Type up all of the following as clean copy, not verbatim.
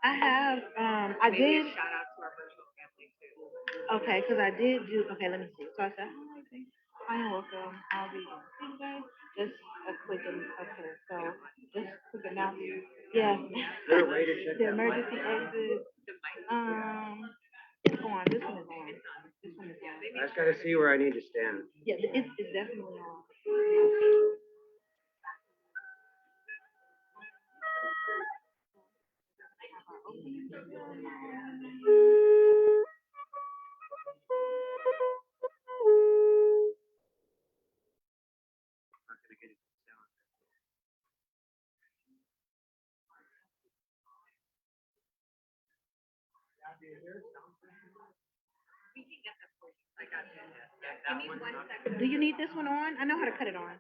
I have, I did. Shout out to our virtual family too. Okay, because I did do. Okay, let me see. So I said, hi, and welcome. I'll be today. Just a quick. Okay, so just quick announcement. Yeah. There a way to check The that emergency mic? exit. It's on. This one is on. This one is on. I just gotta see where I need to stand. Yeah, it's definitely on. I'm not gonna get it down. Do you need this one on? I know how to cut it on.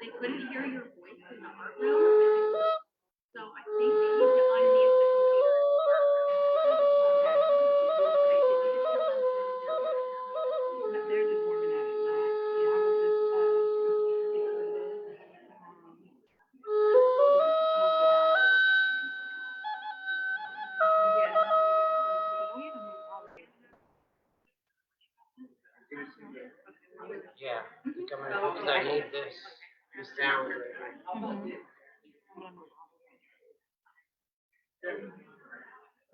They couldn't hear your voice in the art room, so I think they need to unmute the computer. They're just warming up. Yeah, I was just fixing Yeah, I think I'm gonna because I need this sound right here.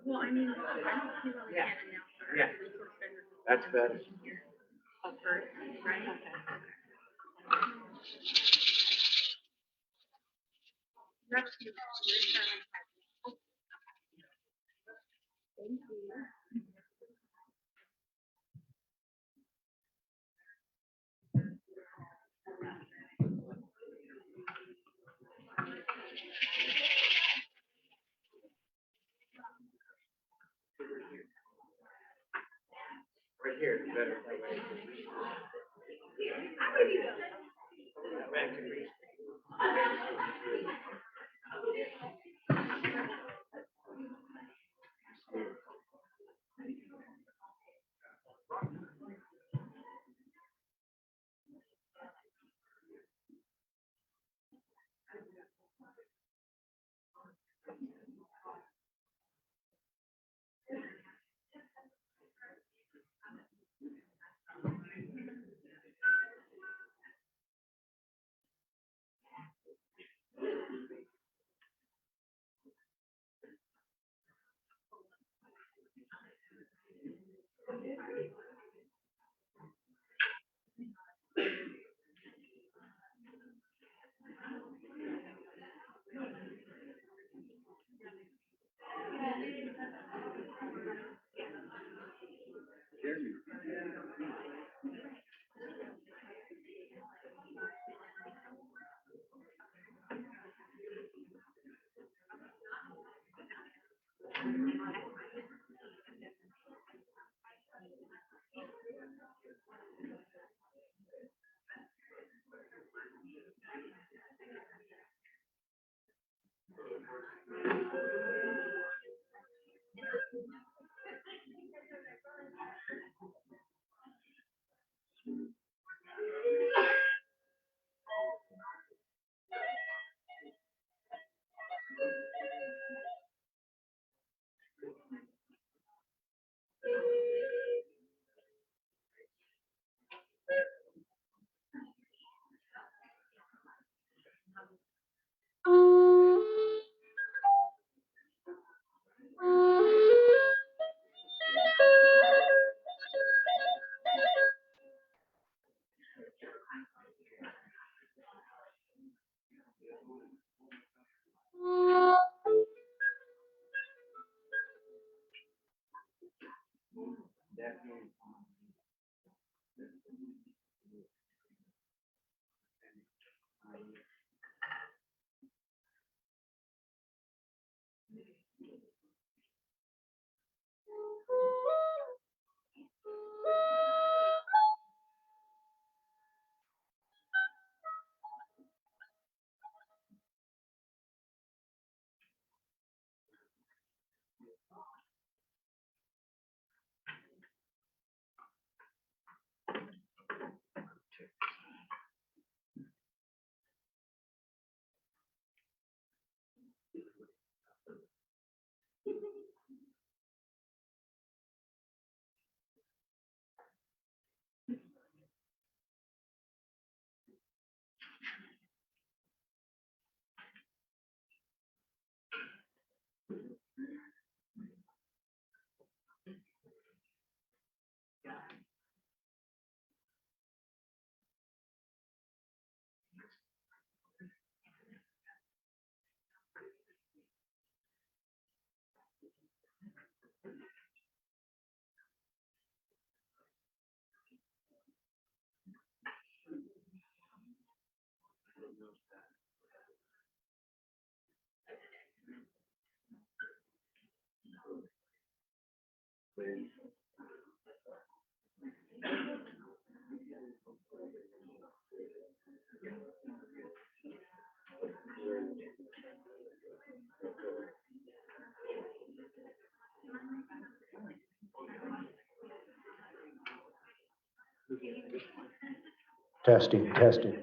Well, I mean, Yeah. Yeah. That's better. right? Okay. Right here, it's better that way. That way I can reach. Testing, testing.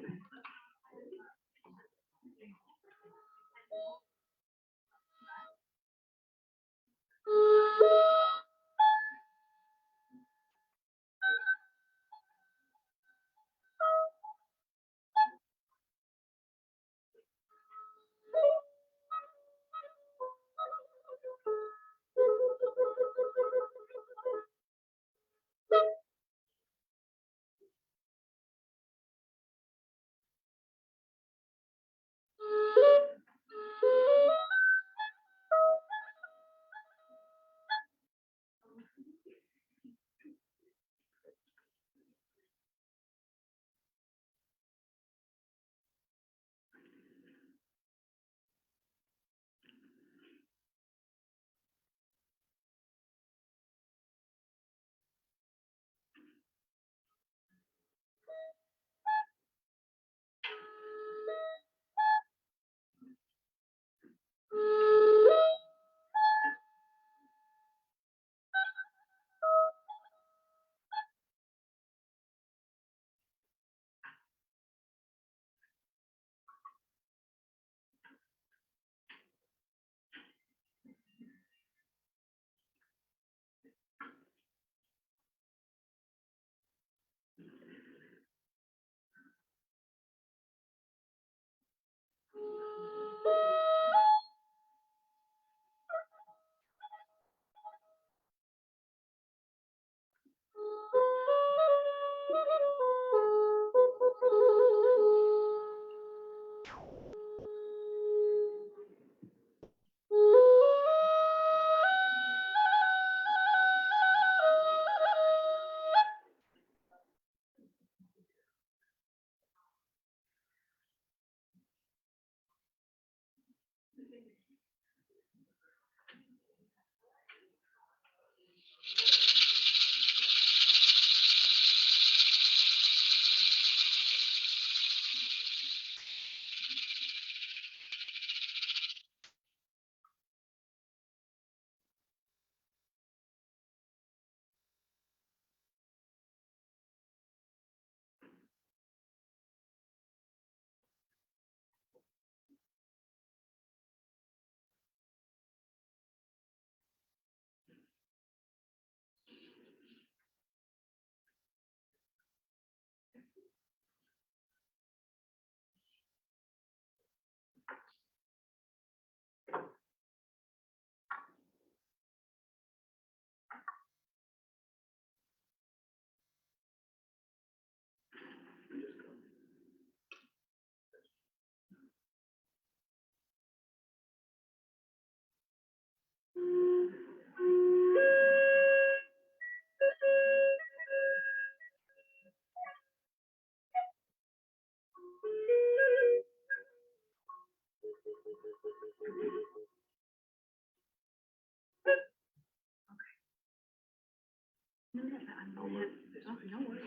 No worries.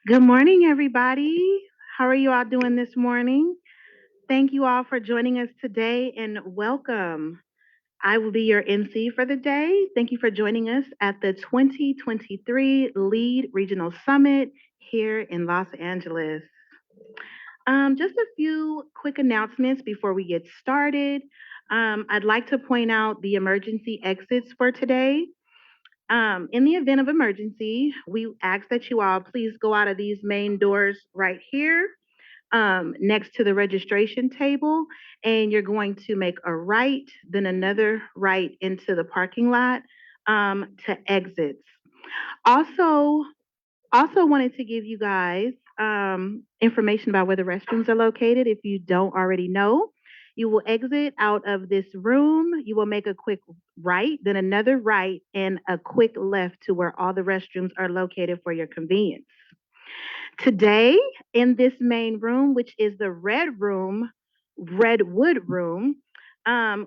Good morning, everybody. How are you all doing this morning? Thank you all for joining us today and welcome. I will be your MC for the day. Thank you for joining us at the 2023 Lead Regional Summit here in Los Angeles. Just a few quick announcements before we get started. I'd like to point out the emergency exits for today. In the event of emergency, we ask that you all please go out of these main doors right here, next to the registration table, and you're going to make a right, then another right into the parking lot, to exits. Also, wanted to give you guys information about where the restrooms are located. If you don't already know, you will exit out of this room. You will make a quick right, then another right, and a quick left to where all the restrooms are located for your convenience. Today, in this main room, which is the Redwood Room,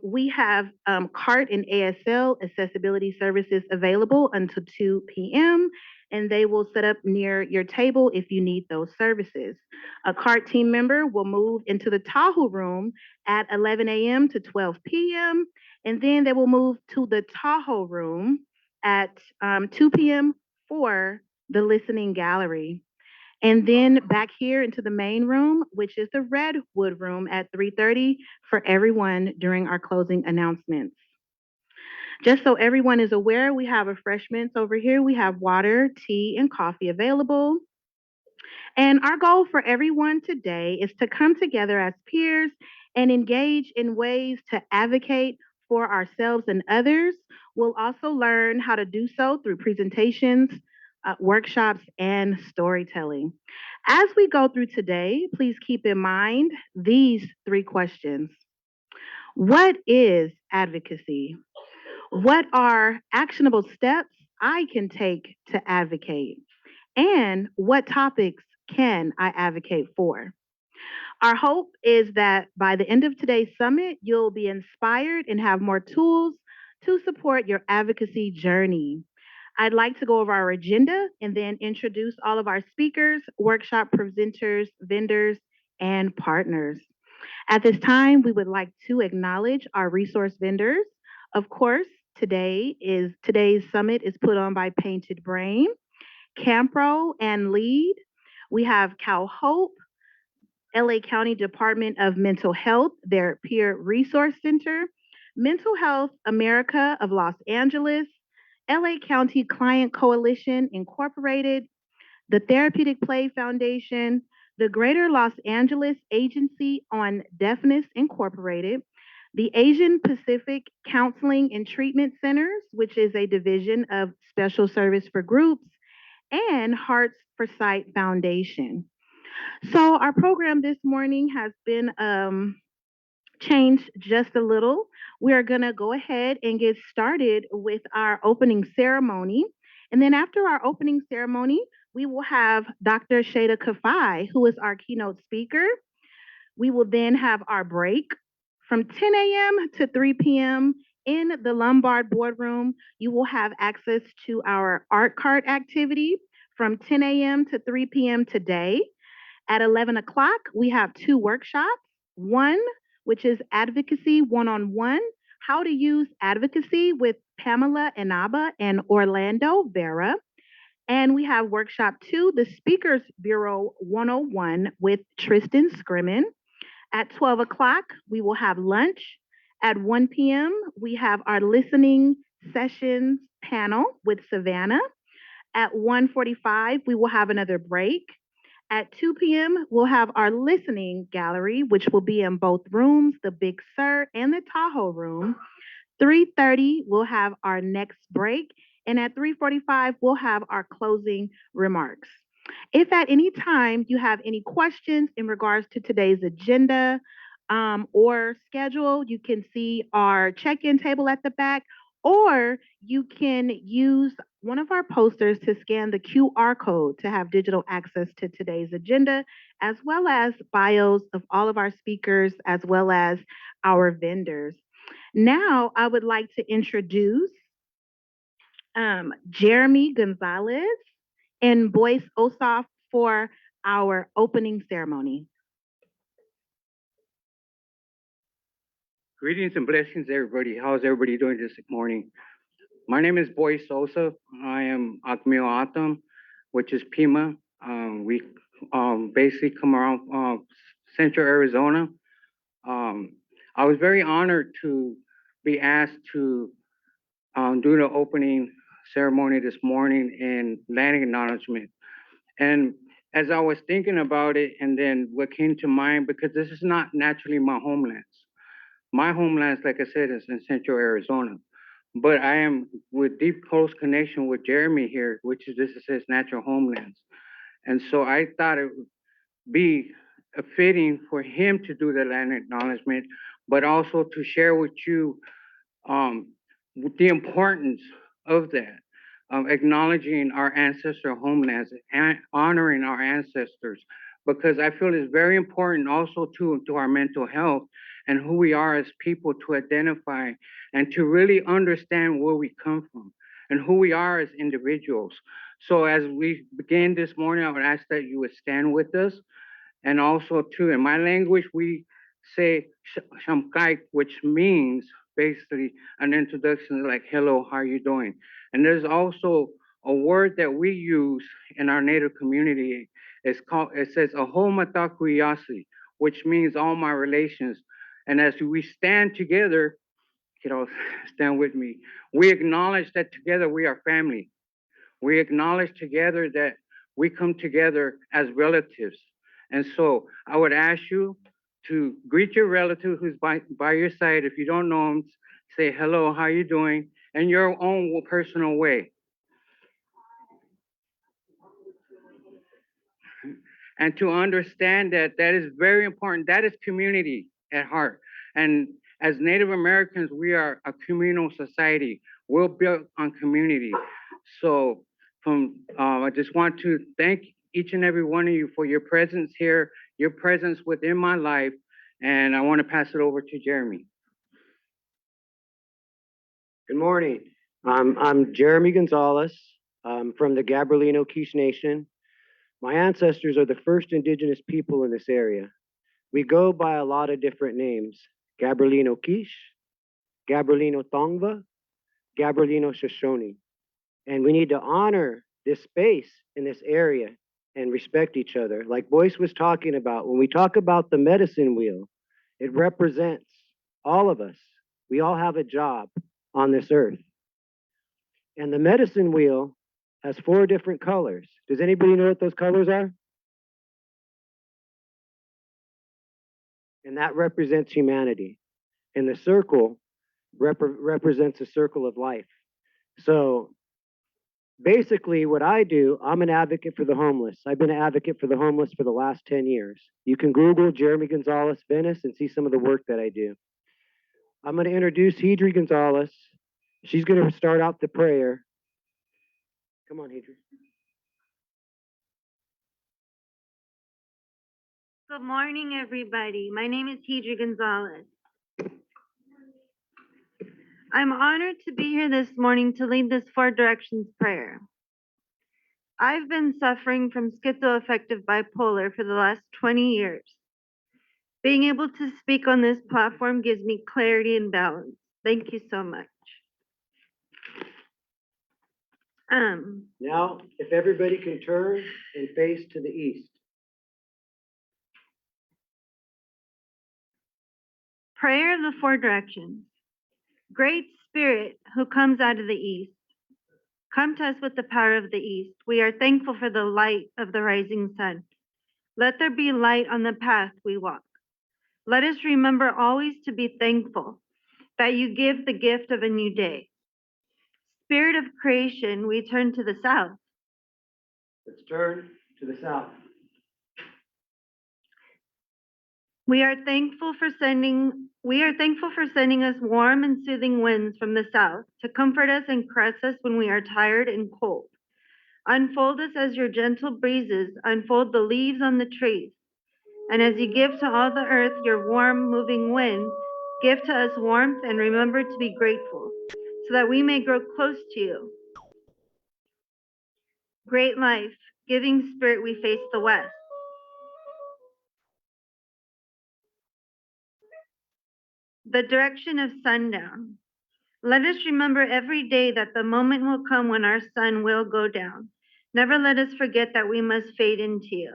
we have CART and ASL accessibility services available until 2 p.m., and they will set up near your table if you need those services. A CART team member will move into the Tahoe Room at 11 a.m. to 12 p.m., and then they will move to the Tahoe Room at 2 p.m. for the listening gallery. And then back here into the main room, which is the Redwood Room at 3:30 for everyone during our closing announcements. Just so everyone is aware, we have refreshments over here. We have water, tea, and coffee available. And our goal for everyone today is to come together as peers and engage in ways to advocate for ourselves and others. We'll also learn how to do so through presentations, workshops, and storytelling. As we go through today, please keep in mind these three questions. What is advocacy? What are actionable steps I can take to advocate? And what topics can I advocate for? Our hope is that by the end of today's summit, you'll be inspired and have more tools to support your advocacy journey. I'd like to go over our agenda and then introduce all of our speakers, workshop presenters, vendors, and partners. At this time, we would like to acknowledge our resource vendors. Of course, today's summit is put on by Painted Brain, Campro, and Lead. We have Cal Hope, LA County Department of Mental Health, their Peer Resource Center, Mental Health America of Los Angeles, LA County Client Coalition Incorporated, the Therapeutic Play Foundation, the Greater Los Angeles Agency on Deafness Incorporated, the Asian Pacific Counseling and Treatment Centers, which is a division of Special Service for Groups, and Hearts for Sight Foundation. So our program this morning has been changed just a little. We are going to go ahead and get started with our opening ceremony. And then after our opening ceremony, we will have Dr. Shada Kafai, who is our keynote speaker. We will then have our break from 10 a.m. to 3 p.m. in the Lombard Boardroom. You will have access to our art cart activity from 10 a.m. to 3 p.m. today. At 11 o'clock, we have two workshops. One, which is Advocacy One-on-One, how to use advocacy with Pamela Inaba and Orlando Vera. And we have workshop two, the Speakers Bureau 101 with Tristan Scrimmin. At 12 o'clock, we will have lunch. At 1 p.m., we have our listening sessions panel with Savannah. At 1:45, we will have another break. At 2 p.m., we'll have our listening gallery, which will be in both rooms, the Big Sur and the Tahoe room. 3:30, we'll have our next break. And at 3:45, we'll have our closing remarks. If at any time you have any questions in regards to today's agenda or schedule, you can see our check in table at the back, or you can use one of our posters to scan the QR code to have digital access to today's agenda, as well as bios of all of our speakers, as well as our vendors. Now, I would like to introduce Jeremy Gonzalez and Boyce Ossoff for our opening ceremony. Greetings and blessings, everybody. How's everybody doing this morning? My name is Boy Sosa. I am Akmio Atam, which is Pima. We basically come around Central Arizona. I was very honored to be asked to do the opening ceremony this morning and landing acknowledgement. And as I was thinking about it, and then what came to mind, because this is not naturally my homeland. My homeland, like I said, is in Central Arizona. But I am with deep close connection with Jeremy here, which is this is his natural homelands. And so I thought it would be fitting for him to do the land acknowledgement, but also to share with you the importance of that, acknowledging our ancestral homelands and honoring our ancestors, because I feel it's very important also to our mental health and who we are as people to identify and to really understand where we come from and who we are as individuals. So as we begin this morning, I would ask that you would stand with us. And also too, in my language, we say shamkai, which means basically an introduction like, hello, how are you doing? And there's also a word that we use in our native community. It says aho matakuyasi, which means all my relations. And as we stand together, stand with me, we acknowledge that together we are family. We acknowledge together that we come together as relatives. And so I would ask you to greet your relative who's by your side. If you don't know him, say, hello, how you doing? In your own personal way. And to understand that that is very important. That is community at heart. And as Native Americans, we are a communal society. We're built on community. So I just want to thank each and every one of you for your presence here, your presence within my life. And I want to pass it over to Jeremy. Good morning. I'm Jeremy Gonzalez. I'm from the Gabrielino Quiche Nation. My ancestors are the first indigenous people in this area. We go by a lot of different names: Gabrielino Quiche, Gabrielino Tongva, Gabrielino Shoshone. And we need to honor this space in this area and respect each other. Like Boyce was talking about, when we talk about the medicine wheel, it represents all of us. We all have a job on this earth. And the medicine wheel has 4 different colors. Does anybody know what those colors are? And that represents humanity. And the circle represents a circle of life. So basically what I do, I'm an advocate for the homeless. I've been an advocate for the homeless for the last 10 years. You can Google Jeremy Gonzalez Venice and see some of the work that I do. I'm going to introduce Hidri Gonzalez. She's going to start out the prayer. Come on, Hidri. Good morning, everybody. My name is Hidri Gonzalez. I'm honored to be here this morning to lead this 4 directions prayer. I've been suffering from schizoaffective bipolar for the last 20 years. Being able to speak on this platform gives me clarity and balance. Thank you so much. Now, if everybody can turn and face to the east. Prayer of the 4 directions. Great Spirit who comes out of the east, come to us with the power of the east. We are thankful for the light of the rising sun. Let there be light on the path we walk. Let us remember always to be thankful that you give the gift of a new day. Spirit of creation, we turn to the south. Let's turn to the south. We are thankful for sending us warm and soothing winds from the south to comfort us and caress us when we are tired and cold. Unfold us as your gentle breezes unfold the leaves on the trees. And as you give to all the earth your warm, moving wind, give to us warmth and remember to be grateful, so that we may grow close to you. Great life, giving spirit, we face the west. The direction of sundown. Let us remember every day that the moment will come when our sun will go down. Never let us forget that we must fade into you.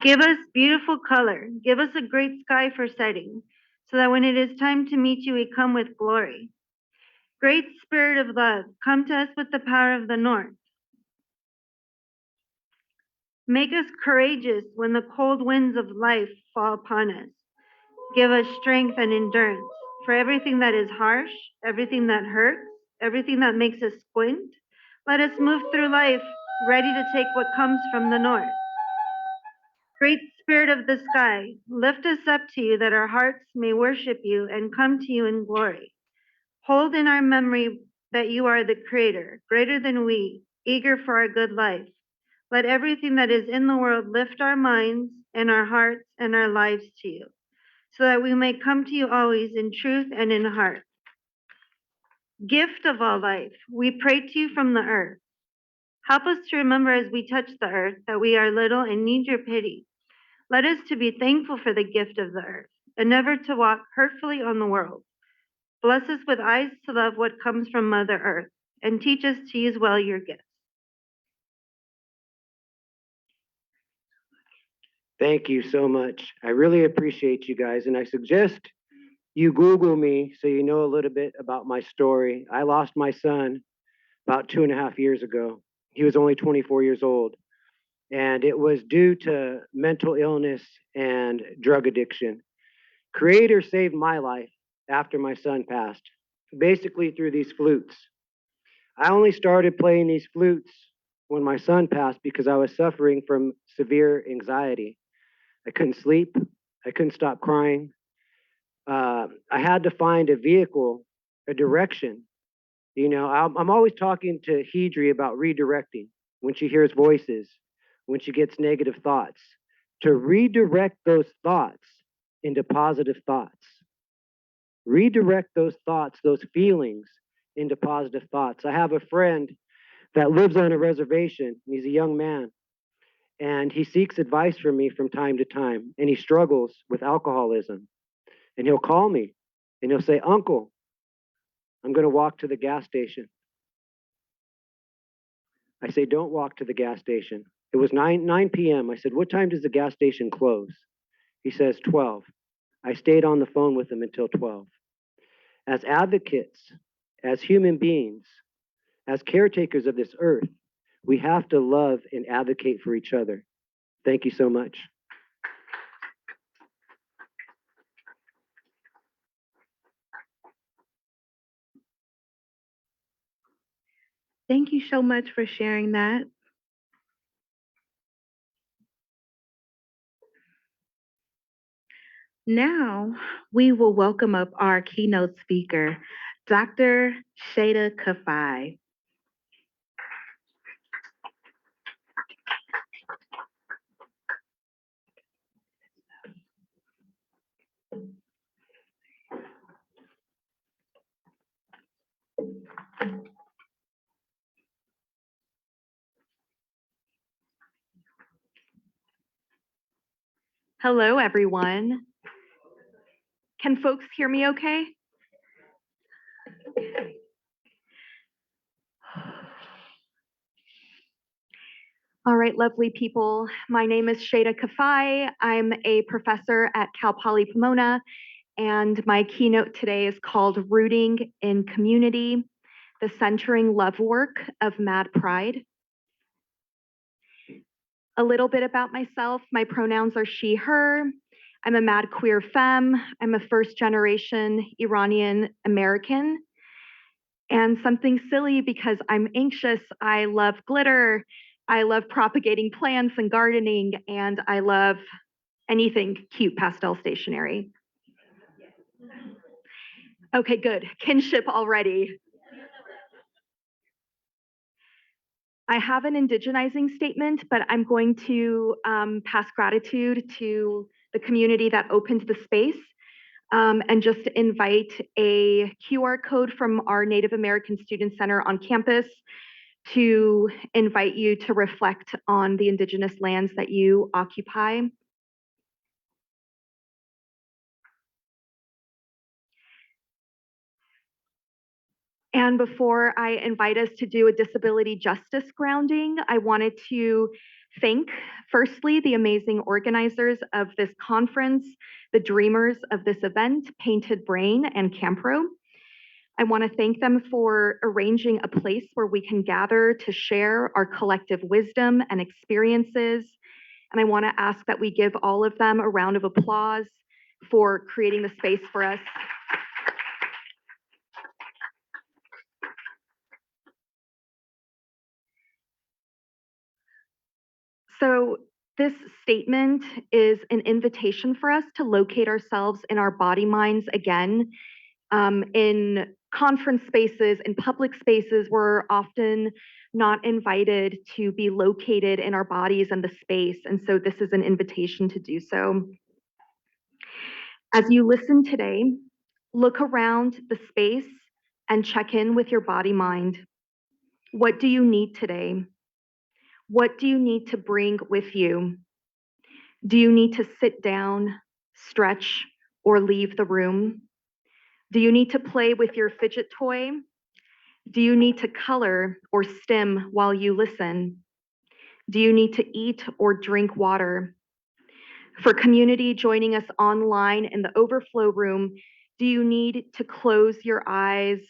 Give us beautiful color. Give us a great sky for setting, so that when it is time to meet you, we come with glory. Great Spirit of love, come to us with the power of the north. Make us courageous when the cold winds of life fall upon us. Give us strength and endurance for everything that is harsh, everything that hurts, everything that makes us squint. Let us move through life ready to take what comes from the north. Great Spirit of the sky, lift us up to you that our hearts may worship you and come to you in glory. Hold in our memory that you are the Creator, greater than we, eager for our good life. Let everything that is in the world lift our minds and our hearts and our lives to you, so that we may come to you always in truth and in heart. Gift of all life, we pray to you from the earth. Help us to remember as we touch the earth that we are little and need your pity. Let us to be thankful for the gift of the earth and never to walk hurtfully on the world. Bless us with eyes to love what comes from Mother Earth and teach us to use well your gifts. Thank you so much. I really appreciate you guys, and I suggest you Google me so you know a little bit about my story. I lost my son about 2.5 years ago. He was only 24 years old, and it was due to mental illness and drug addiction. Creator saved my life after my son passed, basically through these flutes. I only started playing these flutes when my son passed because I was suffering from severe anxiety. I couldn't sleep. I couldn't stop crying. I had to find a vehicle, a direction. You know, I'm always talking to Hedri about redirecting when she hears voices, when she gets negative thoughts, to redirect those thoughts into positive thoughts. Redirect those thoughts, those feelings into positive thoughts. I have a friend that lives on a reservation. He's a young man, and he seeks advice from me from time to time, and he struggles with alcoholism. And he'll call me and he'll say, Uncle, I'm going to walk to the gas station. I say, don't walk to the gas station. It was 9 p.m. I said, what time does the gas station close? He says, 12. I stayed on the phone with him until 12. As advocates, as human beings, as caretakers of this earth, we have to love and advocate for each other. Thank you so much. Thank you so much for sharing that. Now, we will welcome up our keynote speaker, Dr. Shada Kafai. Hello, everyone. Can folks hear me okay? All right, lovely people. My name is Shada Kafai. I'm a professor at Cal Poly Pomona, and my keynote today is called Rooting in Community, the Centering Love Work of Mad Pride. A little bit about myself. My pronouns are she, her. I'm a mad queer femme. I'm a first generation Iranian American. And something silly because I'm anxious. I love glitter. I love propagating plants and gardening, and I love anything cute pastel stationery. Okay, good. Kinship already. I have an indigenizing statement, but I'm going to pass gratitude to the community that opened the space and just invite a QR code from our Native American Student Center on campus to invite you to reflect on the indigenous lands that you occupy. And before I invite us to do a disability justice grounding, I wanted to thank, firstly, the amazing organizers of this conference, the dreamers of this event, Painted Brain and Campro. I want to thank them for arranging a place where we can gather to share our collective wisdom and experiences. And I want to ask that we give all of them a round of applause for creating the space for us. So this statement is an invitation for us to locate ourselves in our body minds again. In conference spaces, in public spaces, we're often not invited to be located in our bodies and the space. And so this is an invitation to do so. As you listen today, look around the space and check in with your body mind. What do you need today? What do you need to bring with you? Do you need to sit down, stretch, or leave the room? Do you need to play with your fidget toy? Do you need to color or stim while you listen? Do you need to eat or drink water? For community joining us online in the overflow room, do you need to close your eyes?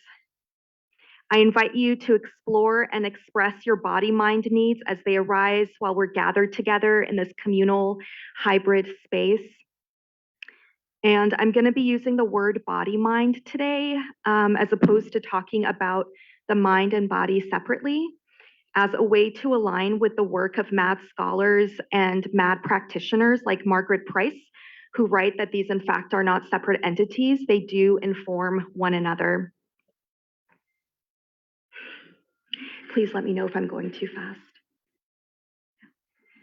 I invite you to explore and express your body-mind needs as they arise while we're gathered together in this communal hybrid space. And I'm going to be using the word body-mind today as opposed to talking about the mind and body separately as a way to align with the work of MAD scholars and MAD practitioners like Margaret Price, who write that these in fact are not separate entities. They do inform one another. Please let me know if I'm going too fast.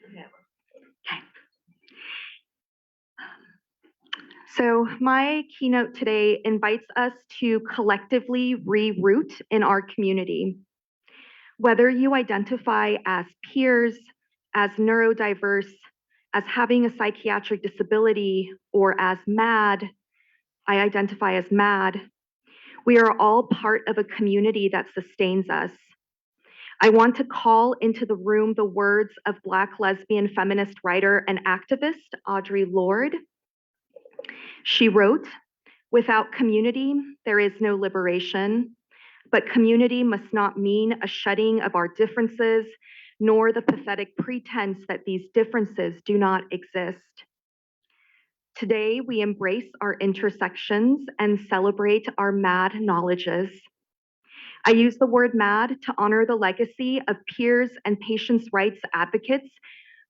Okay. So my keynote today invites us to collectively reroute in our community. Whether you identify as peers, as neurodiverse, as having a psychiatric disability, or as MAD, I identify as MAD, we are all part of a community that sustains us. I want to call into the room the words of Black lesbian feminist writer and activist Audre Lorde. She wrote, "Without community, there is no liberation, but community must not mean a shedding of our differences, nor the pathetic pretense that these differences do not exist." Today, we embrace our intersections and celebrate our MAD knowledges. I use the word MAD to honor the legacy of peers and patients' rights advocates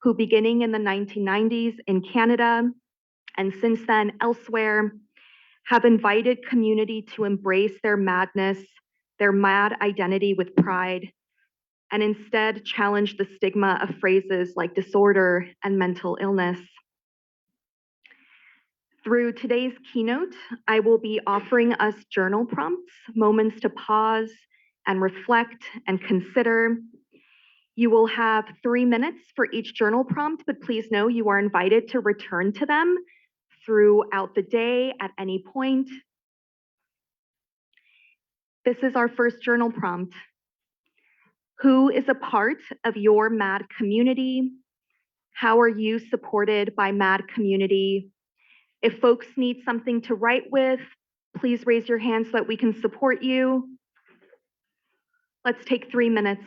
who, beginning in the 1990s in Canada and since then elsewhere, have invited community to embrace their madness, their MAD identity with pride, and instead challenge the stigma of phrases like disorder and mental illness. Through today's keynote, I will be offering us journal prompts, moments to pause and reflect and consider. You will have 3 minutes for each journal prompt, but please know you are invited to return to them throughout the day at any point. This is our first journal prompt. Who is a part of your MAD community? How are you supported by MAD community? If folks need something to write with, please raise your hand so that we can support you. Let's take 3 minutes.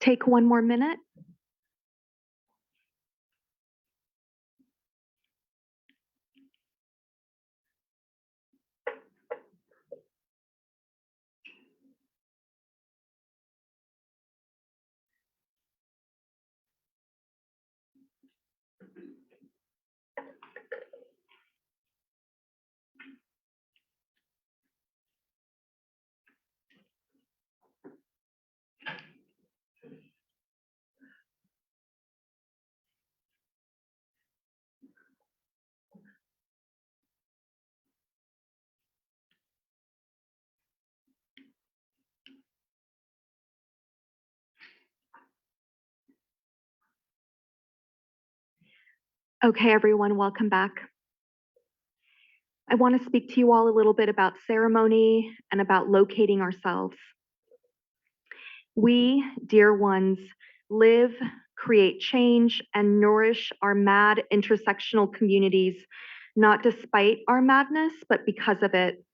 Take one more minute. Okay, everyone, welcome back. I want to speak to you all a little bit about ceremony and about locating ourselves. We, dear ones, live, create change, and nourish our mad intersectional communities, not despite our madness, but because of it.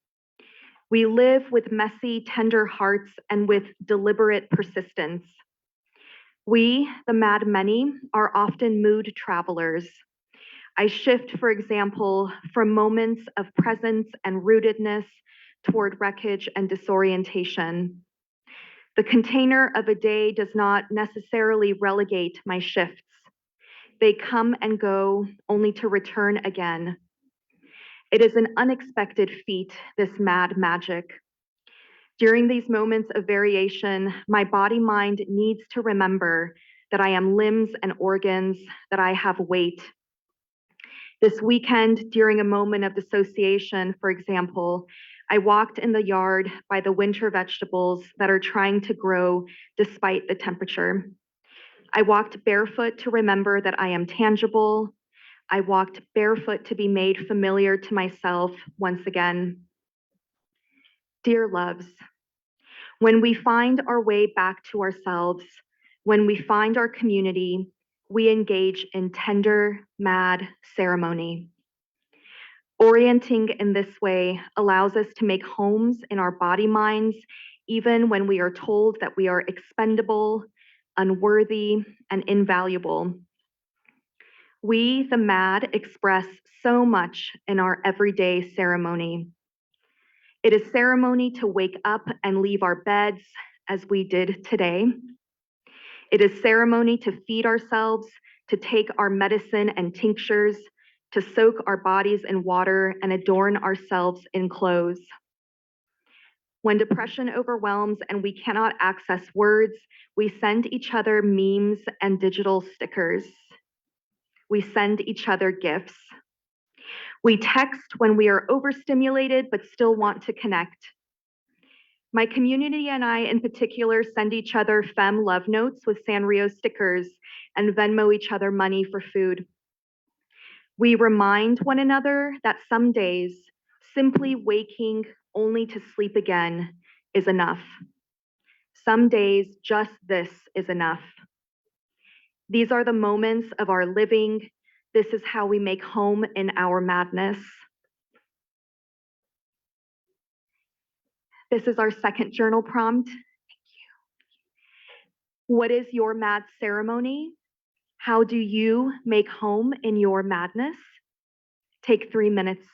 We live with messy, tender hearts and with deliberate persistence. We, the mad many, are often mood travelers. I shift, for example, from moments of presence and rootedness toward wreckage and disorientation. The container of a day does not necessarily relegate my shifts. They come and go, only to return again. It is an unexpected feat, this mad magic. During these moments of variation, my body-mind needs to remember that I am limbs and organs, that I have weight. This weekend, during a moment of dissociation, for example, I walked in the yard by the winter vegetables that are trying to grow despite the temperature. I walked barefoot to remember that I am tangible. I walked barefoot to be made familiar to myself once again. Dear loves, when we find our way back to ourselves, when we find our community, we engage in tender, mad ceremony. Orienting in this way allows us to make homes in our body minds, even when we are told that we are expendable, unworthy, and invaluable. We, the mad, express so much in our everyday ceremony. It is ceremony to wake up and leave our beds, as we did today. It is ceremony to feed ourselves, to take our medicine and tinctures, to soak our bodies in water and adorn ourselves in clothes. When depression overwhelms and we cannot access words, we send each other memes and digital stickers. We send each other gifts. We text when we are overstimulated but still want to connect. My community and I, in particular, send each other femme love notes with Sanrio stickers and Venmo each other money for food. We remind one another that some days, simply waking only to sleep again is enough. Some days, just this is enough. These are the moments of our living. This is how we make home in our madness. This is our second journal prompt. What is your mad ceremony? How do you make home in your madness? Take 3 minutes.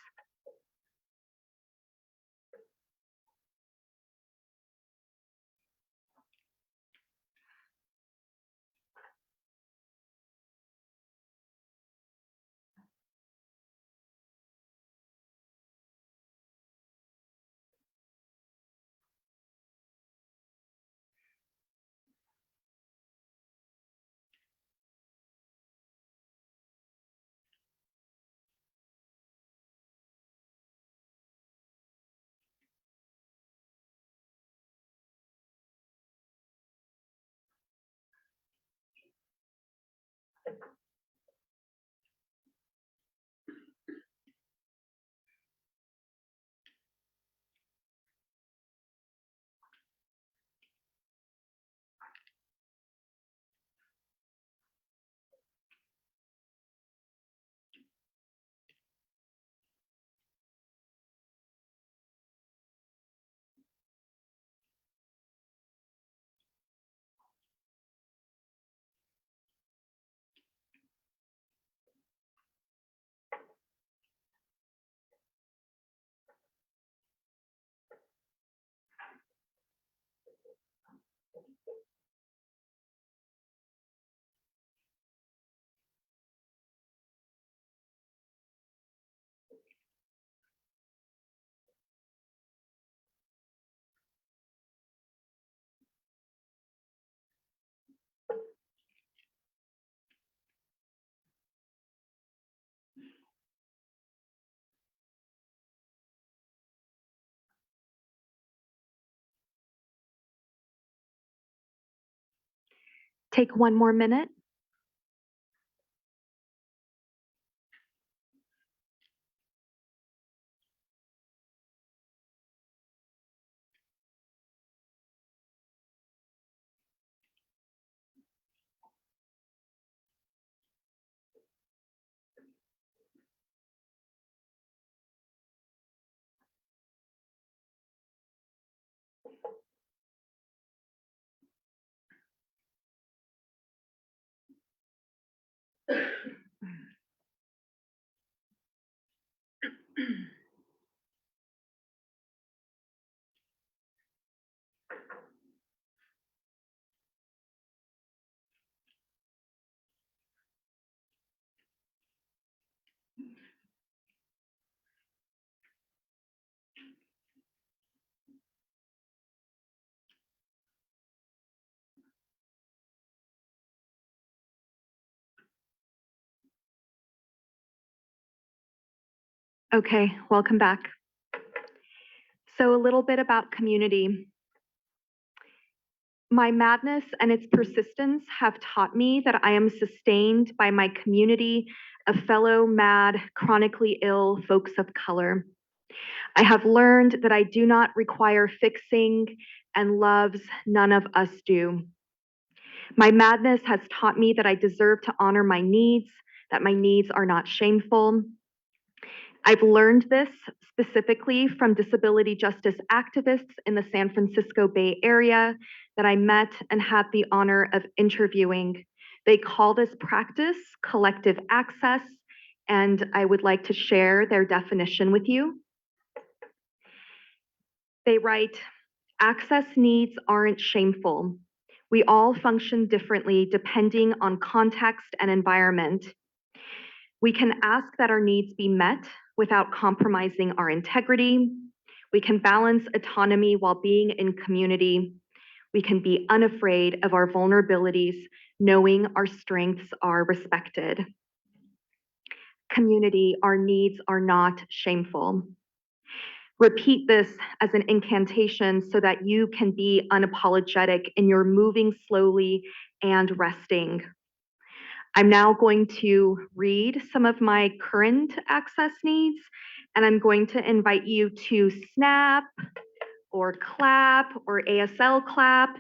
take one more minute. Okay, welcome back. So a little bit about community. My madness and its persistence have taught me that I am sustained by my community of fellow mad, chronically ill folks of color. I have learned that I do not require fixing, and loves none of us do. My madness has taught me that I deserve to honor my needs, that my needs are not shameful. I've learned this specifically from disability justice activists in the San Francisco Bay Area that I met and had the honor of interviewing. They call this practice collective access, and I would like to share their definition with you. They write, access needs aren't shameful. We all function differently depending on context and environment. We can ask that our needs be met without compromising our integrity. We can balance autonomy while being in community. We can be unafraid of our vulnerabilities, knowing our strengths are respected. Community, our needs are not shameful. Repeat this as an incantation so that you can be unapologetic in your moving slowly and resting. I'm now going to read some of my current access needs, and I'm going to invite you to snap or clap or ASL clap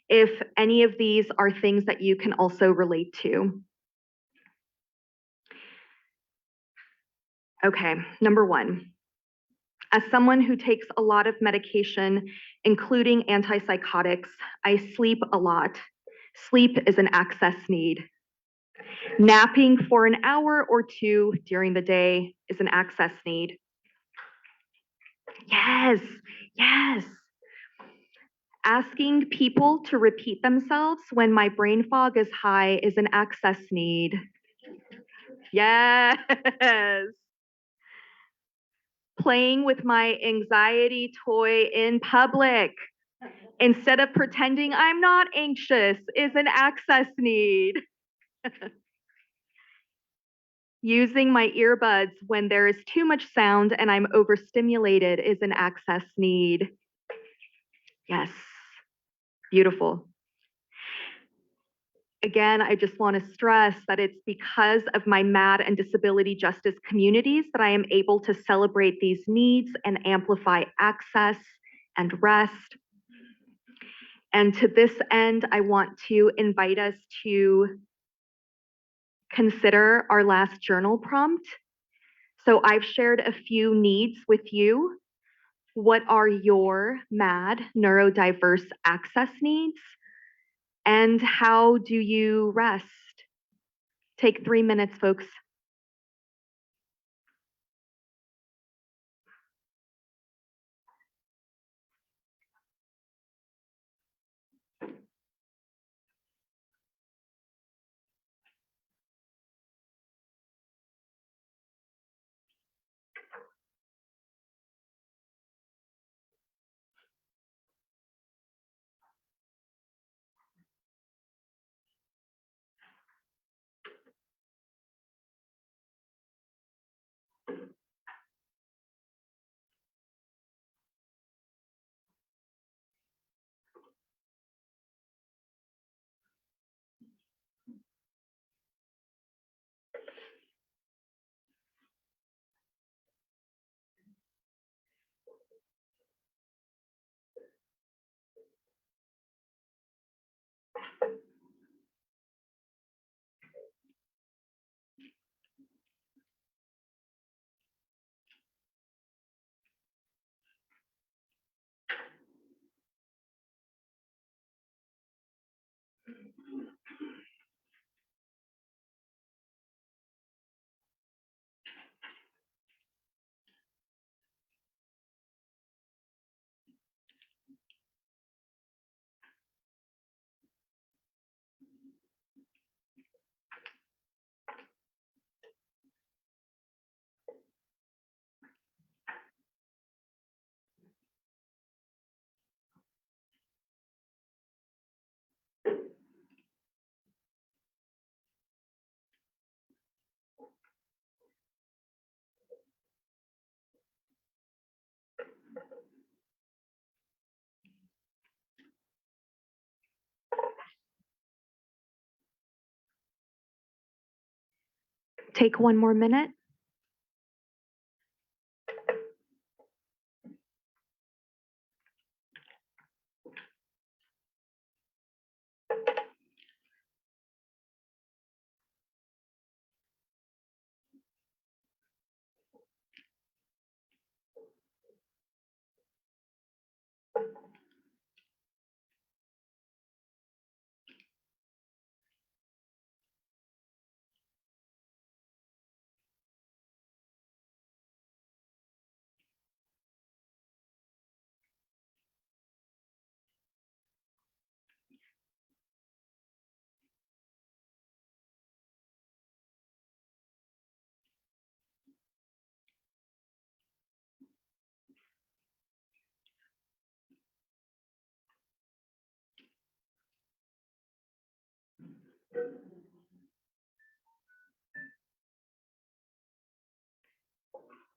if any of these are things that you can also relate to. Okay, number one. As someone who takes a lot of medication, including antipsychotics, I sleep a lot. Sleep is an access need. Napping for an hour or two during the day is an access need. Yes, yes. Asking people to repeat themselves when my brain fog is high is an access need. Yes. Playing with my anxiety toy in public instead of pretending I'm not anxious is an access need. Using my earbuds when there is too much sound and I'm overstimulated is an access need. Yes, beautiful. Again, I just want to stress that it's because of my MAD and disability justice communities that I am able to celebrate these needs and amplify access and rest. And to this end, I want to invite us to consider our last journal prompt. So I've shared a few needs with you. What are your MAD neurodiverse access needs? And how do you rest? Take 3 minutes, folks. take one more minute.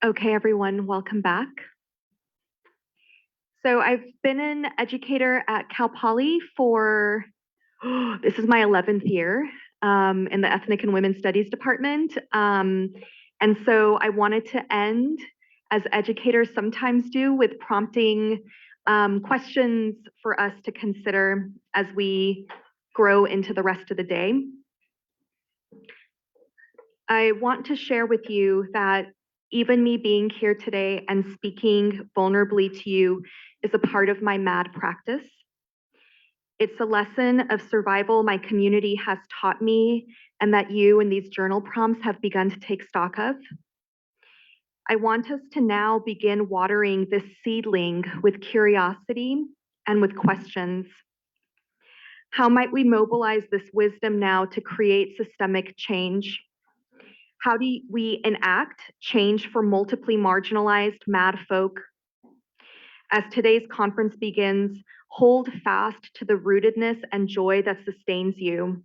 Okay, everyone, welcome back. So I've been an educator at Cal Poly for, this is my 11th year in the Ethnic and Women's Studies department. And so I wanted to end, as educators sometimes do, with prompting questions for us to consider as we grow into the rest of the day. I want to share with you that even me being here today and speaking vulnerably to you is a part of my MAD practice. It's a lesson of survival my community has taught me and that you in these journal prompts have begun to take stock of. I want us to now begin watering this seedling with curiosity and with questions. How might we mobilize this wisdom now to create systemic change? How do we enact change for multiply marginalized MAD folk? As today's conference begins, hold fast to the rootedness and joy that sustains you.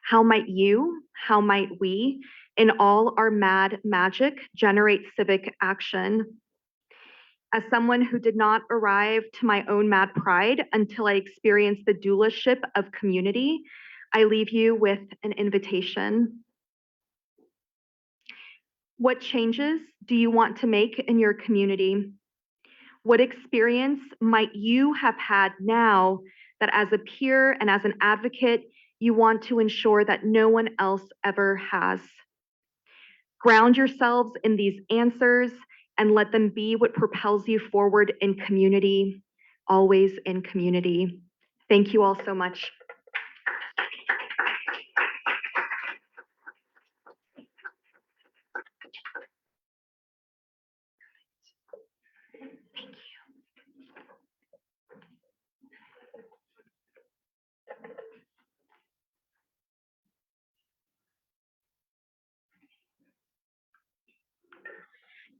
How might you, how might we, in all our MAD magic, generate civic action? As someone who did not arrive to my own MAD pride until I experienced the doulaship of community, I leave you with an invitation. What changes do you want to make in your community? What experience might you have had now that as a peer and as an advocate, you want to ensure that no one else ever has? Ground yourselves in these answers and let them be what propels you forward in community, always in community. Thank you all so much.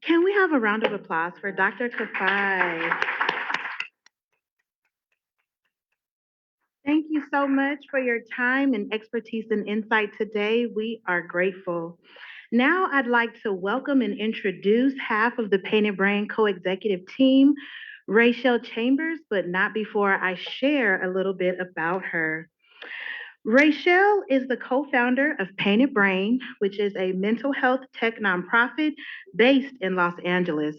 Can we have a round of applause for Dr. Kafai? Thank you so much for your time and expertise and insight today. We are grateful. Now I'd like to welcome and introduce half of the Painted Brain co-executive team, Rachel Chambers, but not before I share a little bit about her. Rachel is the co-founder of Painted Brain, which is a mental health tech nonprofit based in Los Angeles.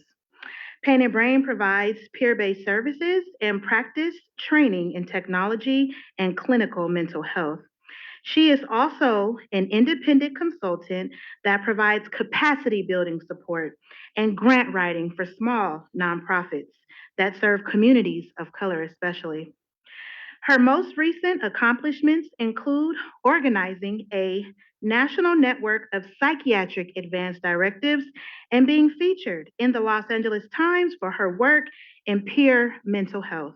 Painted Brain provides peer-based services and practice training in technology and clinical mental health. She is also an independent consultant that provides capacity building support and grant writing for small nonprofits that serve communities of color especially. Her most recent accomplishments include organizing a national network of psychiatric advance directives and being featured in the Los Angeles Times for her work in peer mental health.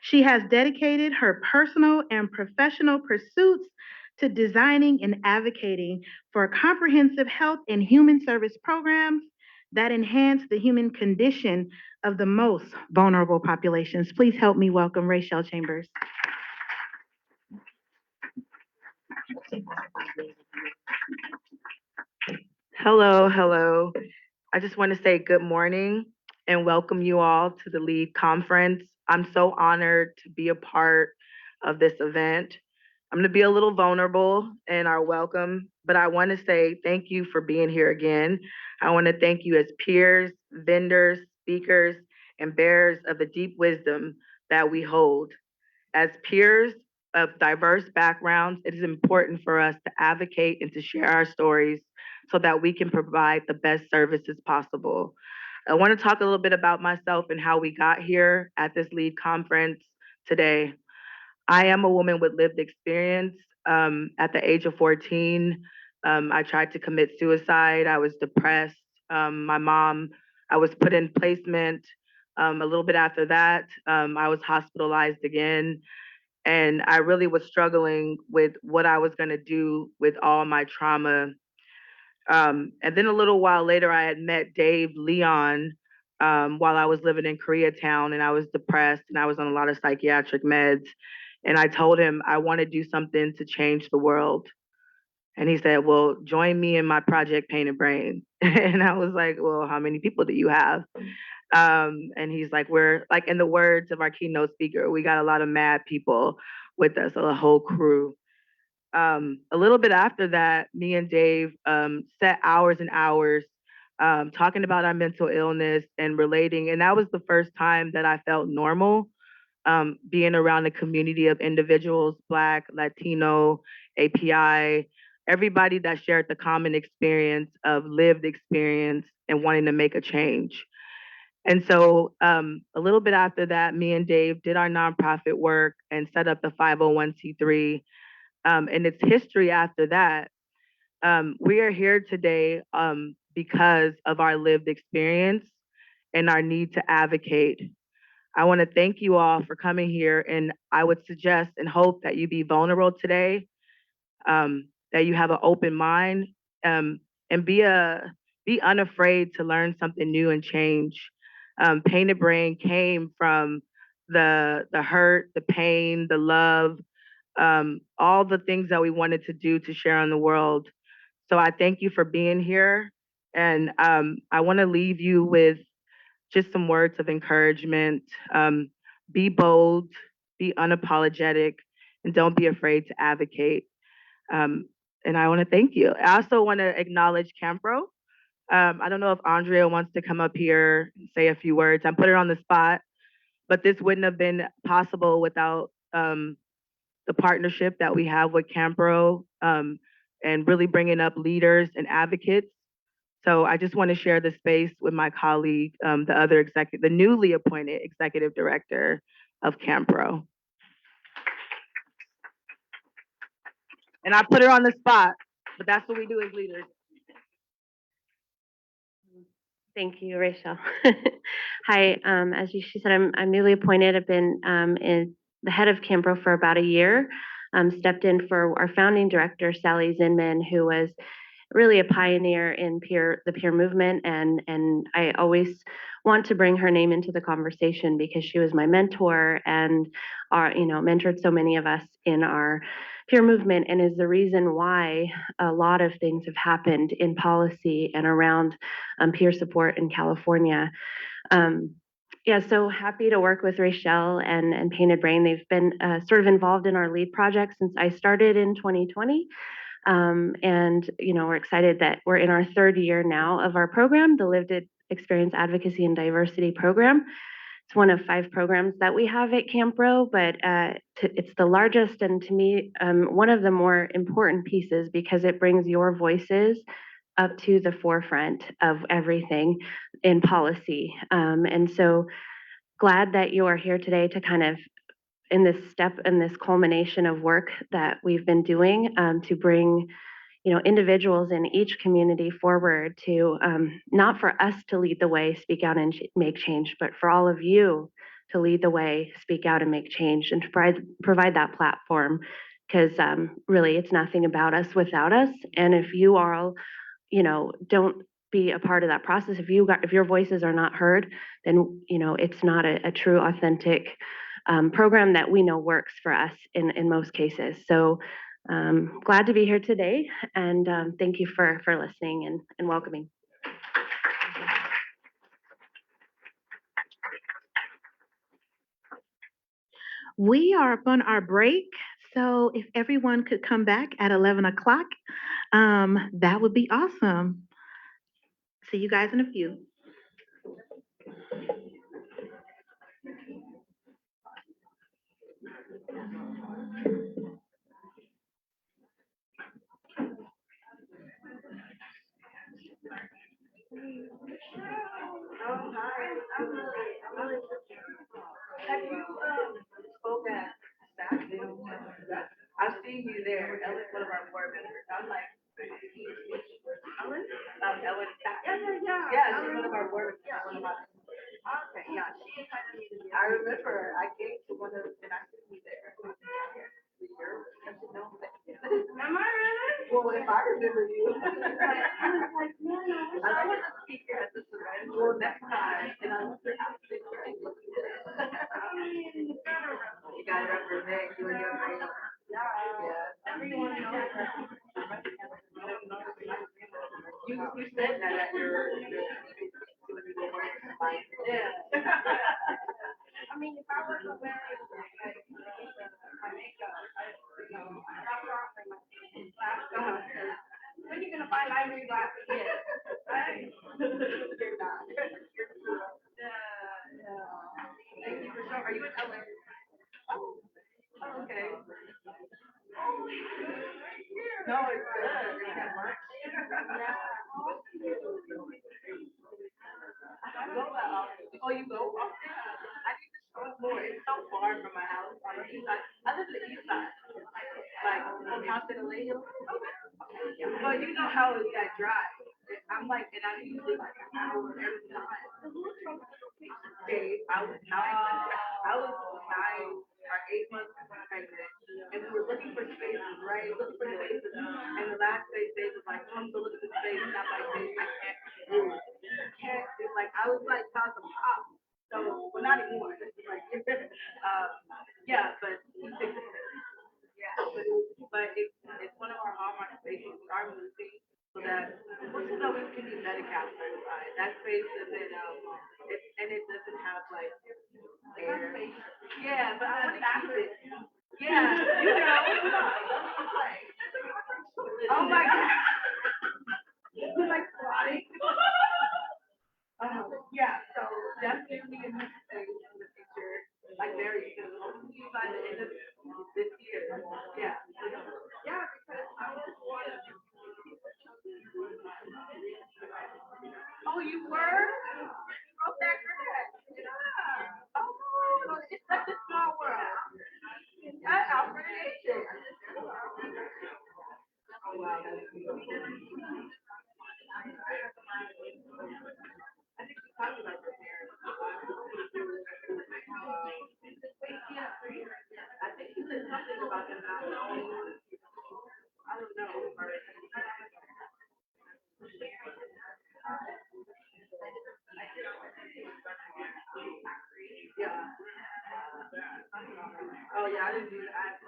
She has dedicated her personal and professional pursuits to designing and advocating for comprehensive health and human service programs that enhance the human condition of the most vulnerable populations. Please help me welcome Rachel Chambers. Hello, hello. I just want to say good morning and welcome you all to the LEAD conference. I'm so honored to be a part of this event. I'm gonna be a little vulnerable in our welcome, but I want to say thank you for being here again. I want to thank you as peers, vendors, speakers, and bearers of the deep wisdom that we hold. As peers of diverse backgrounds, it is important for us to advocate and to share our stories so that we can provide the best services possible. I want to talk a little bit about myself and how we got here at this LEAD conference today. I am a woman with lived experience. At the age of 14, I tried to commit suicide. I was depressed. My mom, I was put in placement. A little bit after that, I was hospitalized again. And I really was struggling with what I was going to do with all my trauma. And then a little while later, I had met Dave Leon while I was living in Koreatown, and I was depressed and I was on a lot of psychiatric meds. And I told him I want to do something to change the world. And he said, well, join me in my project, Painted Brain. And I was like, well, how many people do you have? And he's like, we're like, in the words of our keynote speaker, we got a lot of mad people with us, a whole crew. A little bit after that, me and Dave sat hours and hours talking about our mental illness and relating. And that was the first time that I felt normal being around a community of individuals, Black, Latino, API, everybody that shared the common experience of lived experience and wanting to make a change. And so a little bit after that, me and Dave did our nonprofit work and set up the 501c3. And its history after that, we are here today because of our lived experience and our need to advocate. I want to thank you all for coming here, and I would suggest and hope that you be vulnerable today, that you have an open mind, and be unafraid to learn something new and change. Painted Brain came from the hurt, the pain, the love, all the things that we wanted to do to share on the world. So I thank you for being here, and I want to leave you with just some words of encouragement. Be bold, be unapologetic, and don't be afraid to advocate. Um, and I want to thank you. I also want to acknowledge Campro. I don't know if Andrea wants to come up here and say a few words. I put her on the spot, but this wouldn't have been possible without the partnership that we have with Campro and really bringing up leaders and advocates. So I just want to share the space with my colleague, the newly appointed executive director of Campro. And I put her on the spot, but that's what we do as leaders. Thank you, Rachel. Hi, as she said, I'm newly appointed. I've been in the head of Campro for about a year. Stepped in for our founding director, Sally Zinman, who was really a pioneer in the peer movement, and I always want to bring her name into the conversation because she was my mentor and mentored so many of us in our peer movement, and is the reason why a lot of things have happened in policy and around peer support in California. Yeah, so happy to work with Rachel and Painted Brain. They've been sort of involved in our LEAD project since I started in 2020. And we're excited that we're in our third year now of our program, the Lived Experience Advocacy and Diversity Program. It's one of 5 programs that we have at Campro, but it's the largest and, to me, one of the more important pieces because it brings your voices up to the forefront of everything in policy. And so glad that you are here today to kind of in this culmination of work that we've been doing to bring individuals in each community forward to not for us to lead the way, speak out and make change, but for all of you to lead the way, speak out and make change, and to provide that platform, because really it's nothing about us without us. And if you all don't be a part of that process, if your voices are not heard, then it's not a true authentic program that we know works for us in most cases. So glad to be here today, and thank you for listening and welcoming. We are up on our break, So if everyone could come back at 11 o'clock, that would be awesome. See you guys in a few. Have you spoke at staff meeting? I've seen you there. Ellen's one of our board members. I'm like, Ellen? Ellen. Yeah, she's one of our board members. One of my. Okay, yeah, she invited me to be. I remember. I came to one of, and I seen you there. Am I really? Well, if I remember you. I was like, man, I was a speaker at the event. Well, next time, and I was like, you gotta represent you and your group. Yeah. Everyone knows that. You said that at your. Yeah. I mean, if I was wearing like my makeup, when you gonna find library glasses again? Right? You're not. Thank you for showing. Are you in LA? Oh, okay. No, it's good. It's got lunch. I don't go that often. Oh, you go often? I need to show up more. It's so far from my house on the east side. I live in the east side. Like, from Constantine. But you know how it's that drive. I'm like, and I'm usually like an hour every time. Dave, I was 9 or 8 months pregnant, and we were looking for spaces, right? Looking for spaces, and the last space Dave was like, come to look at the space, and I'm like, Dave, I can't move. I can't. It's like I was like about to pop. So, well, not anymore. It's like, yeah, but he fixed it. Yeah, but it's one of our hallmark spaces. We are moving so that so we can be Medi-Cal certified. That space isn't and it doesn't have like air. Yeah, but I want to keep it. Yeah, you know. Oh my God. We're like squatting. Yeah, so definitely in this space in the future, like very soon, hopefully by the end of this year. Yeah. Yeah, because I was one. Oh, you were? Oh, that correct. Yeah. Oh, it's such a small world. Yeah, Alfred and AJ. Oh, wow. I think we talked about this here. I think you said something about them not knowing. I don't know. Yeah. Oh yeah, I didn't do that.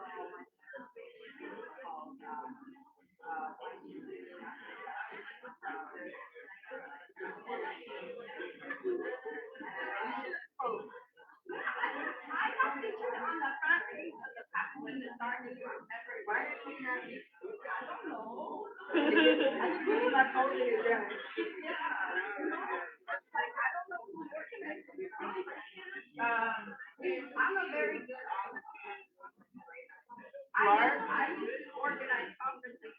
I'm a very good I used to organize conferences.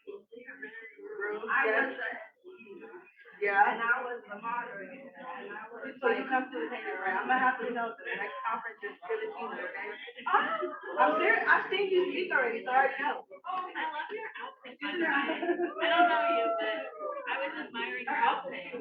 I was yeah. And I was the moderator. So you come to the table, right? I'm gonna have to know the next conference is Filipino, okay? Oh, I'm serious. I've seen you speak already, so I already know. Oh, I love your outfit. I don't know you, but I was admiring your outfit.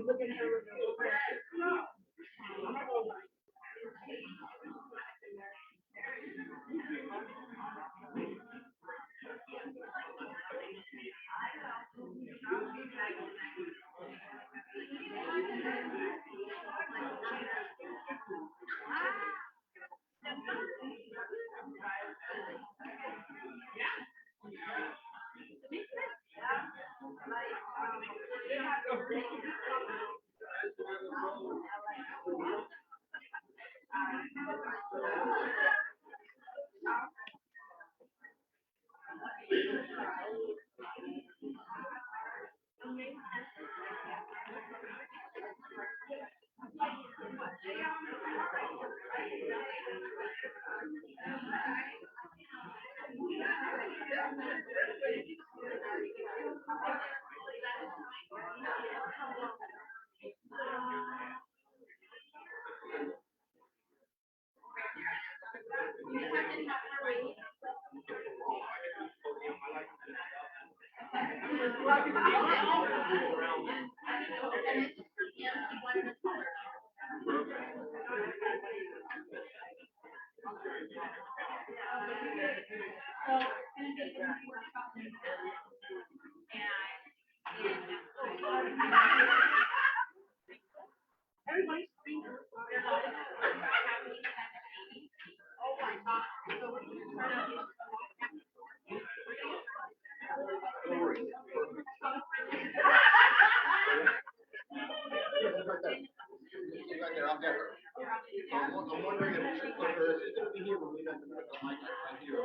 I'm wondering if she's gonna be here when we got the mic right here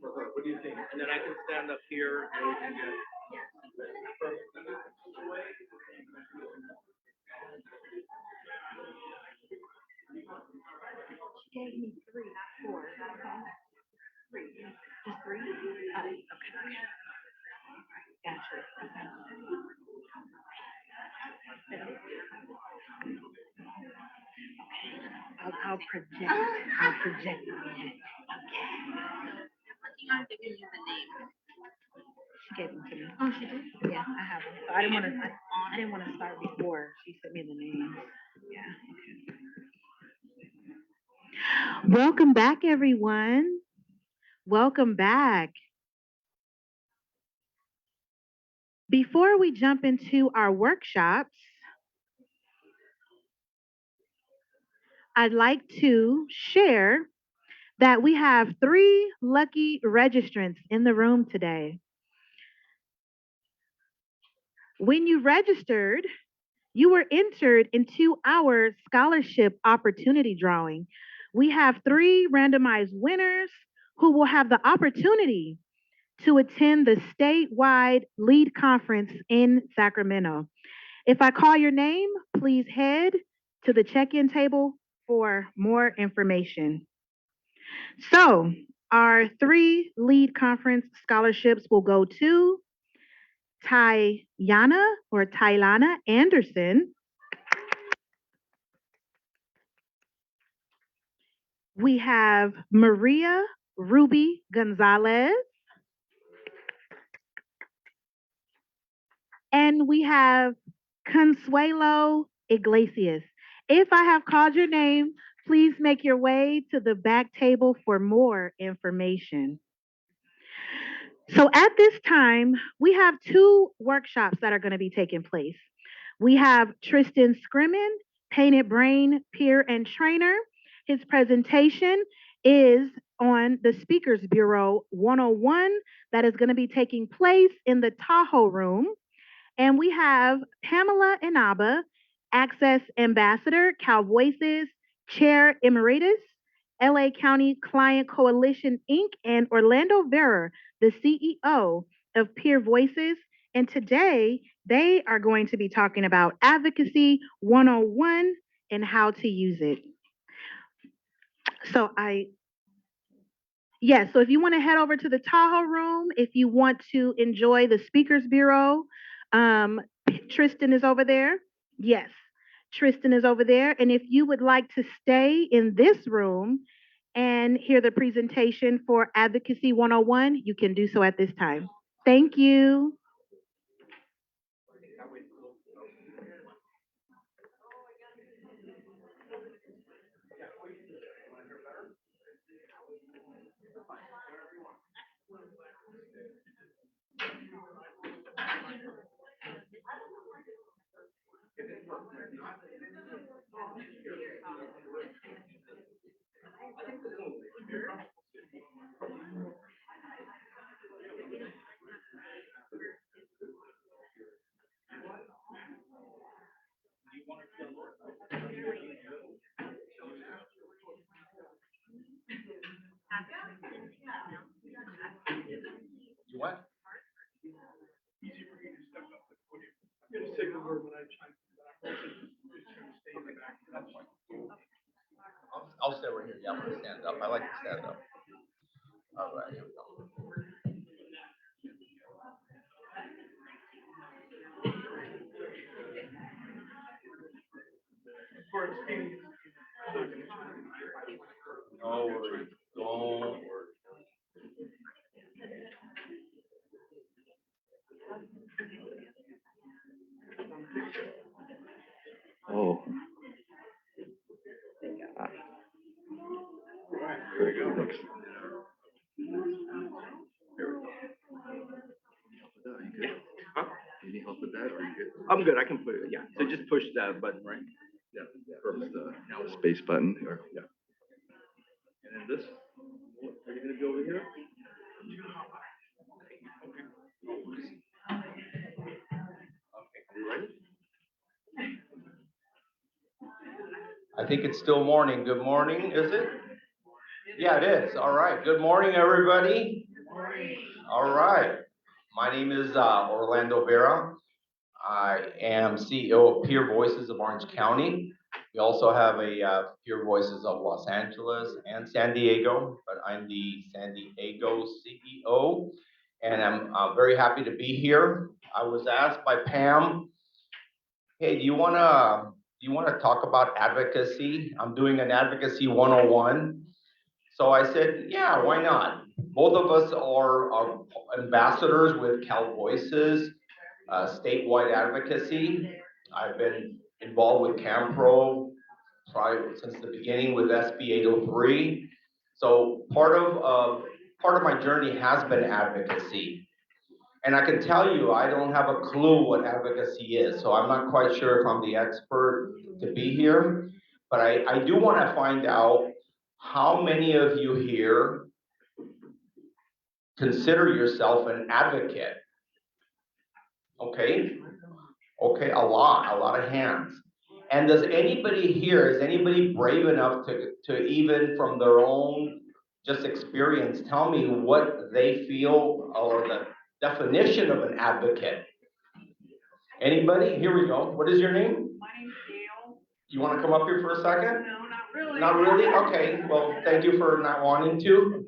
for her. What do you think? And then I can stand up here and we can get. She gave me 3, not 4. Is that okay? 3. Just 3? Oh, okay. Gotcha. Okay. I'll project. I'll project. Okay. She gave them to me. Oh, she did? Yeah, I have them. So I didn't want to start before she sent me the names. Yeah. Welcome back, everyone. Welcome back. Before we jump into our workshops, I'd like to share that we have 3 lucky registrants in the room today. When you registered, you were entered into our scholarship opportunity drawing. We have 3 randomized winners who will have the opportunity to attend the statewide LEAD conference in Sacramento. If I call your name, please head to the check-in table for more information. So, our 3 LEAD conference scholarships will go to Tylana Anderson. We have Maria Ruby Gonzalez. And we have Consuelo Iglesias. If I have called your name, please make your way to the back table for more information. So at this time, we have 2 workshops that are going to be taking place. We have Tristan Scrimmin, Painted Brain Peer and Trainer. His presentation is on the Speakers Bureau 101 that is going to be taking place in the Tahoe Room. And we have Pamela Inaba, Access Ambassador, Cal Voices, Chair Emeritus, LA County Client Coalition, Inc., and Orlando Vera, the CEO of Peer Voices. And today, they are going to be talking about Advocacy 101 and how to use it. So Yes, so if you want to head over to the Tahoe Room, if you want to enjoy the Speakers Bureau, Tristan is over there. Yes, Tristan is over there. And if you would like to stay in this room and hear the presentation for Advocacy 101, you can do so at this time. Thank you. You what? I'll stay right here. Yeah, I'm gonna stand up. I like to stand up. All right, here we go. No worries. Don't worry. Oh. Very good. Huh? You need help with that, or you good? I'm good. I can put it. Yeah. So just push that button, right? Yeah, first, space button, or, yeah. And then this. Are you gonna be over here? I think it's still morning. Good morning, is it? Yeah, it is. All right. Good morning, everybody. Good morning. All right. My name is Orlando Vera. I am CEO of Peer Voices of Orange County. We also have a Peer Voices of Los Angeles and San Diego, but I'm the San Diego CEO, and I'm very happy to be here. I was asked by Pam, hey, do you wanna talk about advocacy? I'm doing an advocacy 101. So I said, yeah, why not? Both of us are ambassadors with Cal Voices, statewide advocacy. I've been involved with CAMPRO probably since the beginning with SB 803. So part of my journey has been advocacy. And I can tell you, I don't have a clue what advocacy is, so I'm not quite sure if I'm the expert to be here. But I do want to find out how many of you here consider yourself an advocate? Okay, okay, a lot of hands. And does anybody here, is anybody brave enough to even from their own just experience, tell me what they feel or the definition of an advocate? Anybody? Here we go. What is your name? My name's Gail. You want to come up here for a second? No, not really. Not really? Okay, well, thank you for not wanting to.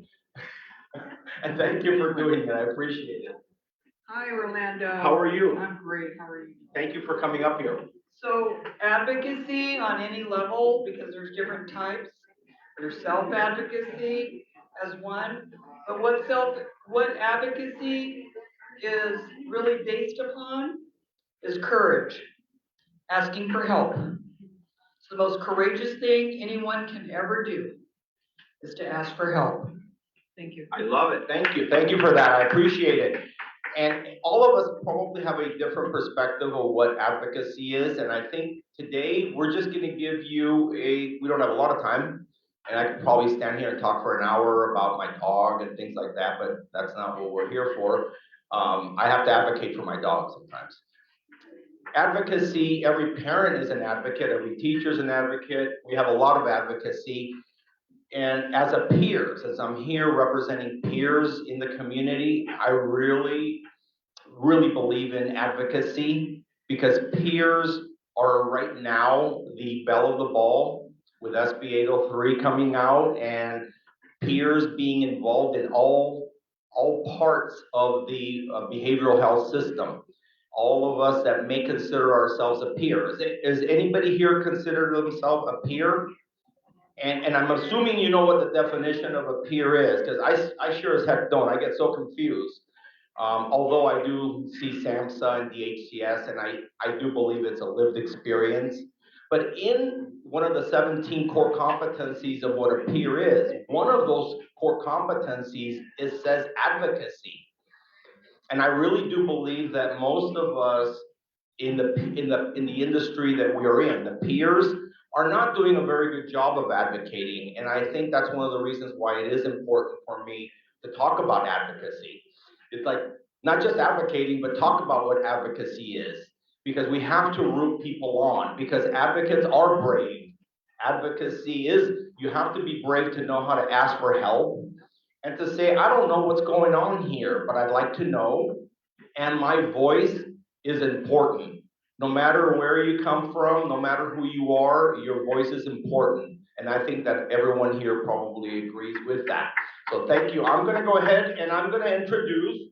And thank you for doing it. I appreciate it. Hi, Orlando. How are you? I'm great. How are you? Thank you for coming up here. So advocacy on any level, because there's different types. There's self-advocacy as one, but what advocacy is really based upon is courage, asking for help. It's the most courageous thing anyone can ever do, is to ask for help. Thank you. I love it. Thank you. Thank you for that. I appreciate it. And all of us probably have a different perspective of what advocacy is. And I think today we're just going to give you we don't have a lot of time. And I could probably stand here and talk for an hour about my dog and things like that, but that's not what we're here for. I have to advocate for my dog sometimes. Advocacy, every parent is an advocate, every teacher is an advocate. We have a lot of advocacy. And as a peer, since I'm here representing peers in the community, I really believe in advocacy because peers are right now the belle of the ball with SB 803 coming out and peers being involved in all parts of the behavioral health system. All of us that may consider ourselves a peer. Is anybody here consider themselves a peer? And I'm assuming you know what the definition of a peer is, because I sure as heck don't. I get so confused. Although I do see SAMHSA and DHCS, and I do believe it's a lived experience. But in one of the 17 core competencies of what a peer is, one of those core competencies says advocacy. And I really do believe that most of us in the industry that we are in, the peers, are not doing a very good job of advocating. And I think that's one of the reasons why it is important for me to talk about advocacy. It's like not just advocating, but talk about what advocacy is. Because we have to root people on, because advocates are brave. Advocacy is, you have to be brave to know how to ask for help and to say, I don't know what's going on here, but I'd like to know. And my voice is important. No matter where you come from, no matter who you are, your voice is important. And I think that everyone here probably agrees with that. So thank you. I'm gonna go ahead and I'm gonna introduce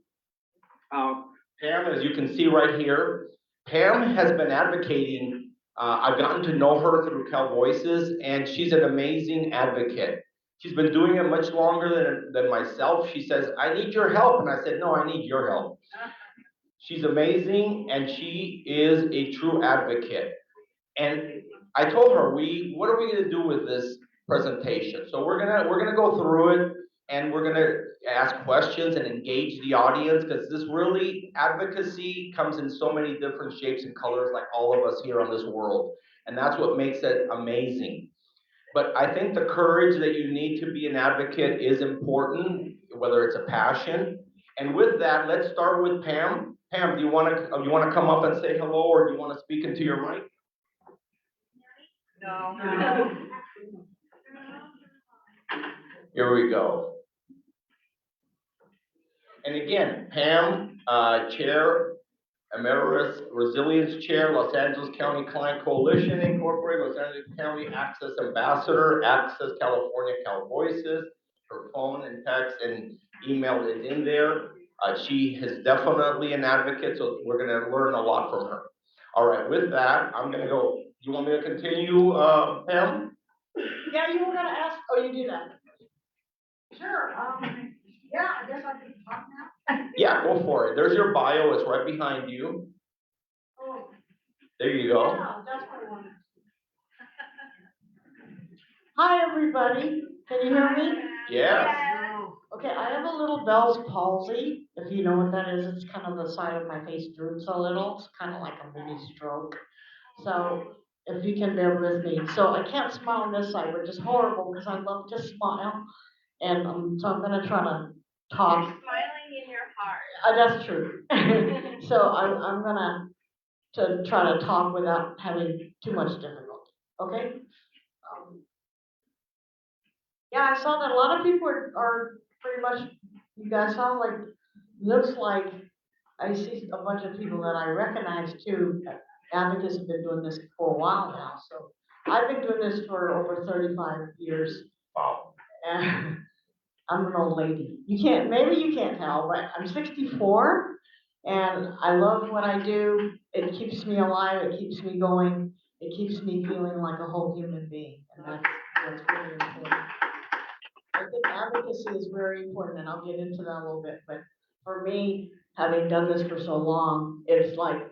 Pam, as you can see right here. Pam has been advocating. I've gotten to know her through Cal Voices, and she's an amazing advocate. She's been doing it much longer than myself. She says, I need your help. And I said, no, I need your help. She's amazing, and she is a true advocate. And I told her, what are we gonna do with this presentation? So we're gonna go through it, and we're gonna ask questions and engage the audience, because this really, advocacy comes in so many different shapes and colors, like all of us here on this world. And that's what makes it amazing. But I think the courage that you need to be an advocate is important, whether it's a passion. And with that, let's start with Pam. Pam, do you wanna come up and say hello, or do you wanna speak into your mic? No. Here we go. And again, Pam, Chair, Emeritus Resilience Chair, Los Angeles County Client Coalition Incorporated, Los Angeles County Access Ambassador, Access California Cal Voices. Her phone and text and email is in there. She is definitely an advocate, so we're gonna learn a lot from her. All right, with that, I'm gonna go. You want me to continue, Pam? Yeah, you were gonna ask, oh, you did that. Sure, yeah, I guess I can talk now. Yeah, go for it. There's your bio, it's right behind you. Oh, There you go. yeah, that's what I wanted. Hi, everybody. Can you hear me? Yes. Okay, I have a little Bell's palsy. If you know what that is, it's kind of the side of my face droops a little. It's kind of like a mini stroke. So if you can bear with me. So I can't smile on this side, which is horrible because I love to smile. And so I'm gonna try to talk. You're smiling in your heart. That's true. So I'm gonna try to talk without having too much difficulty. Okay? Yeah, I saw that a lot of people are pretty much. You guys sound like, looks like I see a bunch of people that I recognize too. Advocates have been doing this for a while now, so I've been doing this for over 35 years. Wow. And I'm an old lady. Maybe you can't tell, but I'm 64 and I love what I do. It keeps me alive, it keeps me going, it keeps me feeling like a whole human being, and that's really important. I think advocacy is very important, and I'll get into that a little bit, but for me, having done this for so long, it's like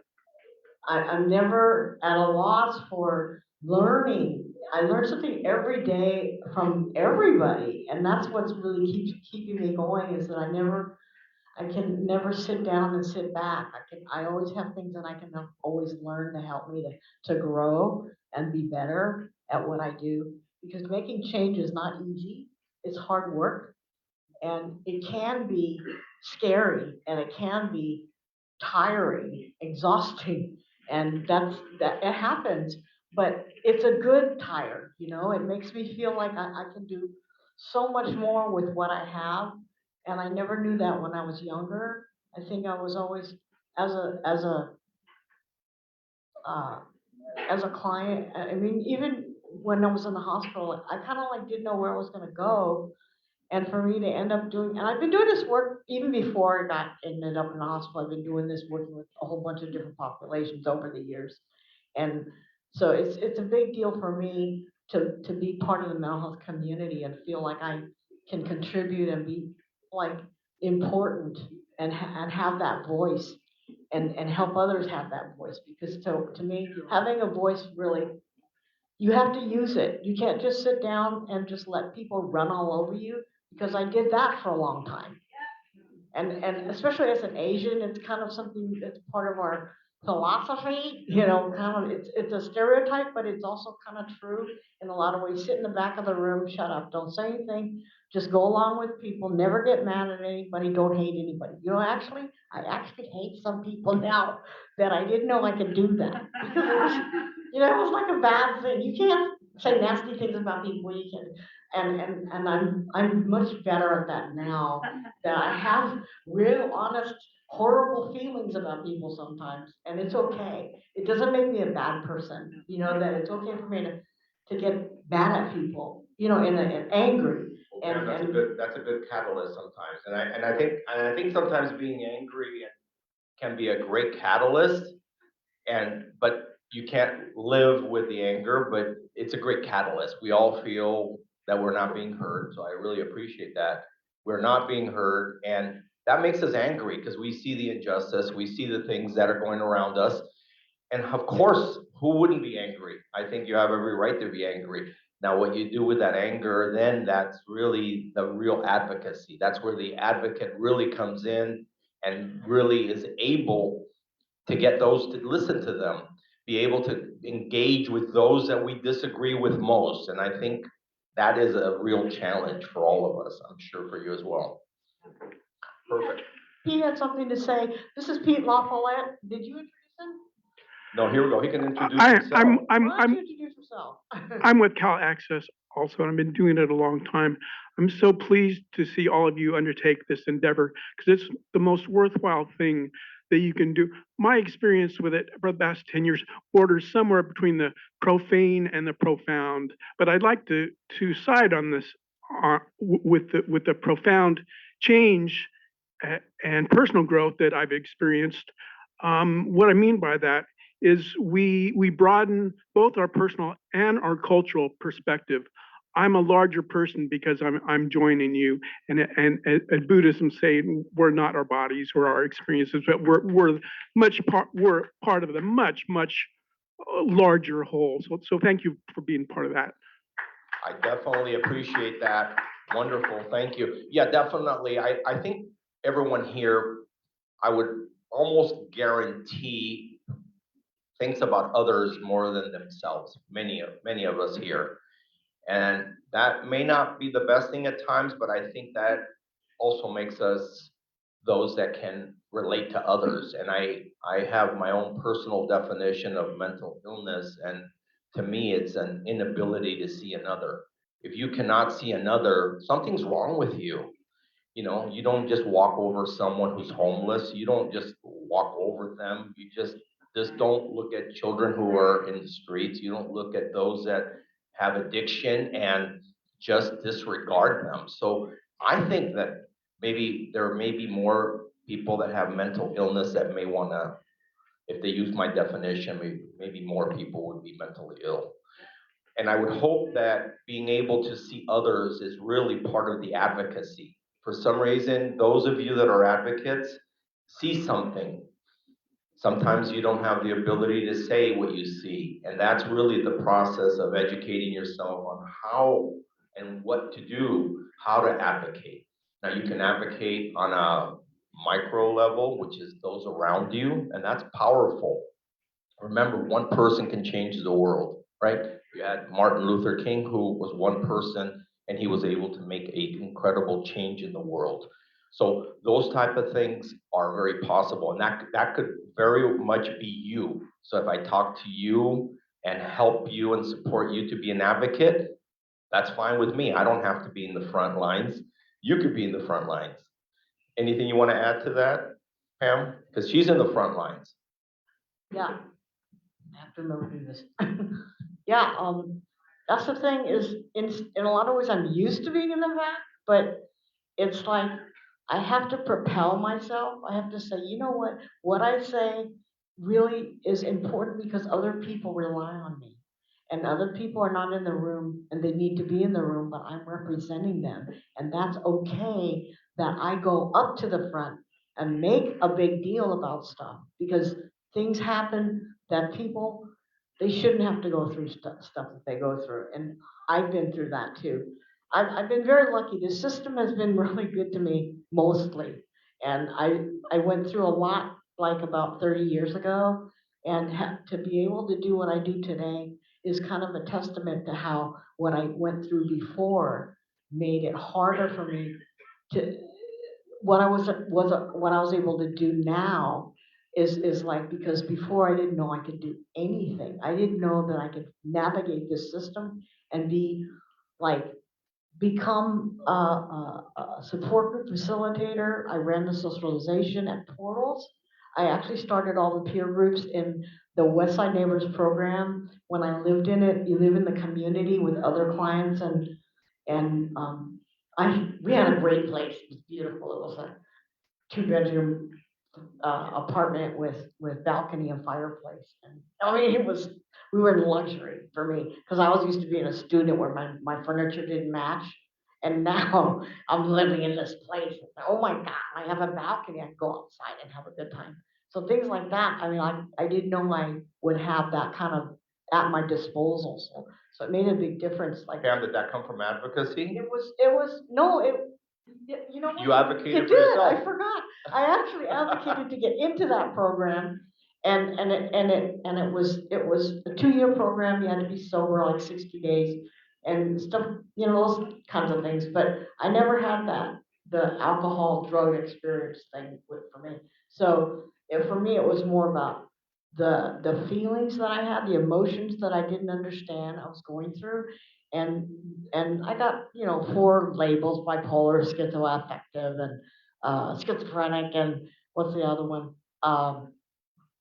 I'm never at a loss for learning. I learn something every day from everybody, and that's what's really keeping me going. Is that I can never sit down and sit back. I always have things that I can always learn to help me to grow and be better at what I do. Because making change is not easy. It's hard work, and it can be scary, and it can be tiring, exhausting, and that it happens, but it's a good tired, it makes me feel like I can do so much more with what I have, and I never knew that when I was younger. I think I was always, as uh, a client, I mean, even when I was in the hospital, I kind of like didn't know where I was going to go. And for me to end up and I've been doing this work even before ended up in the hospital. I've been doing this working with a whole bunch of different populations over the years. And so it's a big deal for me to be part of the mental health community and feel like I can contribute and be like important and have that voice and help others have that voice. Because to me, having a voice really, you have to use it. You can't just sit down and just let people run all over you, because I did that for a long time. And especially as an Asian, it's kind of something that's part of our philosophy, kind of, it's a stereotype, but it's also kind of true in a lot of ways. Sit in the back of the room, shut up, don't say anything, just go along with people, never get mad at anybody, don't hate anybody. I actually hate some people now that I didn't know I could do that. Because it was like a bad thing. You can't say nasty things about people. You can, and I'm much better at that now. That I have real honest horrible feelings about people sometimes, and it's okay. It doesn't make me a bad person, you know, that it's okay for me to get mad at people, you know, and angry. Well, Pam, that's a good catalyst sometimes, and I think sometimes being angry can be a great catalyst, but you can't live with the anger, but it's a great catalyst. We all feel that we're not being heard, so I really appreciate that. We're not being heard, and that makes us angry because we see the injustice, we see the things that are going around us, and of course, who wouldn't be angry? I think you have every right to be angry. Now, what you do with that anger, then that's really the real advocacy. That's where the advocate really comes in and really is able to get those to listen to them, be able to engage with those that we disagree with most. And I think that is a real challenge for all of us. I'm sure for you as well. Perfect. Pete had something to say. This is Pete LaFollette. Did you introduce him? No, here we go. He can introduce himself. Why don't you introduce yourself? I'm with Cal Access also, and I've been doing it a long time. I'm so pleased to see all of you undertake this endeavor because it's the most worthwhile thing that you can do. My experience with it for the past 10 years borders somewhere between the profane and the profound, but I'd like to side on this with the profound change and personal growth that I've experienced. What I mean by that is we broaden both our personal and our cultural perspective. I'm a larger person because I'm joining you, and Buddhism saying we're not our bodies or our experiences, but we're part of the much larger whole. So thank you for being part of that. I definitely appreciate that. Wonderful, thank you. Yeah, definitely. I think everyone here, I would almost guarantee thinks about others more than themselves. Many of us here. And that may not be the best thing at times, but I think that also makes us those that can relate to others. And I have my own personal definition of mental illness, and to me, it's an inability to see another. If you cannot see another, something's wrong with you. You know, you don't just walk over someone who's homeless. You don't just walk over them. You just don't look at children who are in the streets. You don't look at those that have addiction and just disregard them. So I think that maybe there may be more people that have mental illness that may want to, if they use my definition, maybe more people would be mentally ill. And I would hope that being able to see others is really part of the advocacy. For some reason, those of you that are advocates see something. Sometimes you don't have the ability to say what you see. And that's really the process of educating yourself on how and what to do, how to advocate. Now, you can advocate on a micro level, which is those around you, and that's powerful. Remember, one person can change the world, right? You had Martin Luther King, who was one person, and he was able to make an incredible change in the world. So those type of things are very possible, and that could very much be you. So if I talk to you and help you and support you to be an advocate, that's fine with me. I don't have to be in the front lines. You could be in the front lines. Anything you want to add to that, Pam? Because she's in the front lines. Yeah. I have to remember to do this. Yeah, that's the thing is in a lot of ways I'm used to being in the back, but it's like I have to propel myself. I have to say, you know what I say really is important because other people rely on me. And other people are not in the room and they need to be in the room, but I'm representing them. And that's okay that I go up to the front and make a big deal about stuff because things happen that people they shouldn't have to go through stuff that they go through. And I've been through that too. I've been very lucky. The system has been really good to me mostly. And I went through a lot like about 30 years ago. And to be able to do what I do today is kind of a testament to how what I went through before made it harder for me to what I was able to do now is like because before I didn't know I could do anything. I didn't know that I could navigate this system and be like become a support group facilitator. I ran the socialization at Portals. I actually started all the peer groups in the Westside Neighbors program. When I lived in it, you live in the community with other clients, and we had a great place. It was beautiful. It was a 2-bedroom apartment with balcony and fireplace. And I mean, we were in luxury for me because I was used to being a student where my furniture didn't match. And now I'm living in this place. It's like, oh my God, I have a balcony. I can go outside and have a good time. So things like that. I mean, I didn't know I would have that kind of at my disposal. So it made a big difference. Like, Pam, did that come from advocacy? no, you know what? You advocated It for did. yourself. I forgot. I actually advocated to get into that program, and it was a 2-year program. You had to be sober like 60 days and stuff, you know, those kinds of things. But I never had the alcohol drug experience thing for me. So for me, it was more about the feelings that I had, the emotions that I didn't understand I was going through, and I got, you know, 4 labels: bipolar, schizoaffective, and schizophrenic, and what's the other one?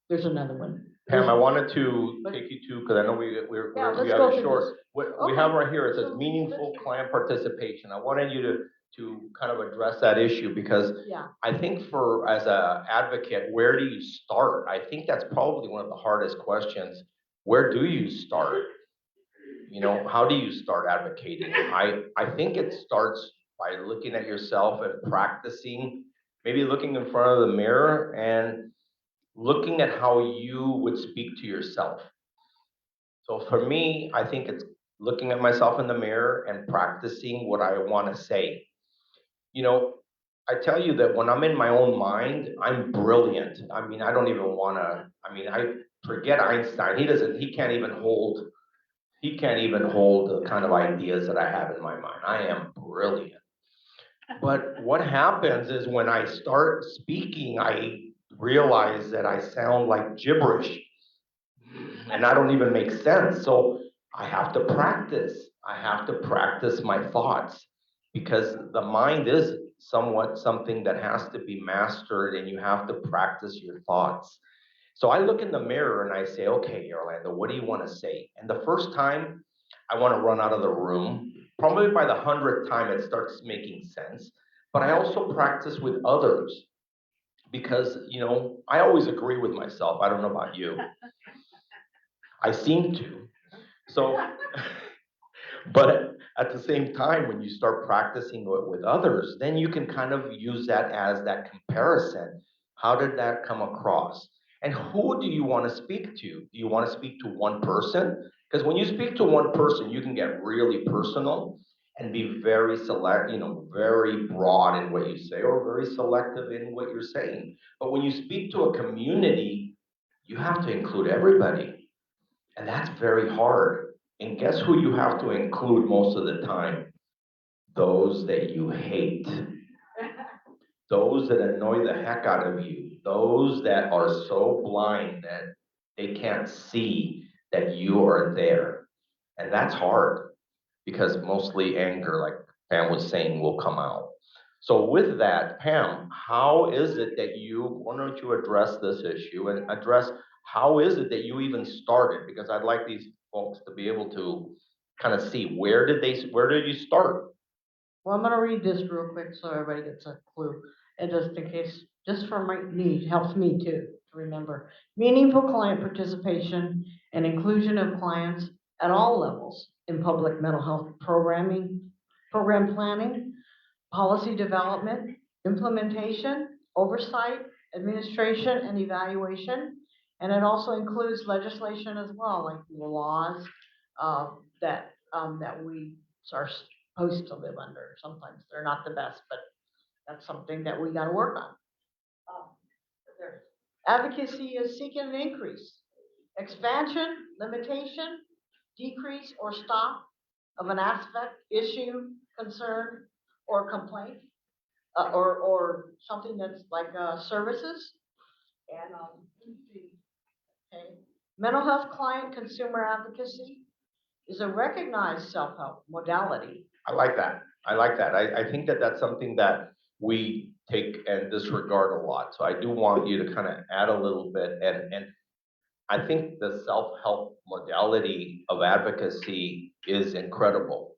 There's another one. Pam, I wanted to take you to, because I know we let's have go it through short. this. We have right here, it says So, meaningful client participation. I wanted you to kind of address that issue because yeah. I think as a advocate, where do you start? I think that's probably one of the hardest questions. Where do you start? You know, how do you start advocating? I think it starts by looking at yourself and practicing, maybe looking in front of the mirror and looking at how you would speak to yourself. So for me, I think it's looking at myself in the mirror and practicing what I want to say. You know, I tell you that when I'm in my own mind, I'm brilliant. I mean, I don't even want to, I mean, I forget Einstein. He can't even hold the kind of ideas that I have in my mind. I am brilliant. But what happens is when I start speaking, I realize that I sound like gibberish and I don't even make sense. So I have to practice. I have to practice my thoughts because the mind is somewhat something that has to be mastered and you have to practice your thoughts. So I look in the mirror and I say, okay, Orlando, what do you want to say? And the first time I want to run out of the room. Probably by the 100th time, it starts making sense. But I also practice with others because, you know, I always agree with myself. I don't know about you. I seem to. So, but at the same time, when you start practicing with others, then you can kind of use that as that comparison. How did that come across? And who do you want to speak to? Do you want to speak to one person? Because when you speak to one person, you can get really personal and be very select, you know, very broad in what you say or very selective in what you're saying. But when you speak to a community, you have to include everybody. And that's very hard. And guess who you have to include most of the time? Those that you hate. Those that annoy the heck out of you. Those that are so blind that they can't see that you are there. And that's hard because mostly anger, like Pam was saying, will come out. So with that, Pam, how is it that why don't you address this issue and address how is it that you even started? Because I'd like these folks to be able to kind of see where did you start? Well, I'm gonna read this real quick so everybody gets a clue, and just in case, just for my need, helps me too to remember. Meaningful client participation and inclusion of clients at all levels in public mental health program planning, policy development, implementation, oversight, administration, and evaluation. And it also includes legislation as well, like the laws that we are supposed to live under. Sometimes they're not the best, but that's something that we got to work on. Um, Advocacy is seeking an increase, expansion, limitation, decrease, or stop of an aspect, issue, concern, or complaint, or something that's like services. And let's see. Okay. Mental health client consumer advocacy is a recognized self-help modality I like that. I like that. I think that that's something that we take and disregard a lot. So I do want you to kind of add a little bit. And I think the self-help modality of advocacy is incredible.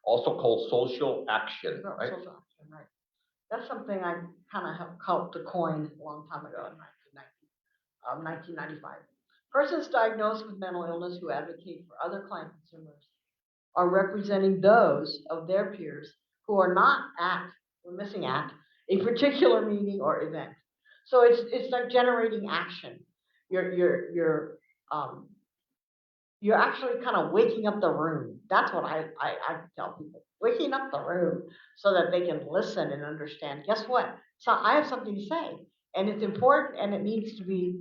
Also called social action, No, right? social action, right. That's something I kind of have helped to coin a long time ago in 1995. Persons diagnosed with mental illness who advocate for other client consumers are representing those of their peers who are not at, or missing at, a particular meeting or event. So it's like generating action. You're um, you're actually kind of waking up the room. That's what I tell people. Waking up the room so that they can listen and understand. Guess what? So I have something to say, and it's important, and it needs to be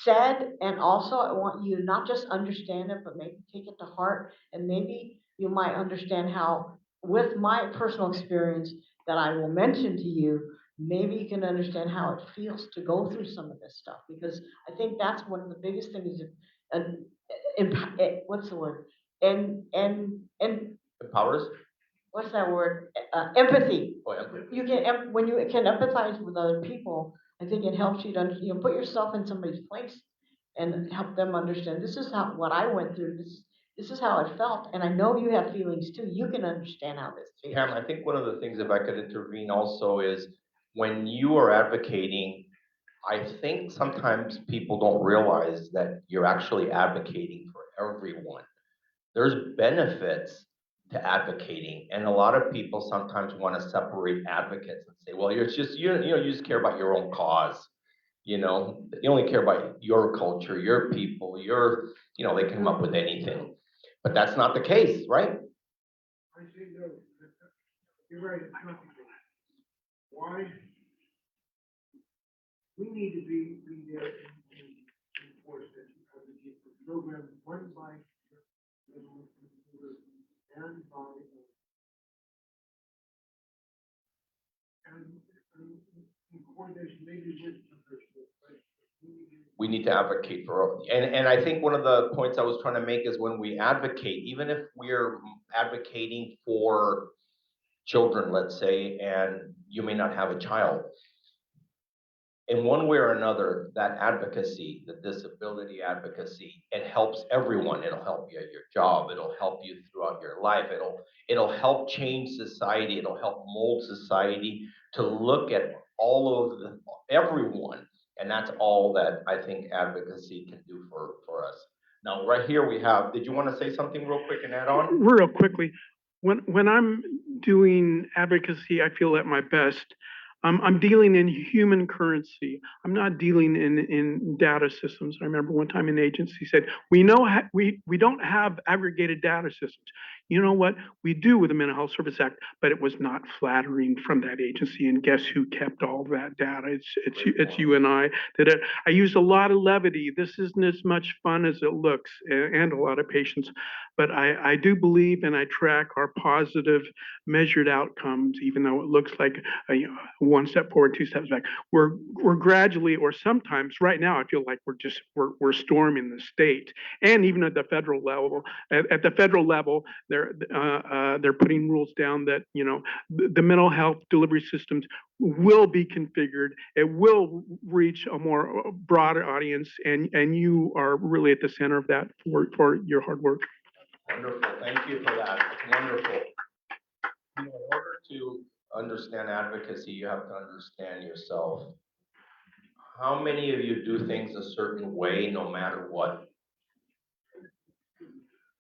said. And also, I want you to not just understand it, but maybe take it to heart, and maybe you might understand how, with my personal experience that I will mention to you, maybe you can understand how it feels to go through some of this stuff, because I think that's one of the biggest things. And what's the word? And Empowers? what's that word? Empathy. Oh, empathy. You can when you can empathize with other people. I think it helps you to put yourself in somebody's place and help them understand. This is how what I went through. This is how it felt, and I know you have feelings too. You can understand how this feels. Pam, I think one of the things, if I could intervene also, is when you are advocating, I think sometimes people don't realize that you're actually advocating for everyone. There's benefits to advocating, and a lot of people sometimes want to separate advocates and say, well, you're just you just care about your own cause. You only care about your culture, your people, they can come up with anything. But that's not the case, right? I say no. You're right, it's not the case. Why? We need to be there and enforce it because it's a program run by and by and in coordination maybe with professionals, right? We need to advocate for, and I think one of the points I was trying to make is when we advocate, even if we're advocating for children, let's say, and you may not have a child, in one way or another, that advocacy, the disability advocacy, it helps everyone. It'll help you at your job. It'll help you throughout your life. It'll help change society. It'll help mold society to look at all of everyone. And that's all that I think advocacy can do for us. Now, right here we have, did you want to say something real quick and add on? Real quickly, when I'm doing advocacy, I feel at my best. I'm dealing in human currency. I'm not dealing in data systems. I remember one time an agency said, we know we don't have aggregated data systems. You know what? We do with the Mental Health Service Act, but it was not flattering from that agency. And guess who kept all that data? It's you and I did it. I used a lot of levity. This isn't as much fun as it looks, and a lot of patience. But I do believe and I track our positive measured outcomes, even though it looks like one step forward, two steps back. We're gradually, or sometimes right now, I feel like we're storming the state, and even at the federal level. At the federal level, they're putting rules down that the mental health delivery systems will be configured. It will reach a more broader audience, and you are really at the center of that for your hard work. Wonderful. Thank you for that. It's wonderful. In order to understand advocacy, you have to understand yourself. How many of you do things a certain way no matter what?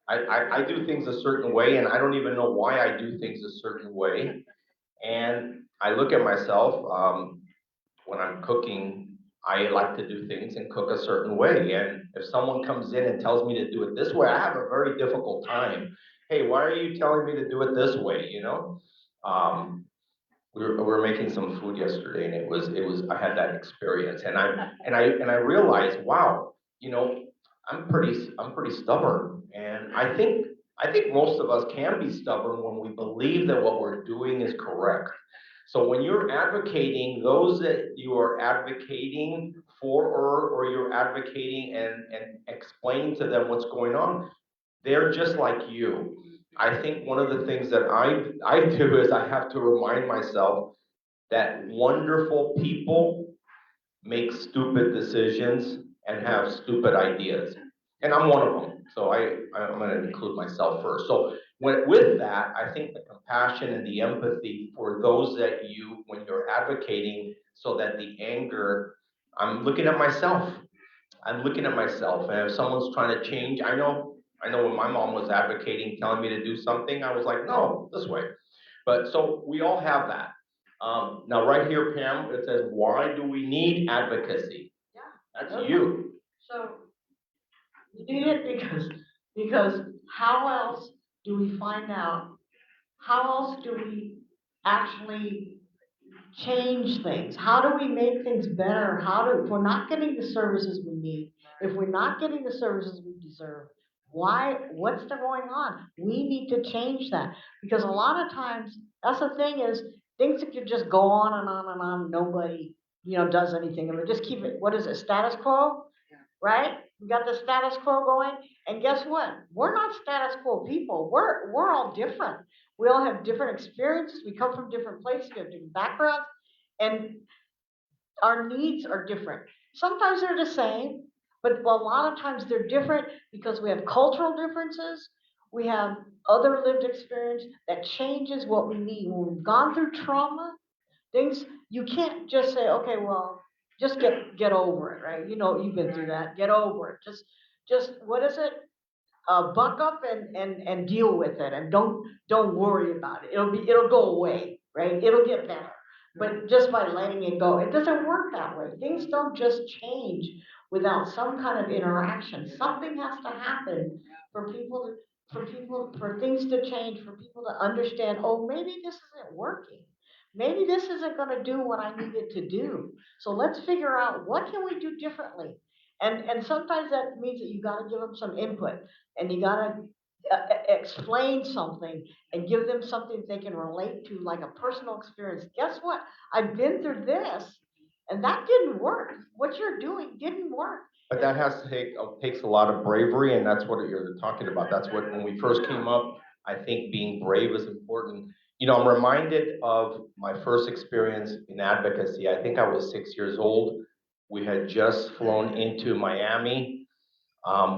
I do things a certain way, and I don't even know why I do things a certain way. And I look at myself when I'm cooking. I like to do things and cook a certain way. And if someone comes in and tells me to do it this way, I have a very difficult time. Hey, why are you telling me to do it this way? We were making some food yesterday, and it was I had that experience, and I realized, wow, I'm pretty stubborn, and I think most of us can be stubborn when we believe that what we're doing is correct. So when you're advocating, those that you are advocating for, or you're advocating and explaining to them what's going on, they're just like you. I think one of the things that I do is I have to remind myself that wonderful people make stupid decisions and have stupid ideas. And I'm one of them. So I'm going to include myself first. So with that, I think the compassion and the empathy for those that when you're advocating so that the anger, I'm looking at myself. I'm looking at myself. And if someone's trying to change, I know when my mom was advocating, telling me to do something, I was like, no, this way. But so we all have that. Now right here, Pam, it says, why do we need advocacy? Yeah. That's Okay. you. So you need it because how else do we find out? How else do we actually change things? How do we make things better? If we're not getting the services we need, if we're not getting the services we deserve, what's going on? We need to change that because a lot of times, that's the thing is, things that could just go on and on and on, nobody, does anything. And we just keep it, what is it, status quo? Right? We got the status quo going, and guess what? We're not status quo people. We're all different. We all have different experiences. We come from different places. We have different backgrounds, and our needs are different. Sometimes they're the same, but a lot of times they're different because we have cultural differences. We have other lived experience that changes what we need. When we've gone through trauma, things, you can't just say, okay, well, just get over it, right? You've been through that. Get over it. Just what is it? Buck up and deal with it, and don't worry about it. It'll go away, right? It'll get better. But just by letting it go, it doesn't work that way. Things don't just change without some kind of interaction. Something has to happen for things to change, for people to understand, oh, maybe this isn't working. Maybe this isn't going to do what I need it to do. So let's figure out, what can we do differently? And sometimes that means that you got to give them some input, and you got to explain something and give them something they can relate to, like a personal experience. Guess what? I've been through this, and that didn't work. What you're doing didn't work. But that takes a lot of bravery, and that's what you're talking about. That's what, when we first came up, I think being brave is important. I'm reminded of my first experience in advocacy. I think I was 6 years old. We had just flown into Miami.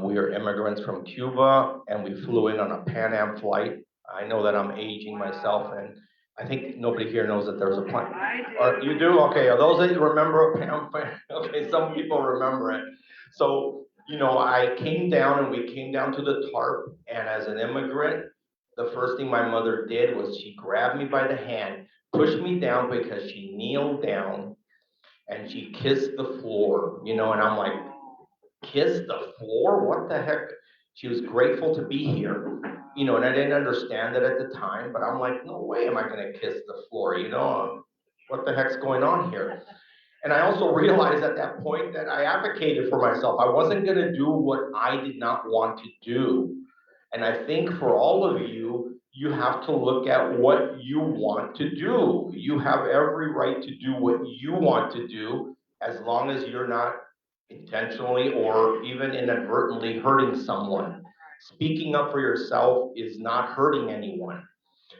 We are immigrants from Cuba, and we flew in on a Pan Am flight. I know that I'm aging myself, and I think nobody here knows that there's a plane. Or you do? Okay, are those that you remember a Pan Am? Okay, some people remember it. So, I came down, and we came down to the tarp, and as an immigrant, the first thing my mother did was she grabbed me by the hand, pushed me down because she kneeled down, and she kissed the floor, and I'm like, kiss the floor? What the heck? She was grateful to be here, and I didn't understand it at the time, but I'm like, no way am I going to kiss the floor, what the heck's going on here? And I also realized at that point that I advocated for myself. I wasn't going to do what I did not want to do. And I think for all of you, you have to look at what you want to do. You have every right to do what you want to do, as long as you're not intentionally or even inadvertently hurting someone. Speaking up for yourself is not hurting anyone.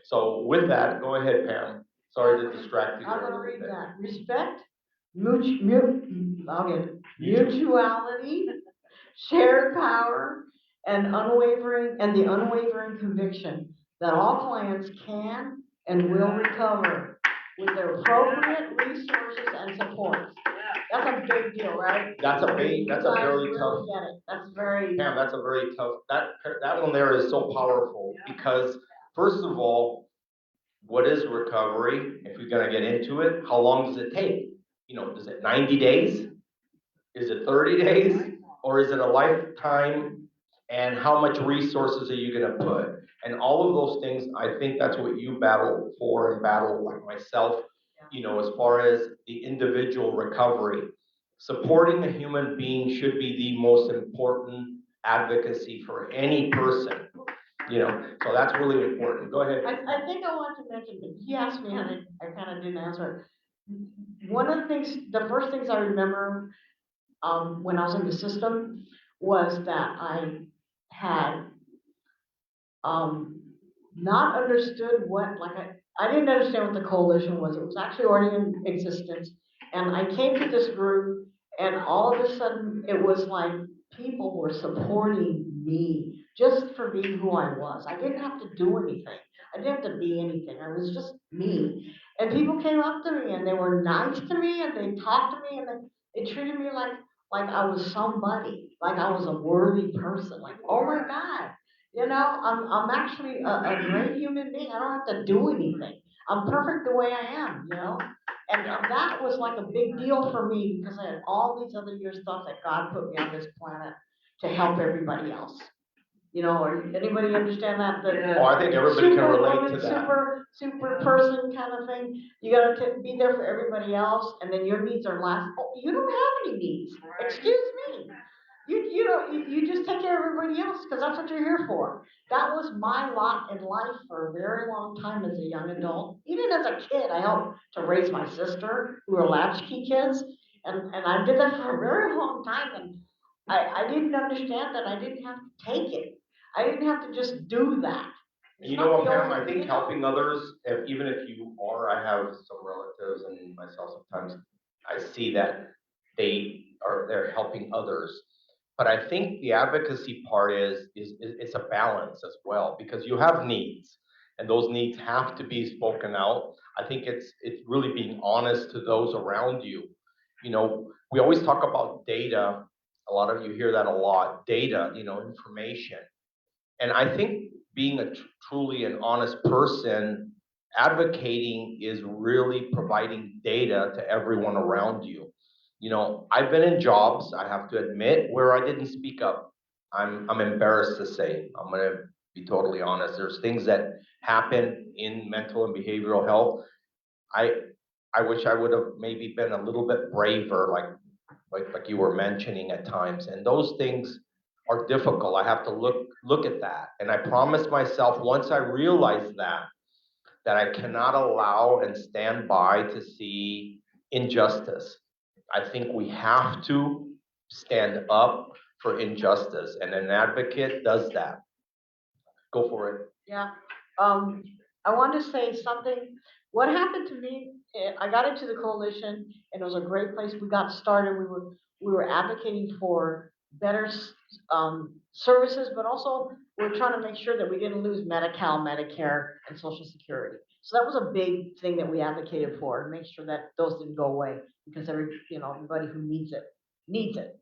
So with that, go ahead, Pam. Sorry to distract you I'm there going a to little read bit. that. Respect, mutuality, shared power, and the unwavering conviction that all clients can and will recover with their appropriate resources and supports. That's a big deal, right? That's a very You guys tough. really get it. That's very. Pam, that's a very tough. That one there is so powerful because, first of all, what is recovery? If we're gonna get into it, how long does it take? Is it 90 days? Is it 30 days? Or is it a lifetime? And how much resources are you gonna put? And all of those things, I think that's what you battle for and battle like myself, as far as the individual recovery. Supporting a human being should be the most important advocacy for any person, so that's really important. Go ahead. I think I want to mention, but he asked me and I kind of didn't answer it. One of the first things I remember when I was in the system was that I had not understood what, like, I didn't understand what the coalition was. It was actually already in existence. And I came to this group, and all of a sudden, it was like people were supporting me just for being who I was. I didn't have to do anything. I didn't have to be anything. I was just me. And people came up to me, and they were nice to me, and they talked to me, and they treated me like I was somebody, like I was a worthy person. Like, oh my God, you know, I'm actually a great human being. I don't have to do anything. I'm perfect the way I am, you know? And that was like a big deal for me because I had all these other years thought that God put me on this planet to help everybody else. You know, or anybody understand that? Oh, I think everybody can relate to that. Super person kind of thing. You gotta be there for everybody else, and then your needs are last. Oh, you don't have any needs. Excuse me. You just take care of everybody else because that's what you're here for. That was my lot in life for a very long time as a young adult. Even as a kid, I helped to raise my sister, who were latchkey kids, and I did that for a very long time. And I didn't understand that I didn't have to take it. I didn't have to just do that. It's You know not what, the Pam, only- I think you know? helping others, even if you are, I have some relatives and myself sometimes, I see that they're helping others. But I think the advocacy part is it's a balance as well, because you have needs and those needs have to be spoken out. I think it's really being honest to those around you. You know, we always talk about data. A lot of you hear that a lot, data, information. And I think being a truly an honest person, advocating is really providing data to everyone around you. You know, I've been in jobs, I have to admit, where I didn't speak up. I'm embarrassed to say. I'm gonna be totally honest. There's things that happen in mental and behavioral health. I I wish I would have maybe been a little bit braver, like you were mentioning at times. And those things are difficult. I have to look at that. And I promised myself once I realized that I cannot allow and stand by to see injustice. I think we have to stand up for injustice, and an advocate does that. Go for it. Yeah. Um, I want to say something. What happened to me, I got into the coalition and it was a great place. We got started. We were advocating for better services, but also we were trying to make sure that we didn't lose Medi-Cal, Medicare, and Social Security. So that was a big thing that we advocated for, to make sure that those didn't go away because everybody who needs it needs it.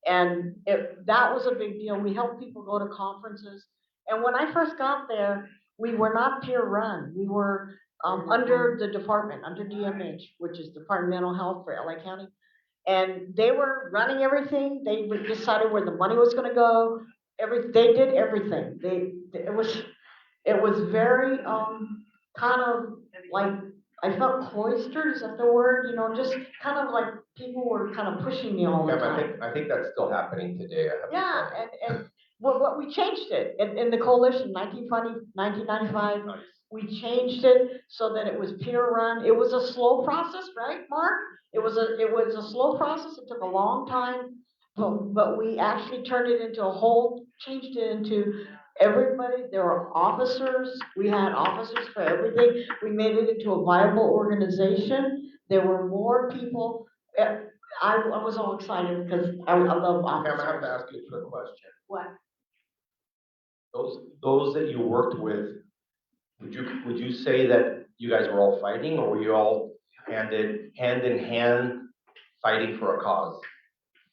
And that was a big deal. We helped people go to conferences. And when I first got there, we were not peer run. We were under the department, under DMH, which is Department of Mental Health for LA County. And they were running everything. They decided where the money was going to go. They did everything. It was very kind of like, I felt cloistered, is that the word? Just kind of like people were kind of pushing me all the Pam, time. I think that's still happening today. Yeah, and what we changed it in the coalition, 1995, Nice. we changed it so that it was peer run. It was a slow process, right, Mark? It was a slow process. It took a long time, but we actually turned it into changed it into everybody. There were officers. We had officers for everything. We made it into a viable organization. There were more people. I was all excited because I love Pam, officers. I have to ask you a quick question. What? Those that you worked with, would you say that you guys were all fighting, or were you all hand in hand fighting for a cause?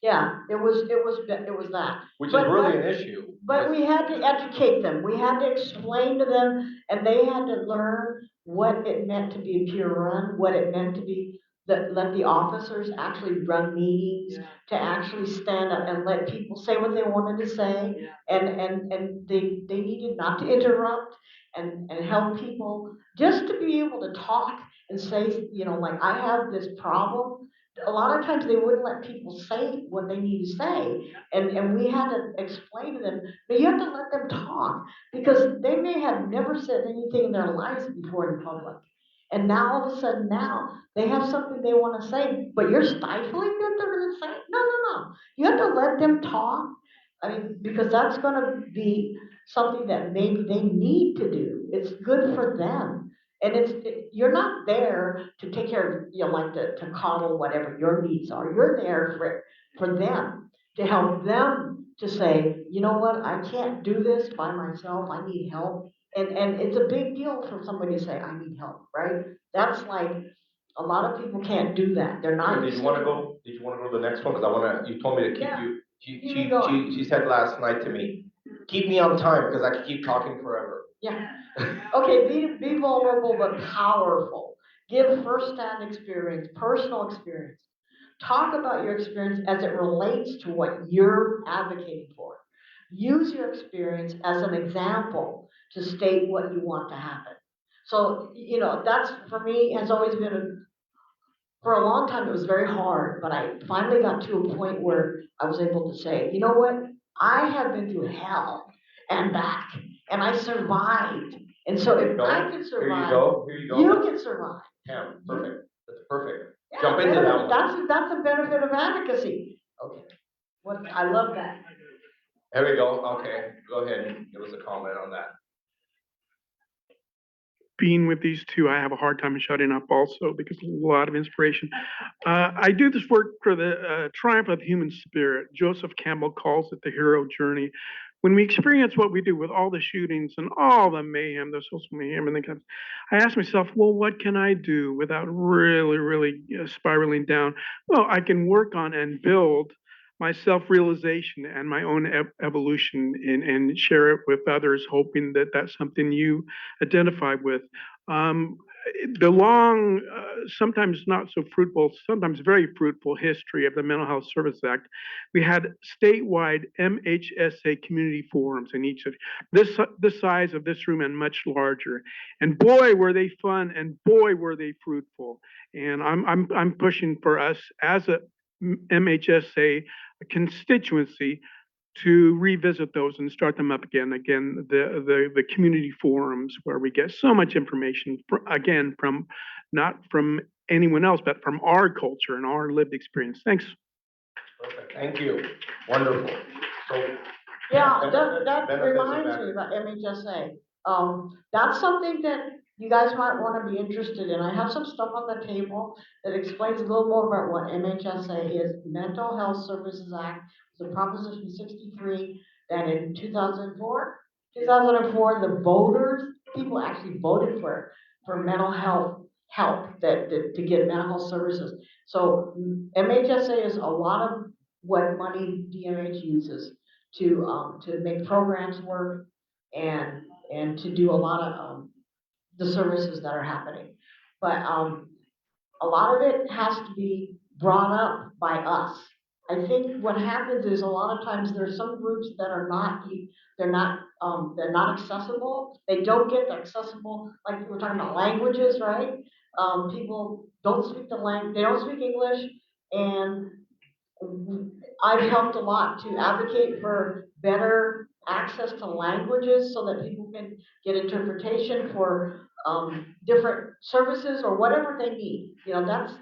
Yeah, it was that. Which is really an issue. But we had to educate them. We had to explain to them, and they had to learn what it meant to be a peer run, what it meant to be let the officers actually run meetings, to actually stand up and let people say what they wanted to say, and they needed not to interrupt and help people just to be able to talk and say, like, I have this problem. A lot of times they wouldn't let people say what they need to say. And we had to explain to them, but you have to let them talk because they may have never said anything in their lives before in public. And now all of a sudden now they have something they want to say, but you're stifling what they're going to say? No. You have to let them talk. I mean, because that's going to be something that maybe they need to do. It's good for them. And you're not there to take care of, like to coddle whatever your needs are. You're there for them, to help them to say, you know what, I can't do this by myself. I need help. And it's a big deal for somebody to say, I need help, right? That's like, a lot of people can't do that. They're not. Did you want to go? Did you want to go to the next one? Because I want to. You told me to keep Yeah. you. Keep it going. She said last night to me, keep me on time because I can keep talking forever. Yeah. Okay. Be vulnerable but powerful. Give first-hand experience, personal experience. Talk about your experience as it relates to what you're advocating for. Use your experience as an example to state what you want to happen. So, that's for me has always been for a long time. It was very hard, but I finally got to a point where I was able to say, you know what? I have been through hell and back, and I survived. And so if I can survive, Here you go. you can survive. Yeah, perfect. That's perfect. Yeah, Jump into that one. That's the benefit of advocacy. Okay. I love that. There we go. Okay, go ahead and give us a comment on that. Being with these two, I have a hard time shutting up also because a lot of inspiration. I do this work for the triumph of the human spirit. Joseph Campbell calls it the hero journey. When we experience what we do with all the shootings and all the mayhem, the social mayhem, and the I ask myself, well, what can I do without really spiraling down? Well, I can work on and build my self-realization and my own evolution and share it with others, hoping that that's something you identify with. Um, the long, sometimes not so fruitful, sometimes very fruitful history of the Mental Health Services Act, we had statewide MHSA community forums in each of the size of this room and much larger. And boy, were they fun, and boy, were they fruitful. And I'm pushing for us as a MHSA constituency to revisit those and start them up again. Again, the community forums where we get so much information, again, from not from anyone else, but from our culture and our lived experience. Thanks. Perfect. Thank you. Wonderful. So, yeah, that reminds me about MHSA. That's something that you guys might want to be interested in. I have some stuff on the table that explains a little more about what MHSA is. Mental Health Services Act is a Proposition 63 that in 2004, the voters, people actually voted for mental health help to get mental health services. So MHSA is a lot of what money DMH uses to make programs work and to do a lot of the services that are happening. But a lot of it has to be brought up by us. I think what happens is a lot of times there's some groups that are not they're not accessible. They don't get accessible, like we're talking about languages, right? People don't speak the language, they don't speak English, and I've helped a lot to advocate for better access to languages so that people can get interpretation for different services or whatever they need. That's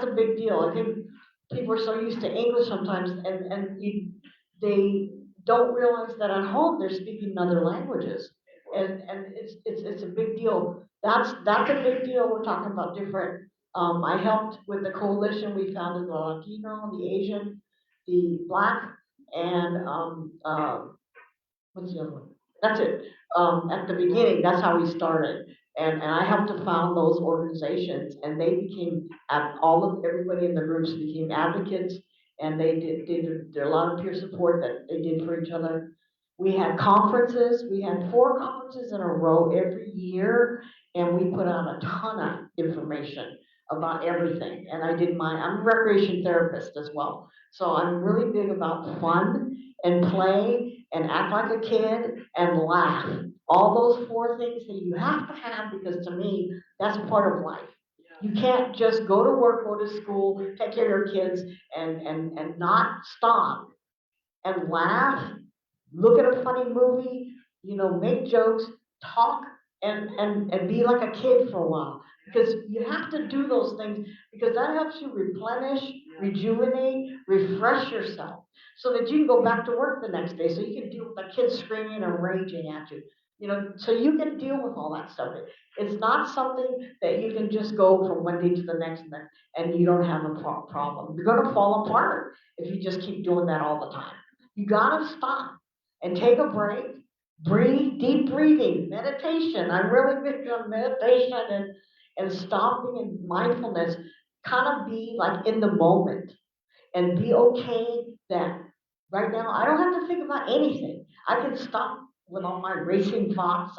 a big deal. I think people are so used to English sometimes, they don't realize that at home they're speaking other languages, and it's a big deal. That's a big deal. We're talking about different. I helped with the coalition we founded, the Latino, the Asian, the Black, and what's the other one? That's it. At the beginning, that's how we started. And I helped to found those organizations, and they became, everybody in the groups became advocates, and they did a lot of peer support that they did for each other. We had conferences. We had 4 conferences in a row every year, and we put out a ton of information about everything. And I'm a recreation therapist as well. So I'm really big about fun and play and act like a kid and laugh. All those 4 things that you have to have, because to me, that's part of life. You can't just go to work, go to school, take care of your kids, and not stop and laugh, look at a funny movie, make jokes, talk, and be like a kid for a while. Because you have to do those things, because that helps you replenish rejuvenate, refresh yourself so that you can go back to work the next day, so you can deal with the kids screaming and raging at you. So you can deal with all that stuff. It's not something that you can just go from one day to the next and you don't have a problem. You're gonna fall apart if you just keep doing that all the time. You gotta stop and take a break, breathe, deep breathing, meditation. I'm really big on meditation and stopping and mindfulness. Kind of be like in the moment and be okay that right now I don't have to think about anything. I can stop with all my racing thoughts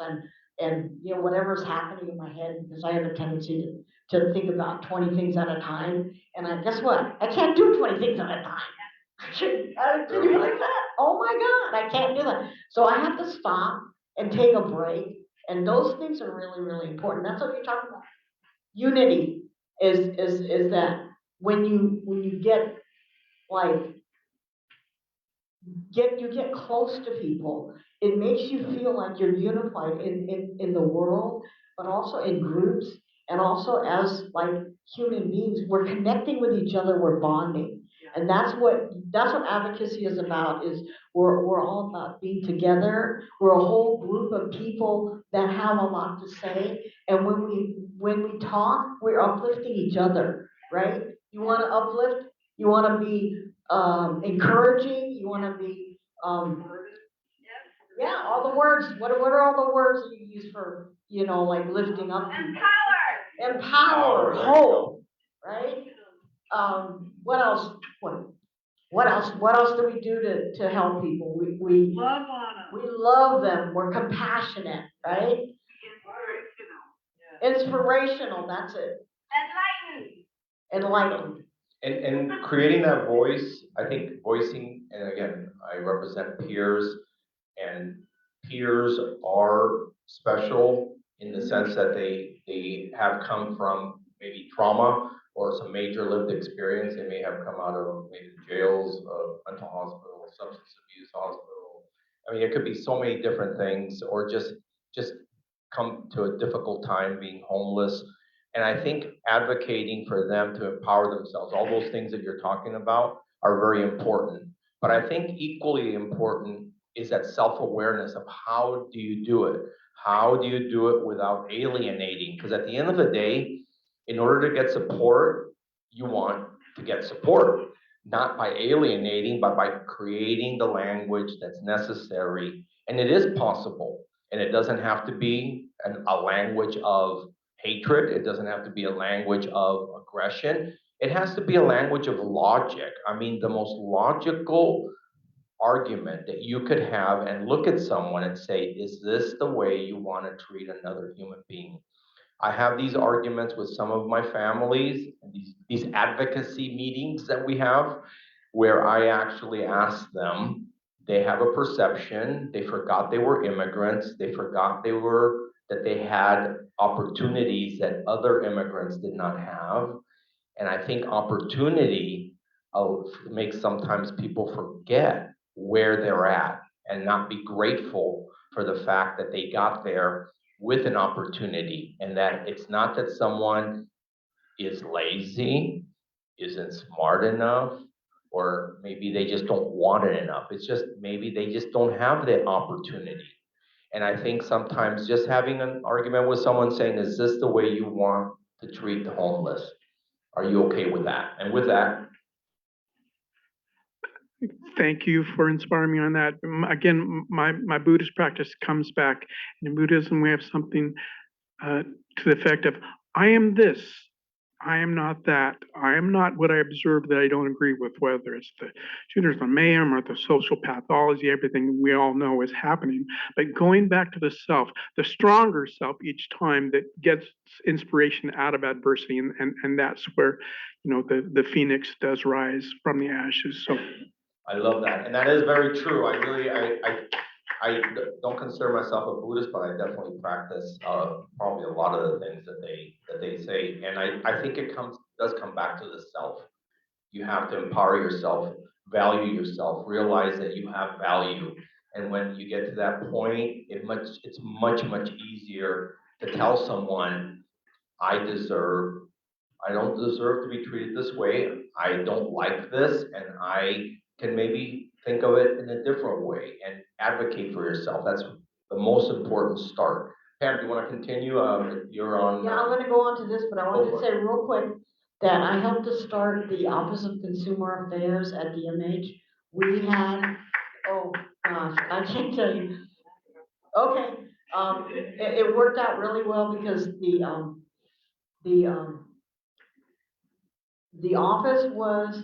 and whatever's happening in my head, because I have a tendency to think about 20 things at a time. And guess what? I can't do 20 things at a time. Can you believe that? Oh my God, I can't do that. So I have to stop and take a break. And those things are really, really important. That's what you're talking about. Unity is that when you get like you get close to people, it makes you feel like you're unified in the world, but also in groups, and also as like human beings, we're connecting with each other, we're bonding. And that's what advocacy is about, is we're all about being together. We're a whole group of people that have a lot to say. And when we talk, we're uplifting each other, right? You want to uplift, you want to be encouraging, you want to be, yeah, all the words. What are all the words that you use for, like lifting up people? Empower, hope, right? What else? What else do we do to help people? We love on them. We love them. We're compassionate, right? Inspirational. That's it. Enlightened. And creating that voice, I think voicing, and again, I represent peers, and peers are special in the sense that they have come from maybe trauma or some major lived experience. They may have come out of maybe jails, mental hospital, substance abuse hospital. I mean, it could be so many different things, or just come to a difficult time being homeless. And I think advocating for them to empower themselves, all those things that you're talking about are very important. But I think equally important is that self-awareness of how do you do it? How do you do it without alienating? Because at the end of the day, in order to get support, you want to get support, not by alienating, but by creating the language that's necessary. And it is possible. And it doesn't have to be a language of hatred. It doesn't have to be a language of aggression. It has to be a language of logic. I mean, the most logical argument that you could have and look at someone and say, is this the way you want to treat another human being? I have these arguments with some of my families, these advocacy meetings that we have, where I actually ask them, they have a perception, they forgot they were immigrants, they forgot that they had opportunities that other immigrants did not have. And I think opportunity makes sometimes people forget where they're at and not be grateful for the fact that they got there with an opportunity, and that it's not that someone is lazy, isn't smart enough, or maybe they just don't want it enough. It's just maybe they just don't have that opportunity. And I think sometimes just having an argument with someone saying, is this the way you want to treat the homeless? Are you okay with that? And with that, Thank you for inspiring me on that. Again, my Buddhist practice comes back. In Buddhism, we have something to the effect of, I am this, I am not that. I am not what I observe that I don't agree with, whether it's the shooters on Mayhem or the social pathology, everything we all know is happening. But going back to the self, the stronger self each time that gets inspiration out of adversity, and that's where, the phoenix does rise from the ashes. So I love that. And that is very true. I don't consider myself a Buddhist, but I definitely practice probably a lot of the things that they say. And I think it does come back to the self. You have to empower yourself, value yourself, realize that you have value. And when you get to that point, it's much easier to tell someone, I deserve I don't deserve to be treated this way. I don't like this, and I can maybe think of it in a different way and advocate for yourself. That's the most important start. Pam, do you want to continue? You're on. Yeah, I'm gonna go on to this, but I want to say real quick that I helped to start the Office of Consumer Affairs at DMH. We had, oh gosh, I can't tell you. Okay, it worked out really well because the, the office was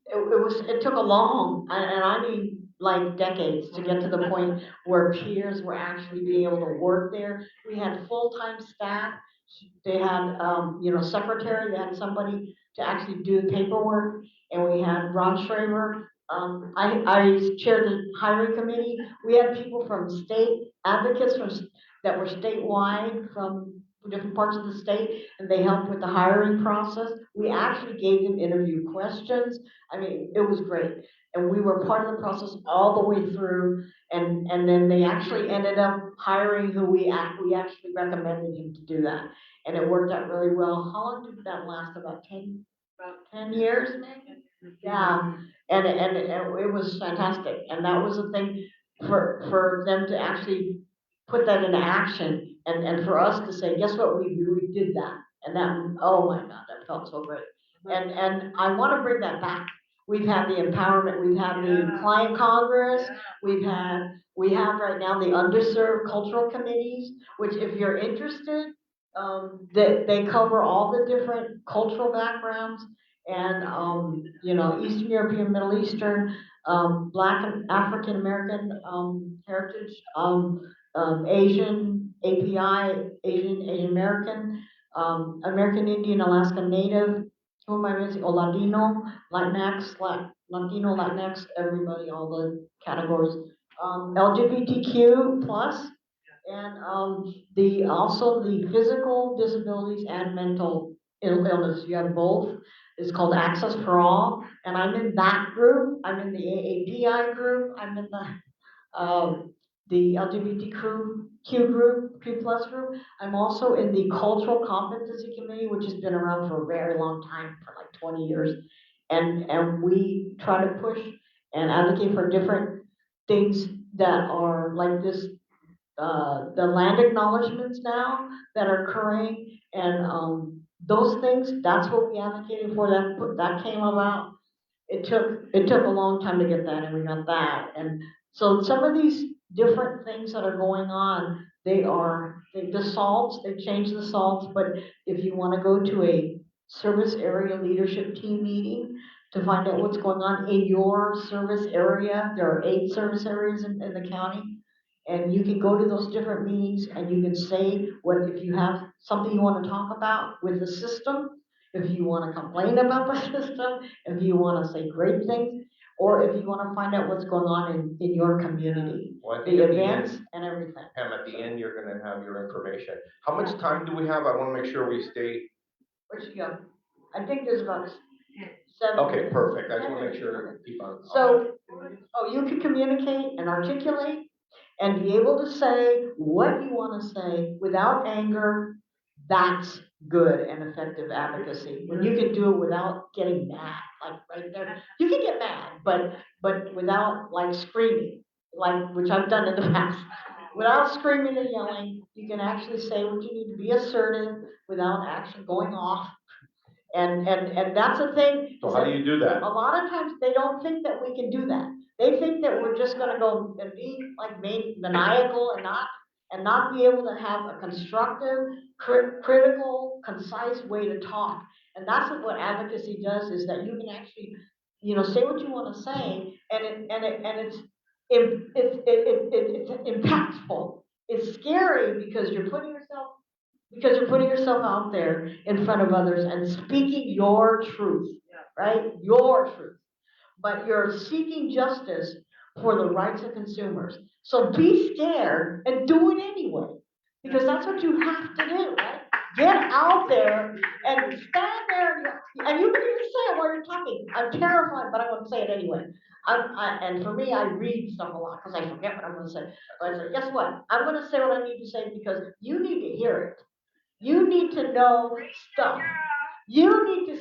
it took a long, and I mean like decades to get to the point where peers were actually being able to work there. We had full-time staff. They had, secretary, they had somebody to actually do the paperwork, and we had Ron Schraber. I chaired the hiring committee. We had people from state advocates that were statewide from different parts of the state, and they helped with the hiring process. We actually gave them interview questions. I mean, it was great. And we were part of the process all the way through. And then they actually ended up hiring who we actually recommended him to do that. And it worked out really well. How long did that last? About 10 years, maybe? Yeah. And it was fantastic. And that was the thing for them to actually put that into action and for us to say, guess what, we did that. And that, oh my God, that felt so great. And I want to bring that back. We've had the empowerment, we've had the client congress, we have right now the underserved cultural committees, which if you're interested, they cover all the different cultural backgrounds and, Eastern European, Middle Eastern, Black and African American, heritage, Asian, API, Asian American, American Indian, Alaska Native, who am I missing? Oh, Latino, Latinx, Latino, Latinx, everybody, all the categories. LGBTQ plus, and also the physical disabilities and mental illness. You have both. It's called Access for All, and I'm in that group. I'm in the AAPI group. I'm in the LGBTQ group, Q plus group. I'm also in the Cultural Competency Committee, which has been around for a very long time, for like 20 years. And we try to push and advocate for different things that are like this, the land acknowledgements now that are occurring, and those things, that's what we advocated for, that came about. It took a long time to get that, and we got that. And so some of these different things that are going on, the salts, they've changed the salts, but if you want to go to a service area leadership team meeting to find out what's going on in your service area, there are 8 service areas in the county. And you can go to those different meetings and you can say if you have something you want to talk about with the system, if you want to complain about the system, if you want to say great things, or if you want to find out what's going on in your community, Well, I think the at the events end, and everything. Pam, at the end, you're gonna have your information. How much time do we have? I wanna make sure we stay. Where'd you go? I think there's about 7 Okay, minutes. perfect. I just wanna make sure keep on. So, you can communicate and articulate and be able to say what you want to say without anger. That's good and effective advocacy. When you can do it without getting mad, like right there. You can get mad, but without like screaming, like which I've done in the past. Without screaming and yelling, you can actually say what you need to be assertive without actually going off. And that's the thing. So how do you do that? A lot of times they don't think that we can do that. They think that we're just gonna go and be like maniacal and not be able to have a constructive, critical, concise way to talk. And that's what advocacy does, is that you can actually, say what you want to say, and it's impactful. It's scary because you're putting yourself out there in front of others and speaking your truth, right? Your truth. But you're seeking justice for the rights of consumers. So be scared and do it anyway, because that's what you have to do, right? Get out there and stand there, and you can even say it while you're talking. I'm terrified, but I'm going to say it anyway. And for me, I read stuff a lot because I forget what I'm going to say. But I say, guess what? I'm going to say what I need to say because you need to hear it. You need to know stuff. You need to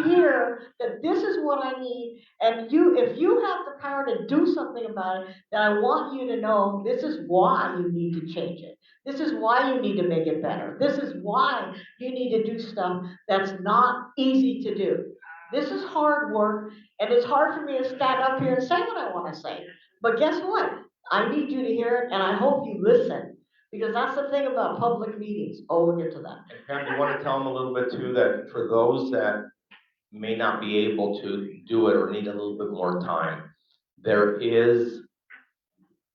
hear that this is what I need, and if you have the power to do something about it, then I want you to know this is why you need to change it. This is why you need to make it better. This is why you need to do stuff that's not easy to do. This is hard work, and it's hard for me to stand up here and say what I want to say. But guess what? I need you to hear it, and I hope you listen. Because that's the thing about public meetings. Oh, we'll get to that. And Pam, do you want to tell them a little bit too, that for those that may not be able to do it or need a little bit more time, there is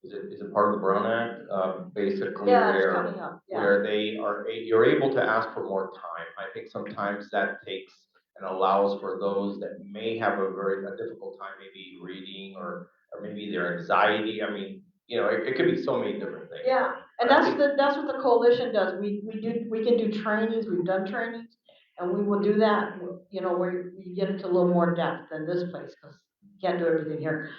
it part of the Brown Act? Basically Yeah, it's coming up, yeah. where you're able to ask for more time. I think sometimes that takes and allows for those that may have a difficult time maybe reading or maybe their anxiety. I mean, it could be so many different things. Yeah, and that's what the coalition does. We can do trainings, we've done trainings, and we will do that, where you get into a little more depth than this place, because you can't do everything here.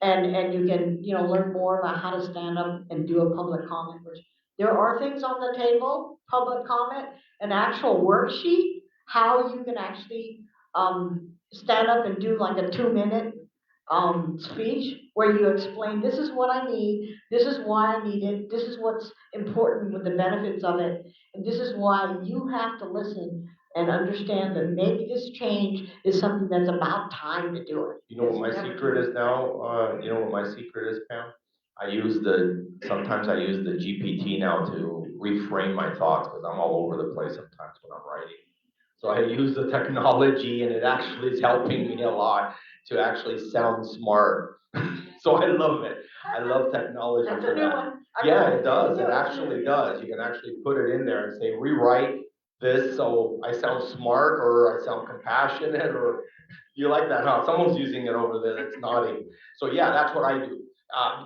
And you can, learn more about how to stand up and do a public comment, which there are things on the table, public comment, an actual worksheet, how you can actually stand up and do like a 2-minute speech where you explain, this is what I need, this is why I need it, this is what's important with the benefits of it, and this is why you have to listen and understand that maybe this change is something that's about time to do it. You know what my secret is now? You know what my secret is, Pam? Sometimes I use the GPT now to reframe my thoughts because I'm all over the place sometimes when I'm writing. So I use the technology and it actually is helping me a lot to actually sound smart. So I love it. I love technology That's for a new that. one. Yeah, it does. It actually does. You can actually put it in there and say, rewrite this so I sound smart or I sound compassionate or you like that, huh? Someone's using it over there that's nodding. So yeah, that's what I do.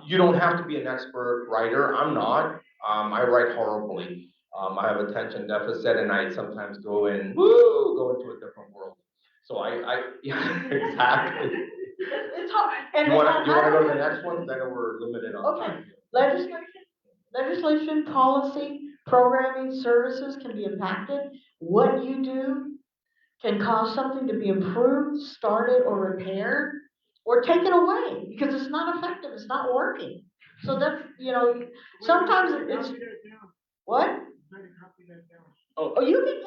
You don't have to be an expert writer. I'm not. I write horribly. I have attention deficit, and I sometimes go into a different world. So yeah, exactly. It's hard. And You want to go to the next one? Then we're limited on okay. time. Legislation, policy, programming, services can be impacted. What you do can cause something to be improved, started, or repaired, or taken away because it's not effective, it's not working. So that's, sometimes it's, what? Oh, you can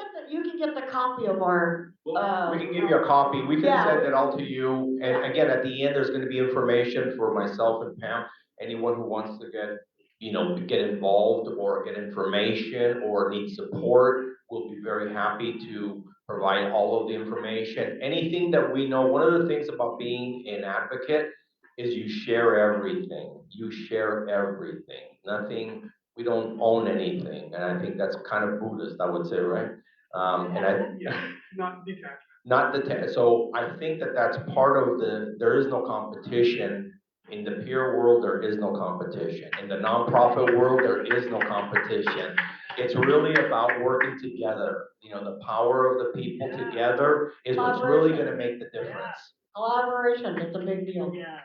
get the copy of our, we can give you a copy. We can yeah. send it all to you. And again, at the end, there's going to be information for myself and Pam. Anyone who wants to get involved or get information or need support, we'll be very happy to provide all of the information. Anything that we know. One of the things about being an advocate is you share everything. You share everything. Nothing. We don't own anything, and I think that's kind of Buddhist, I would say, right? Not detached. Not detached. So I think that that's part of there is no competition. In the peer world, there is no competition. In the nonprofit world, there is no competition. It's really about working together. The power of the people together is what's really going to make the difference. Collaboration, it's a big deal. Yeah.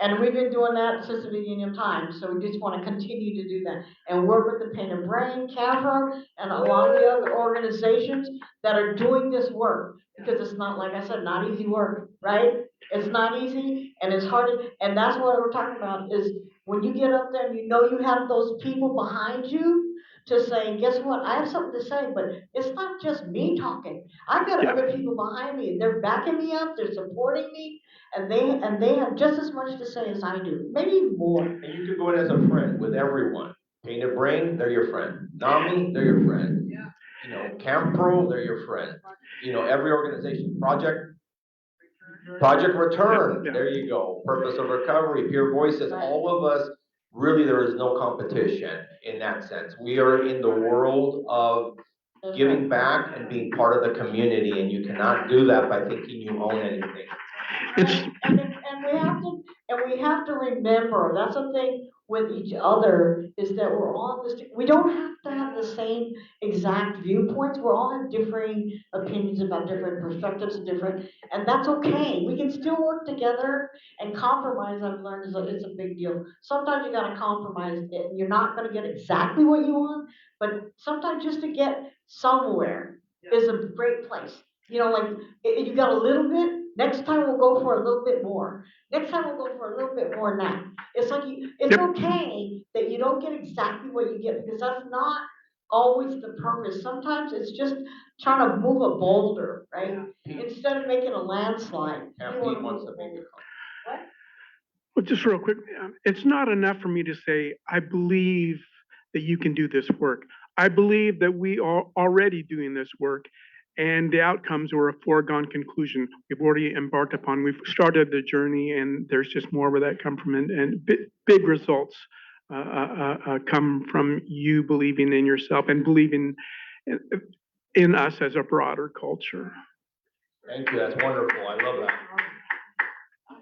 And we've been doing that since the beginning of time, so we just want to continue to do that and work with the Pain and Brain, CAVRO, and a lot of the other organizations that are doing this work. Because it's not, like I said, not easy work, right? It's not easy and it's hard, and that's what we're talking about is when you get up there and you have those people behind you to say, guess what, I have something to say, but it's not just me talking. I've got other people behind me, they're backing me up, they're supporting me, and they have just as much to say as I do, maybe even more. And you could go in as a friend with everyone. Painted Brain, they're your friend. NAMI, they're your friend. Camp Pro, they're your friend. Every organization, Project Return, there you go. Purpose of Recovery, Peer Voices, all of us, really there is no competition in that sense. We are in the world of giving back and being part of the community, and you cannot do that by thinking you own anything. And we have to remember, that's the thing with each other, is that we're all in this, we don't have to have the same exact viewpoints, we're all have differing opinions about different perspectives and that's okay. We can still work together and compromise, I've learned, is a big deal. Sometimes you gotta compromise, and you're not gonna get exactly what you want, but sometimes just to get somewhere is a great place. You know, like, you got a little bit, next time we'll go for a little bit more. Next time we'll go for a little bit more than that. It's like, it's Yep. okay that you don't get exactly what you get, because that's not always the purpose. Sometimes it's just trying to move a boulder, right? Instead of making a landslide. And we wanna Pete wants move to a make boulder. it. What? Well, just real quick, it's not enough for me to say, I believe that you can do this work. I believe that we are already doing this work, and the outcomes were a foregone conclusion. We've already embarked upon, we've started the journey, and there's just more where that come from, and big results come from you believing in yourself and believing in us as a broader culture. Thank you, that's wonderful, I love that.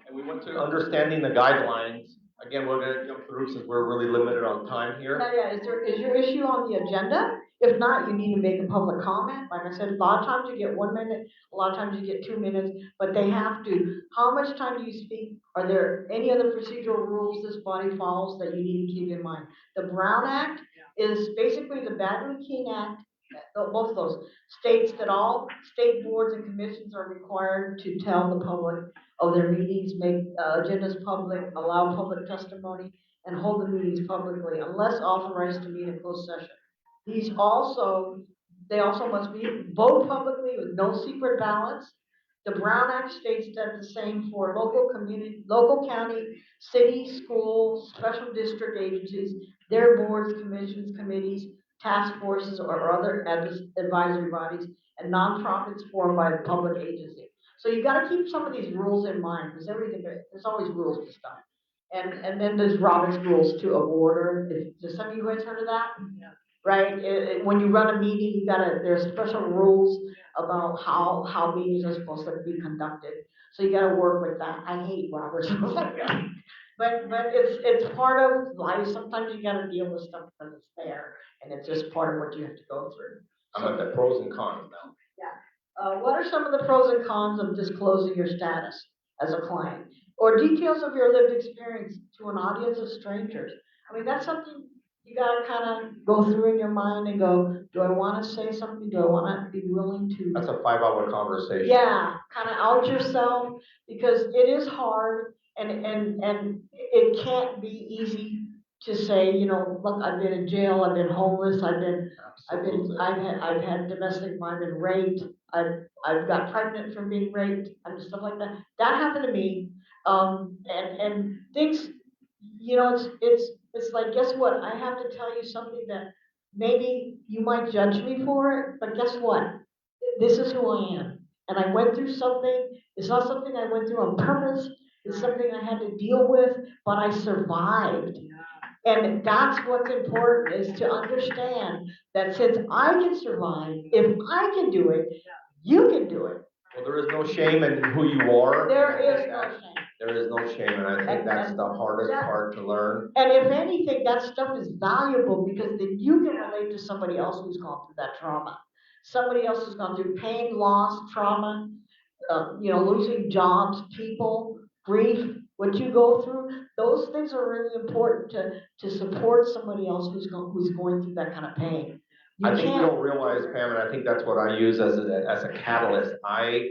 And we went to understanding the guidelines. Again, we're gonna jump through since we're really limited on time here. Yeah, is your issue on the agenda? If not, you need to make a public comment. Like I said, a lot of times you get 1 minute, a lot of times you get 2 minutes, but they have to. How much time do you speak? Are there any other procedural rules this body follows that you need to keep in mind? The Brown Act is basically the Bagley-Keene Act, both of those states that all state boards and commissions are required to tell the public of their meetings, make agendas public, allow public testimony, and hold the meetings publicly unless authorized to meet in closed session. They also must be vote publicly with no secret ballots. The Brown Act states that the same for local county, city, school, special district agencies, their boards, commissions, committees, task forces, or other advisory bodies, and nonprofits formed by the public agency. So you gotta keep some of these rules in mind, because there's always rules to stuff. And then there's Robert's Rules too of Order. Does some of you guys heard of that? Yeah. Right? When you run a meeting, there's special rules about how meetings are supposed to be conducted. So you gotta work with that. I hate Robert's Rules. But it's part of life. Sometimes you gotta deal with stuff because it's there, and it's just part of what you have to go through. I'm at the pros and cons now. Yeah. What are some of the pros and cons of disclosing your status as a client? Or details of your lived experience to an audience of strangers? I mean, that's something you gotta kind of go through in your mind and go, do I want to say something? Do I want to be willing to? That's a 5-hour conversation. Yeah, kind of out yourself, because it is hard, and it can't be easy to say, look, I've been in jail, I've been homeless, I've had domestic, I've been raped, I've got pregnant from being raped, and stuff like that. That happened to me, and things, it's like, guess what? I have to tell you something that maybe you might judge me for it, but guess what? This is who I am. And I went through something. It's not something I went through on purpose. It's something I had to deal with, but I survived. And that's what's important, is to understand that since I can survive, if I can do it, you can do it. Well, there is no shame in who you are. There is no shame. There is no shame, and I think that's the hardest part to learn. And if anything, that stuff is valuable, because then you can relate to somebody else who's gone through that trauma. Somebody else who's gone through pain, loss, trauma, losing jobs, people, grief, what you go through. Those things are really important to support somebody else who's going through that kind of pain. I think we don't realize, Pam, and I think that's what I use as a catalyst.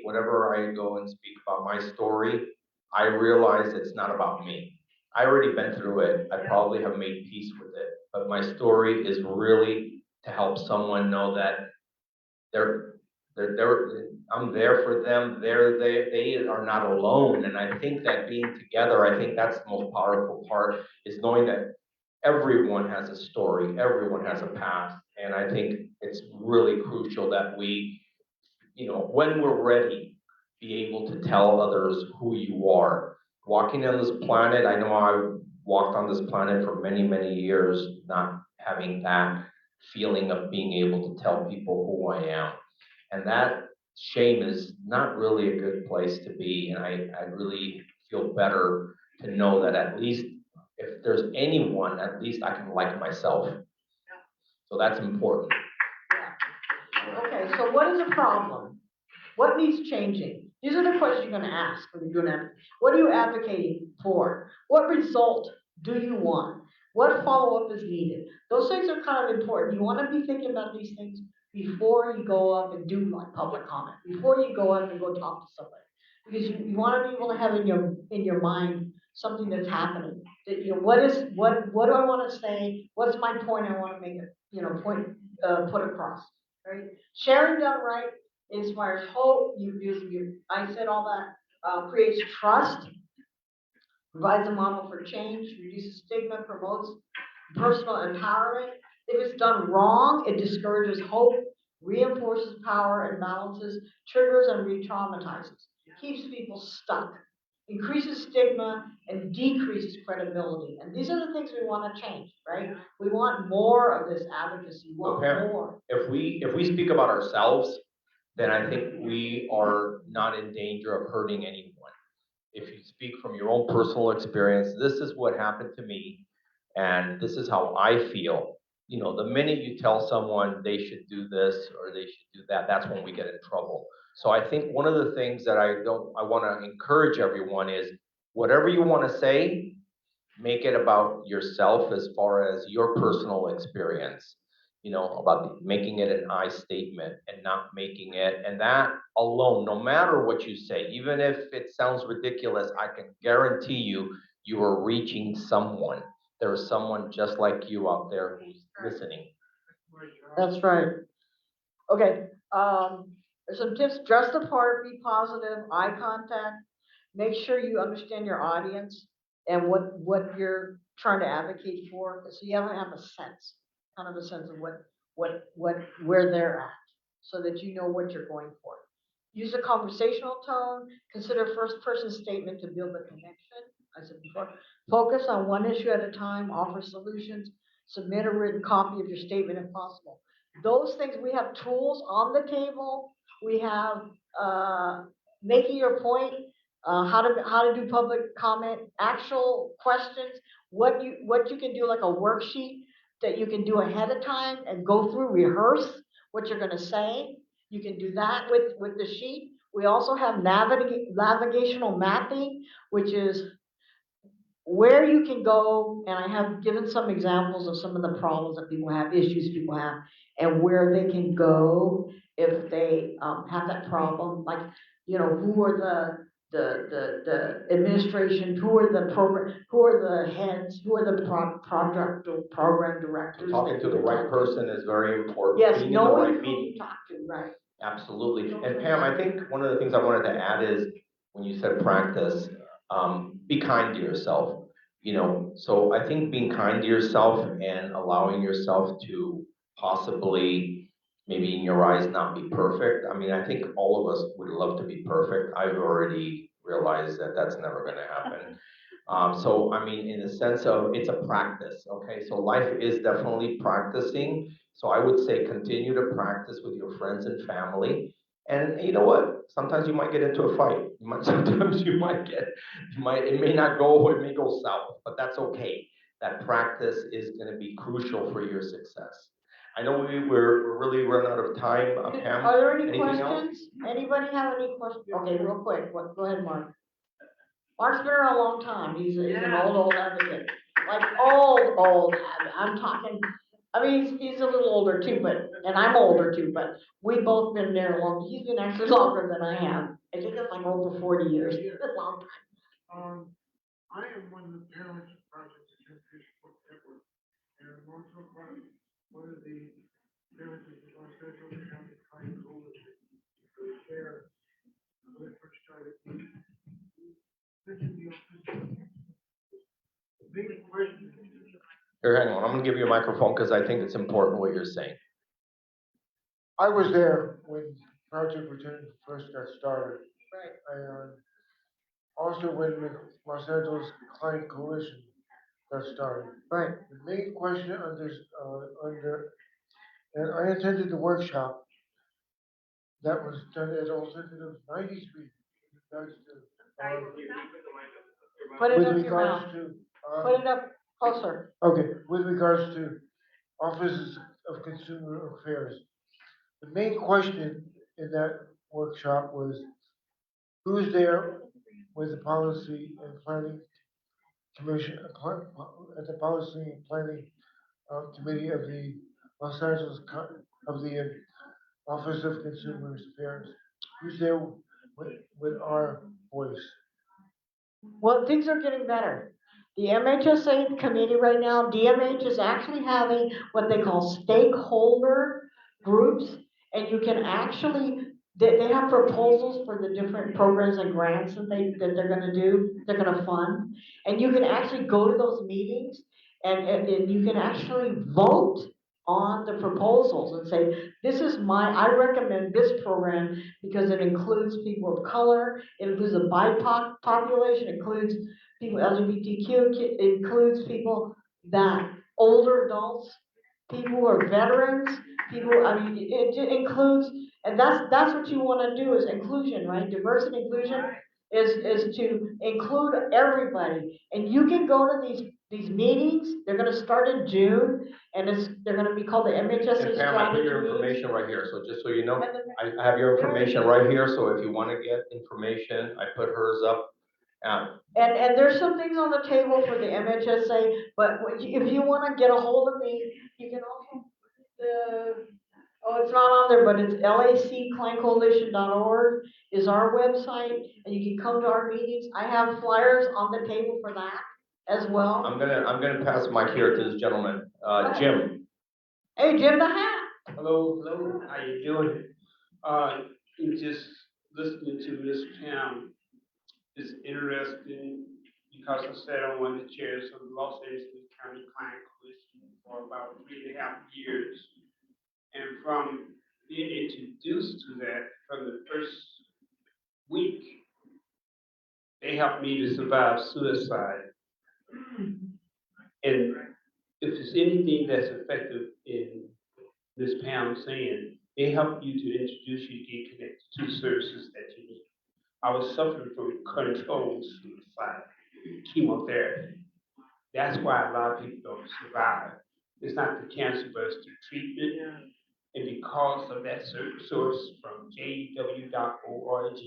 Whenever I go and speak about my story, I realize it's not about me. I already been through it. I probably have made peace with it. But my story is really to help someone know that I'm there for them. They are not alone. And I think that being together, I think that's the most powerful part, is knowing that everyone has a story, everyone has a past. And I think it's really crucial that we, when we're ready, be able to tell others who you are. Walking on this planet, I know I've walked on this planet for many, many years, not having that feeling of being able to tell people who I am. And that shame is not really a good place to be. And I really feel better to know that at least if there's anyone, at least I can like myself. So that's important. Okay, so what is the problem? What needs changing? These are the questions you're going to ask when you're doing that. What are you advocating for? What result do you want? What follow-up is needed? Those things are kind of important. You want to be thinking about these things before you go up and do like public comment, before you go up and go talk to somebody. Because you want to be able to have in your mind something that's happening. That, you know, what do I want to say? What's my point I want to make it, you know, put across, right? Sharing done right inspires hope. I said all that, creates trust, provides a model for change, reduces stigma, promotes personal empowerment. If it's done wrong, it discourages hope, reinforces power imbalances, triggers and re-traumatizes, keeps people stuck, increases stigma, and decreases credibility. And these are the things we want to change, right? We want more of this advocacy. We want more. If we speak about ourselves, then I think we are not in danger of hurting anyone. If you speak from your own personal experience, this is what happened to me, and this is how I feel. You know, the minute you tell someone they should do this or they should do that, that's when we get in trouble. So I think one of the things that I want to encourage everyone is whatever you want to say, make it about yourself as far as your personal experience, you know, about making it an I statement and not making it, and that alone, no matter what you say, even if it sounds ridiculous, I can guarantee you, you are reaching someone. There is someone just like you out there who's listening. That's right. Okay, there's some tips. Dress the part, be positive, eye contact. Make sure you understand your audience and what you're trying to advocate for, so you have a sense, kind of a sense of where they're at, so that you know what you're going for. Use a conversational tone. Consider first person statement to build a connection. I said before, focus on one issue at a time, offer solutions, submit a written copy of your statement if possible. Those things, we have tools on the table. We have making your point, how to do public comment, actual questions, what you can do, like a worksheet that you can do ahead of time and go through, rehearse what you're going to say. You can do that with the sheet. We also have navigational mapping, which is where you can go, and I have given some examples of some of the problems that people have, issues people have, and where they can go if they have that problem. Like, you know, who are the administration, who are the program, who are the heads, who are the program directors. Talking to the right person is very important. Yes, Being in the knowing right who meeting. you talk to, right? Absolutely. And Pam, I think one of the things I wanted to add is when you said practice, be kind to yourself. You know, so I think being kind to yourself and allowing yourself to possibly, maybe in your eyes, not be perfect. I mean, I think all of us would love to be perfect. I've already realized that that's never going to happen. So, I mean, in the sense of it's a practice, okay? So life is definitely practicing. So I would say continue to practice with your friends and family. And you know what? Sometimes you might get into a fight. Sometimes it may not go, it may go south, but that's okay. That practice is going to be crucial for your success. I know we're really running out of time, Pam. Are there any Anything questions? else? Anybody have any questions? Okay, real quick, go ahead, Mark. Mark's been around a long time. He's an old advocate. Like old. I'm talking, I mean, he's a little older too, and I'm older too, but we've both been there long. He's been actually longer than I have. I think it's like over 40 years. A long time. I am one of the parents of Project Transition Book Network, and I'm also one of the parents of the Los Angeles County County Coalition to share when it first started. Mentioned the big question. Here, hang on. I'm going to give you a microphone because I think it's important what you're saying. I was there when Project Return first got started. Right. And also when the Los Angeles Client Coalition got started. Right. The main question and I attended the workshop that was done at Alternative 93. Put it with up your regards mouth. to, Put it up closer. okay, with regards to Offices of Consumer Affairs. The main question in that workshop was, who's there with the Policy and Planning Commission, at the Policy and Planning Committee of the Los Angeles, of the Office of Consumer Affairs? Who's there with our voice? Well, things are getting better. The MHSA committee right now, DMH is actually having what they call stakeholder groups, and you can actually, they have proposals for the different programs and grants that they're gonna do, they're gonna fund. And you can actually go to those meetings and you can actually vote on the proposals and say, this is I recommend this program because it includes people of color, it includes the BIPOC population, it includes people LGBTQ, it includes people that, older adults, people who are veterans, people, I mean, it includes, and that's what you wanna do is inclusion, right? Diversity inclusion is to include everybody. And you can go to these meetings, they're gonna start in June, and they're gonna be called the MHSA And Pam, I put your strategy. information right here, so just so you know, I have your information right here, so if you wanna get information, I put hers up. And there's some things on the table for the MHSA, but if you wanna get a hold of me, you can also, it's not on there, but it's laccoalition.org is our website, and you can come to our meetings. I have flyers on the table for that as well. I'm gonna pass the mic here to this gentleman, Jim. Hey, Jim the Hat. Hello, how you doing? Just listening to Miss Pam is interesting because I sat on one of the chairs of the Los Angeles County Client Coalition for about 3.5 years. And from being introduced to that from the first week, they helped me to survive suicide. And if there's anything that's effective in Ms. Pam saying, they help you to introduce you to get connected to services that you need. I was suffering from controlled suicide, chemotherapy. That's why a lot of people don't survive. It's not the cancer, but it's the treatment. And because of that source from jw.org,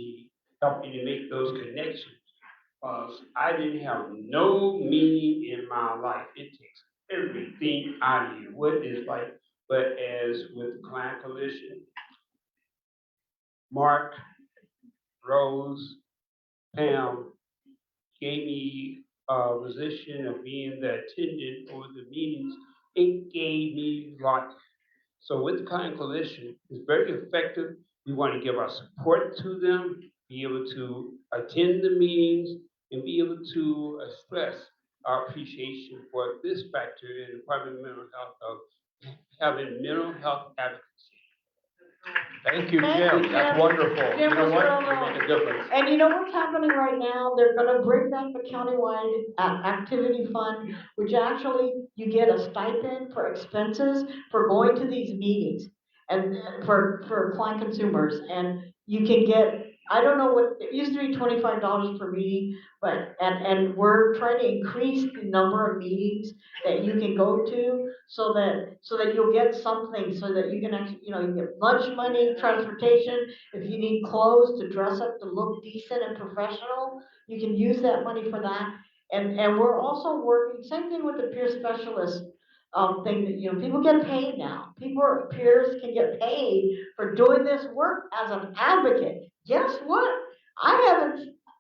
helping to make those connections, I didn't have no meaning in my life. It takes everything out of you. What is life? But as with the Client Coalition, Mark, Rose, Pam gave me a position of being the attendant over the meetings. It gave me life. So with the Client Coalition, it's very effective. We want to give our support to them, be able to attend the meetings, and be able to express our appreciation for this factor in the Department of Mental Health of having mental health advocacy. Thank you, Jim. That's wonderful. You know what? You make a difference. And you know what's happening right now? They're gonna bring back the countywide activity fund, which actually you get a stipend for expenses for going to these meetings and for client consumers. And you can get, I don't know what, it used to be $25 per meeting, but, and we're trying to increase the number of meetings that you can go to so that you'll get something, so that you can actually, you know, you get lunch money, transportation. If you need clothes to dress up to look decent and professional, you can use that money for that. And we're also working, same thing with the peer specialist thing that, you know, people get paid now. Peers can get paid for doing this work as an advocate. Guess what? I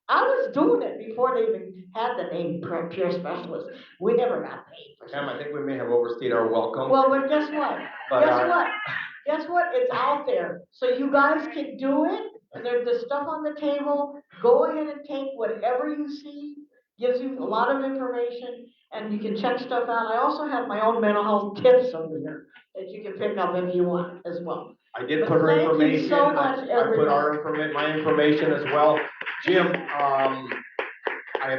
was doing it before they even had the name peer specialist. We never got paid for Pam, I think we may have overstayed our welcome. Well, but guess what? Guess what? It's out there. So you guys can do it, and there's the stuff on the table. Go ahead and take whatever you see. Gives you a lot of information, and you can check stuff out. I also have my own mental health tips over here that you can pick up if you want as well. I did put her information. Thank you so much, I put my information as well. Jim, I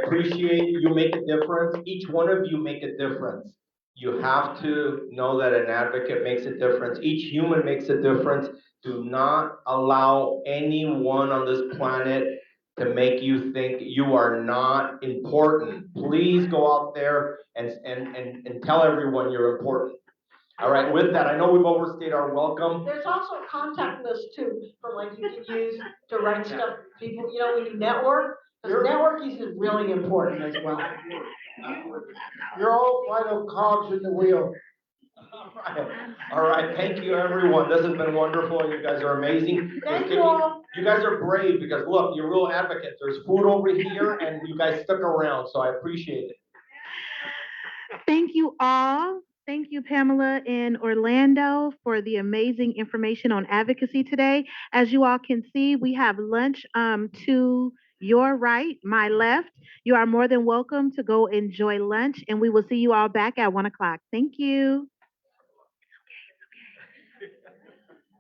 appreciate you make a difference. Each one of you make a difference. You have to know that an advocate makes a difference. Each human makes a difference. Do not allow anyone on this planet to make you think you are not important. Please go out there and tell everyone you're important. All right, with that, I know we've overstayed our welcome. There's also a contact list too, for like you can use to write stuff. People, you know, when you network, because networking is really important as well. You're all vital cogs in the wheel. All right. Thank you, everyone. This has been wonderful. You guys are amazing. Thank you all. You guys are brave because look, you're real advocates. There's food over here, and you guys stuck around, so I appreciate it. Thank you all. Thank you, Pamela in Orlando, for the amazing information on advocacy today. As you all can see, we have lunch to your right, my left. You are more than welcome to go enjoy lunch, and we will see you all back at 1 o'clock. Thank you.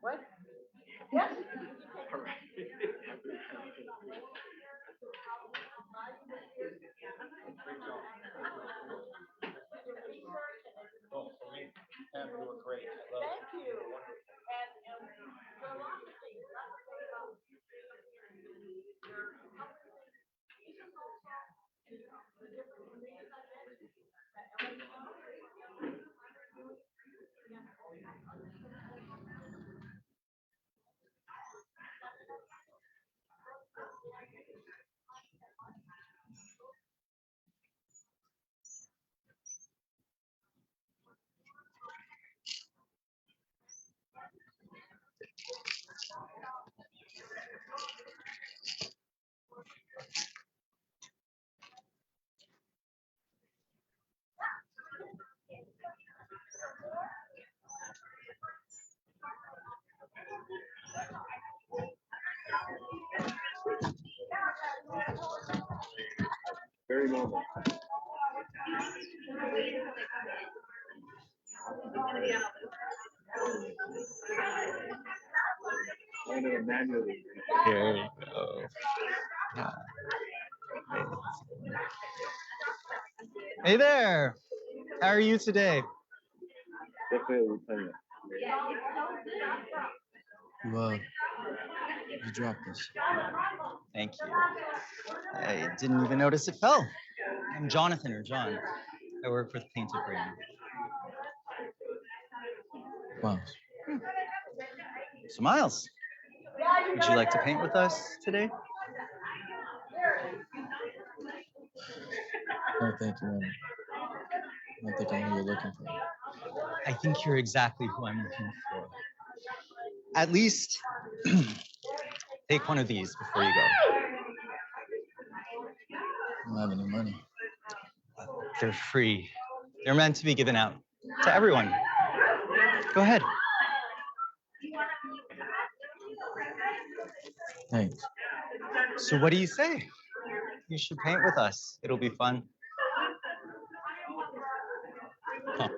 What? Yes? Oh, for me, Pam, you were great. I love it. Thank you. And for a lot of things, that's what I love. Very normal. Manually. Here we go. Hey there. How are you today? Definitely playing it. You dropped this. Thank you. I didn't even notice it fell. I'm Jonathan or John. I work with Painted Brain. Miles. So Miles, would you like to paint with us today? No, thank you. I don't think I'm who you're looking for. I think you're exactly who I'm looking for. At least take one of these before you go. I don't have any money. They're free. They're meant to be given out to everyone. Go ahead. Thanks. So what do you say? You should paint with us. It'll be fun. Huh.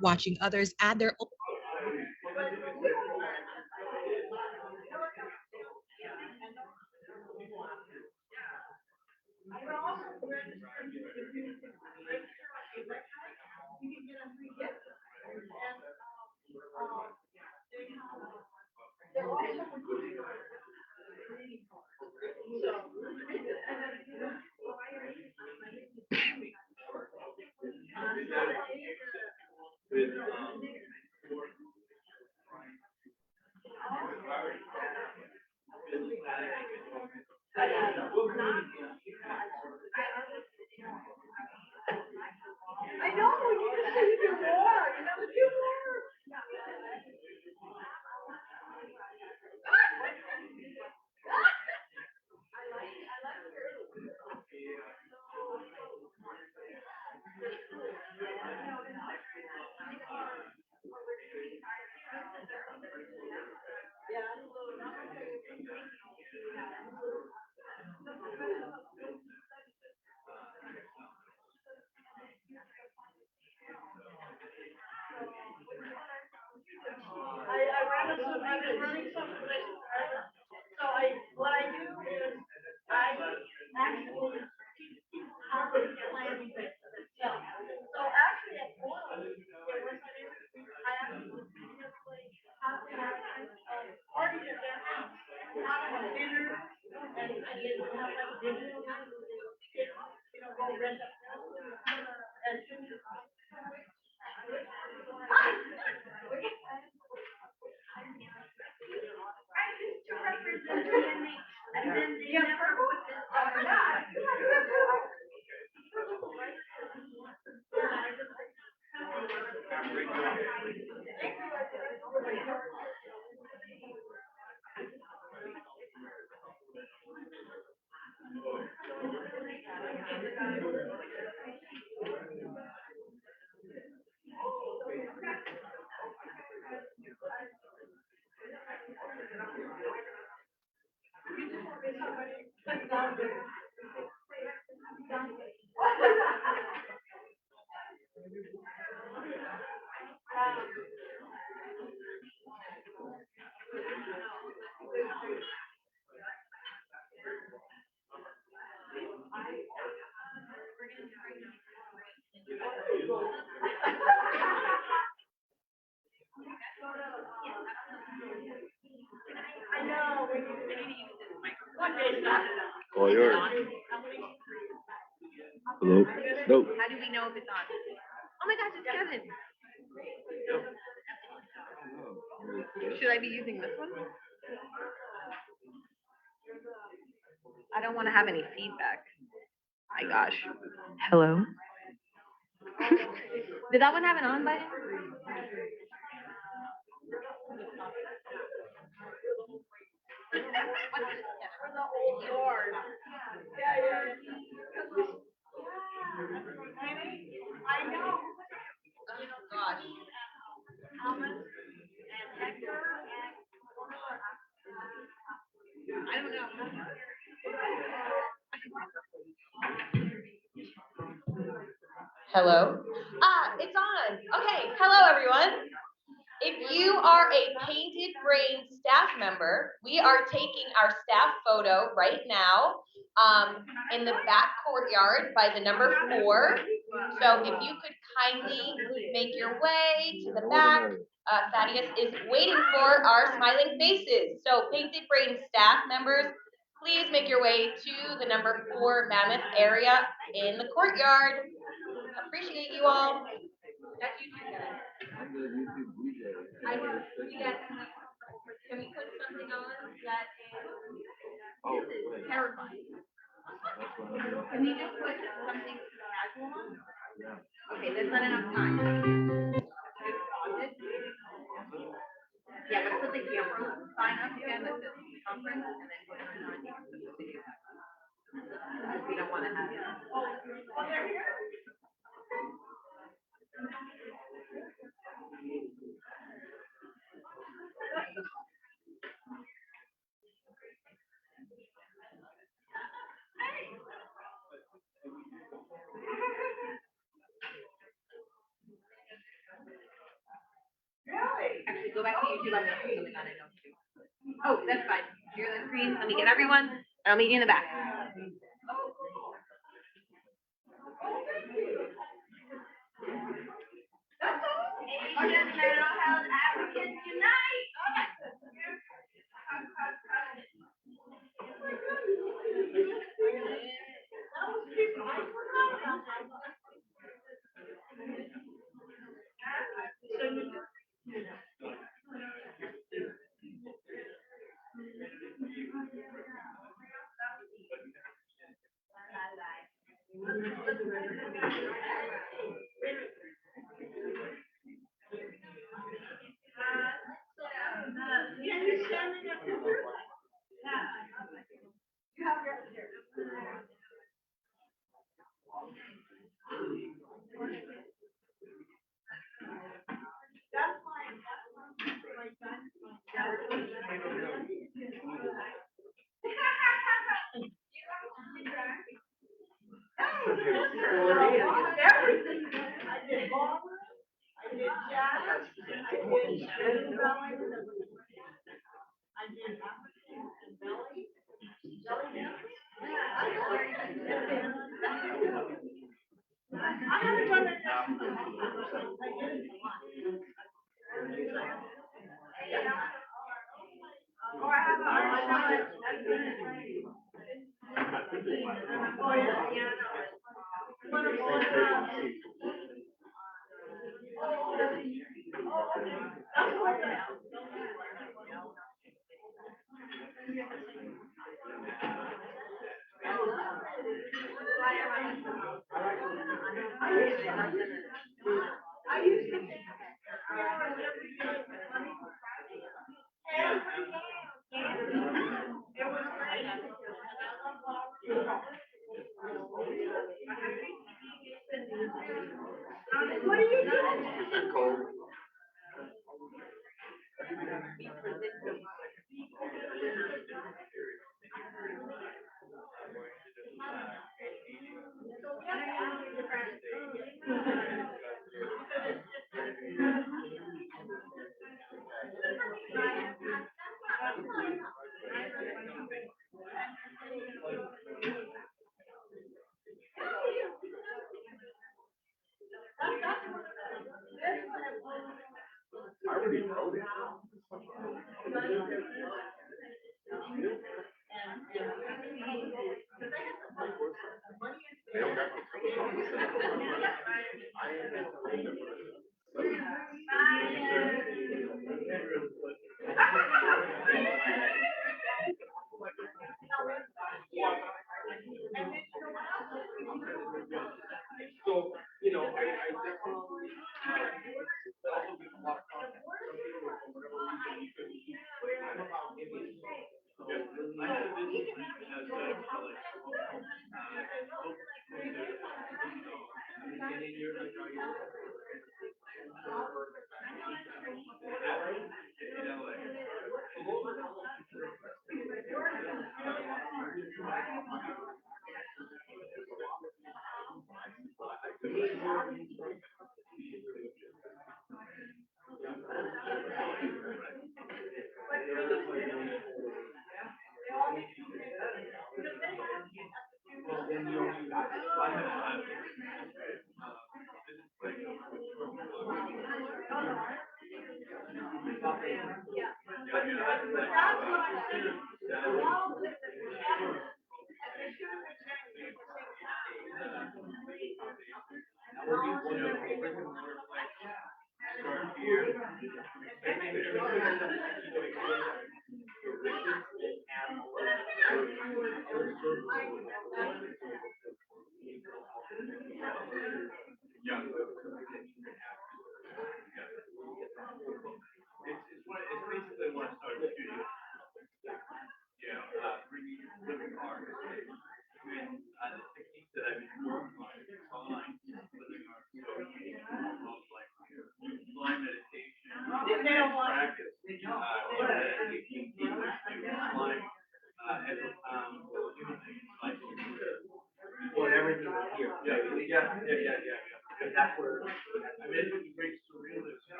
Watching others add their own. All yours. Hello? No. How do we know if it's on? Oh my gosh, it's Kevin. Should I be using this one? I don't want to have any feedback. My gosh. Hello? Did that one have an on button? Hello? It's on. Okay, hello everyone. If you are a Painted Brain staff member, we are taking our staff photo right now in the back courtyard by the number 4. So if you could kindly make your way to the back, Thaddeus is waiting for our smiling faces. So Painted Brain staff members, please make your way to the number 4 Mammoth area in the courtyard. Appreciate you all. That's you too, Kevin. Can we put something on that is terrifying? Can we just put something casual on? Okay, there's not enough time. Yeah, let's put the camera sign up again that says conference and then put it on here. We don't want to have it. go back to YouTube. I'm gonna put something on it. Oh, that's fine. Share the screen. Let me get everyone, and I'll meet you in the back.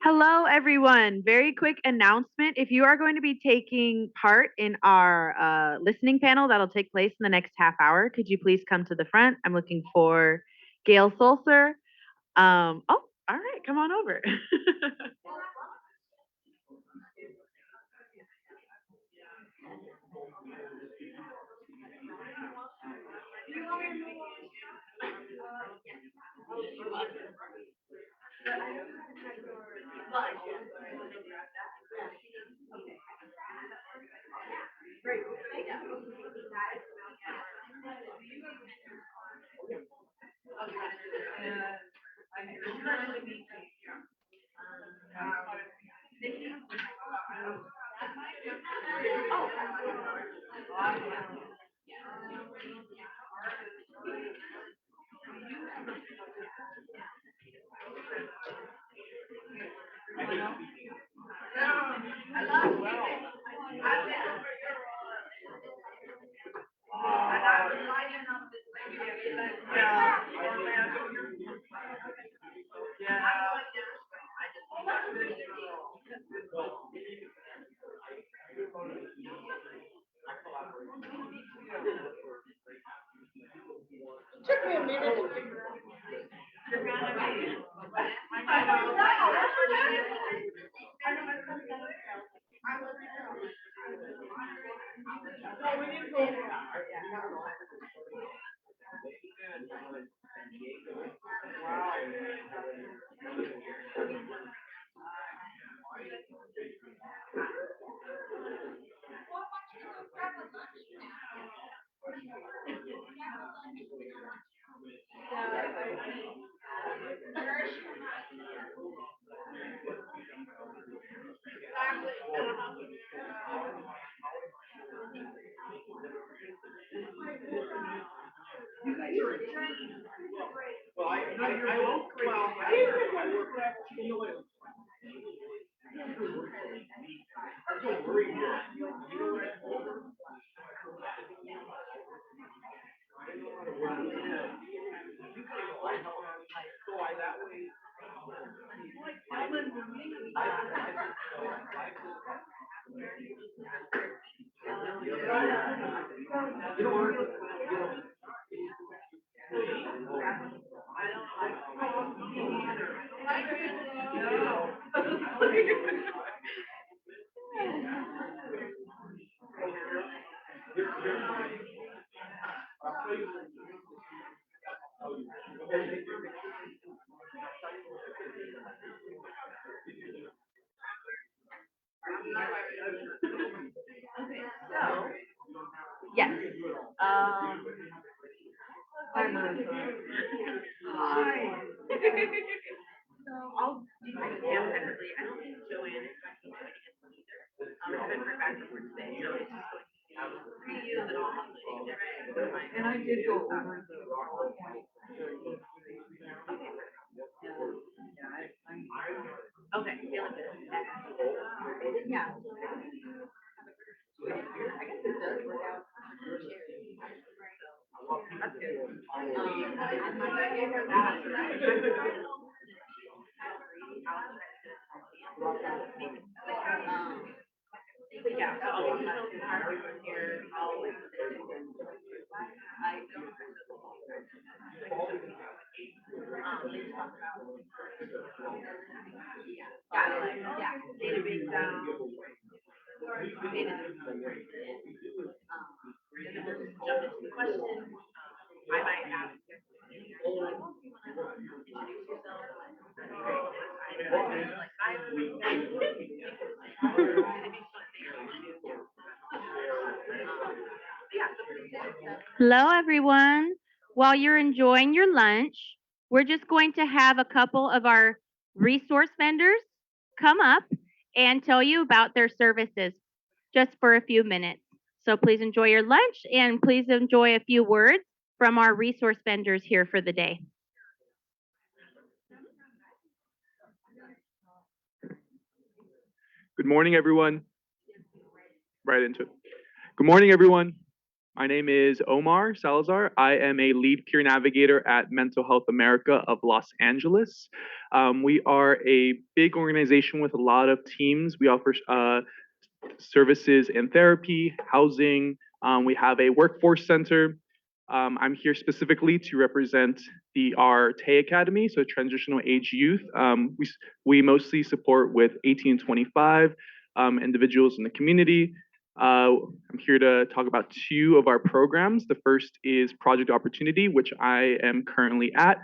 Hello, everyone. Very quick announcement. If you are going to be taking part in our listening panel that'll take place in the next half hour, could you please come to the front? I'm looking for Gail Sulcer. Oh, all right, come on over. Took me a minute. Yes. Hi, Melissa. Hi. So I'll do my exam separately. I don't think Joanne is going to be doing it either. I haven't heard back from her today, so it's just going to be preview and then I'll have to take it. And I did go over the PowerPoint. Okay, feeling good. Yeah. I guess it does work out. That's good. Yeah, so I'll be here. I don't. Got it. Yeah. Database down. And then we'll just jump into the question. I might ask. Hello, everyone. While you're enjoying your lunch, we're just going to have a couple of our resource vendors come up and tell you about their services just for a few minutes. So please enjoy your lunch and please enjoy a few words from our resource vendors here for the day. Good morning, everyone. Right into it. Good morning, everyone. My name is Omar Salazar. I am a lead peer navigator at Mental Health America of Los Angeles. We are a big organization with a lot of teams. We offer services in therapy, housing. We have a workforce center. I'm here specifically to represent our TAY Academy, so Transitional Age Youth. We mostly support with 18 to 25 individuals in the community. I'm here to talk about two of our programs. The first is Project Opportunity, which I am currently at.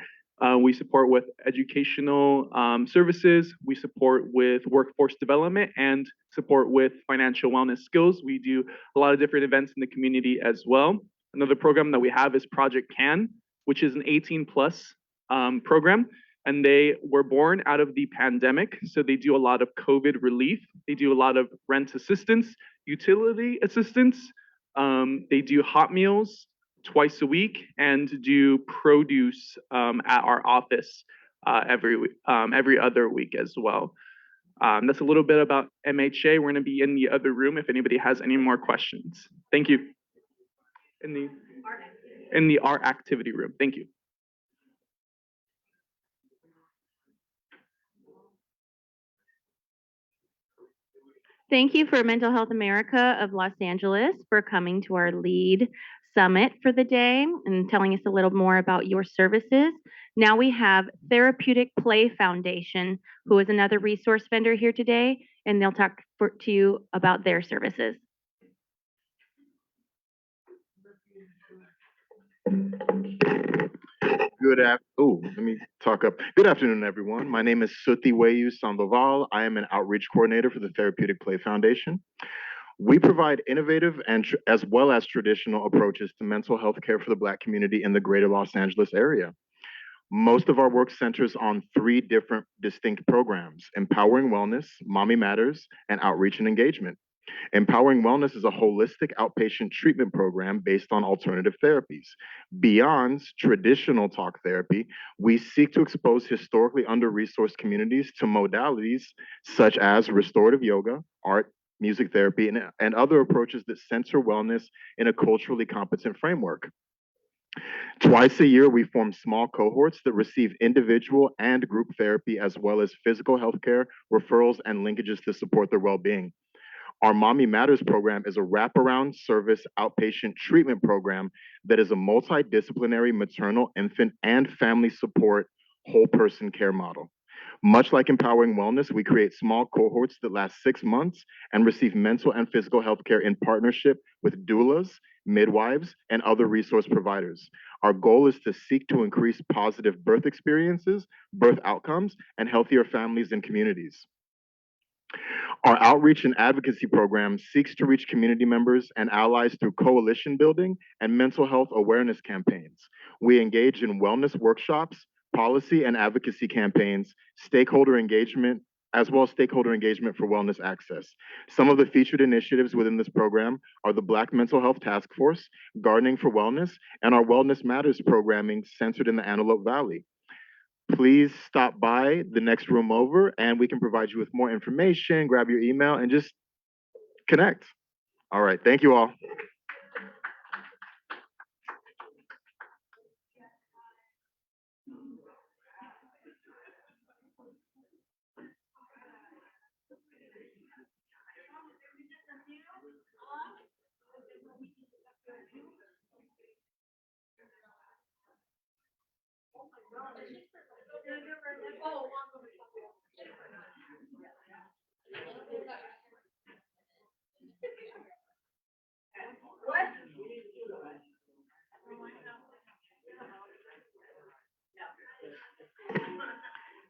We support with educational services, we support with workforce development, and support with financial wellness skills. We do a lot of different events in the community as well. Another program that we have is Project CAN, which is an 18 plus program. And they were born out of the pandemic. So they do a lot of COVID relief. They do a lot of rent assistance, utility assistance. They do hot meals twice a week and do produce at our office every other week as well. That's a little bit about MHA. We're gonna be in the other room if anybody has any more questions. Thank you. In the art activity room. Thank you. Thank you for Mental Health America of Los Angeles for coming to our lead summit for the day and telling us a little more about your services. Now we have Therapeutic Play Foundation, who is another resource vendor here today, and they'll talk to you about their services. Good afternoon, everyone. My name is Suti Weyu Sandoval. I am an outreach coordinator for the Therapeutic Play Foundation. We provide innovative and as well as traditional approaches to mental health care for the Black community in the greater Los Angeles area. Most of our work centers on three different distinct programs: Empowering Wellness, Mommy Matters, and Outreach and Engagement. Empowering Wellness is a holistic outpatient treatment program based on alternative therapies. Beyond traditional talk therapy, we seek to expose historically under-resourced communities to modalities such as restorative yoga, art, music therapy, and other approaches that center wellness in a culturally competent framework. Twice a year, we form small cohorts that receive individual and group therapy, as well as physical health care, referrals, and linkages to support their well-being. Our Mommy Matters program is a wraparound service outpatient treatment program that is a multidisciplinary maternal, infant, and family support whole person care model. Much like Empowering Wellness, we create small cohorts that last 6 months and receive mental and physical health care in partnership with doulas, midwives, and other resource providers. Our goal is to seek to increase positive birth experiences, birth outcomes, and healthier families and communities. Our outreach and advocacy program seeks to reach community members and allies through coalition building and mental health awareness campaigns. We engage in wellness workshops, policy and advocacy campaigns, stakeholder engagement, as well as stakeholder engagement for wellness access. Some of the featured initiatives within this program are the Black Mental Health Task Force, Gardening for Wellness, and our Wellness Matters programming centered in the Antelope Valley. Please stop by the next room over and we can provide you with more information, grab your email, and just connect. All right, thank you all.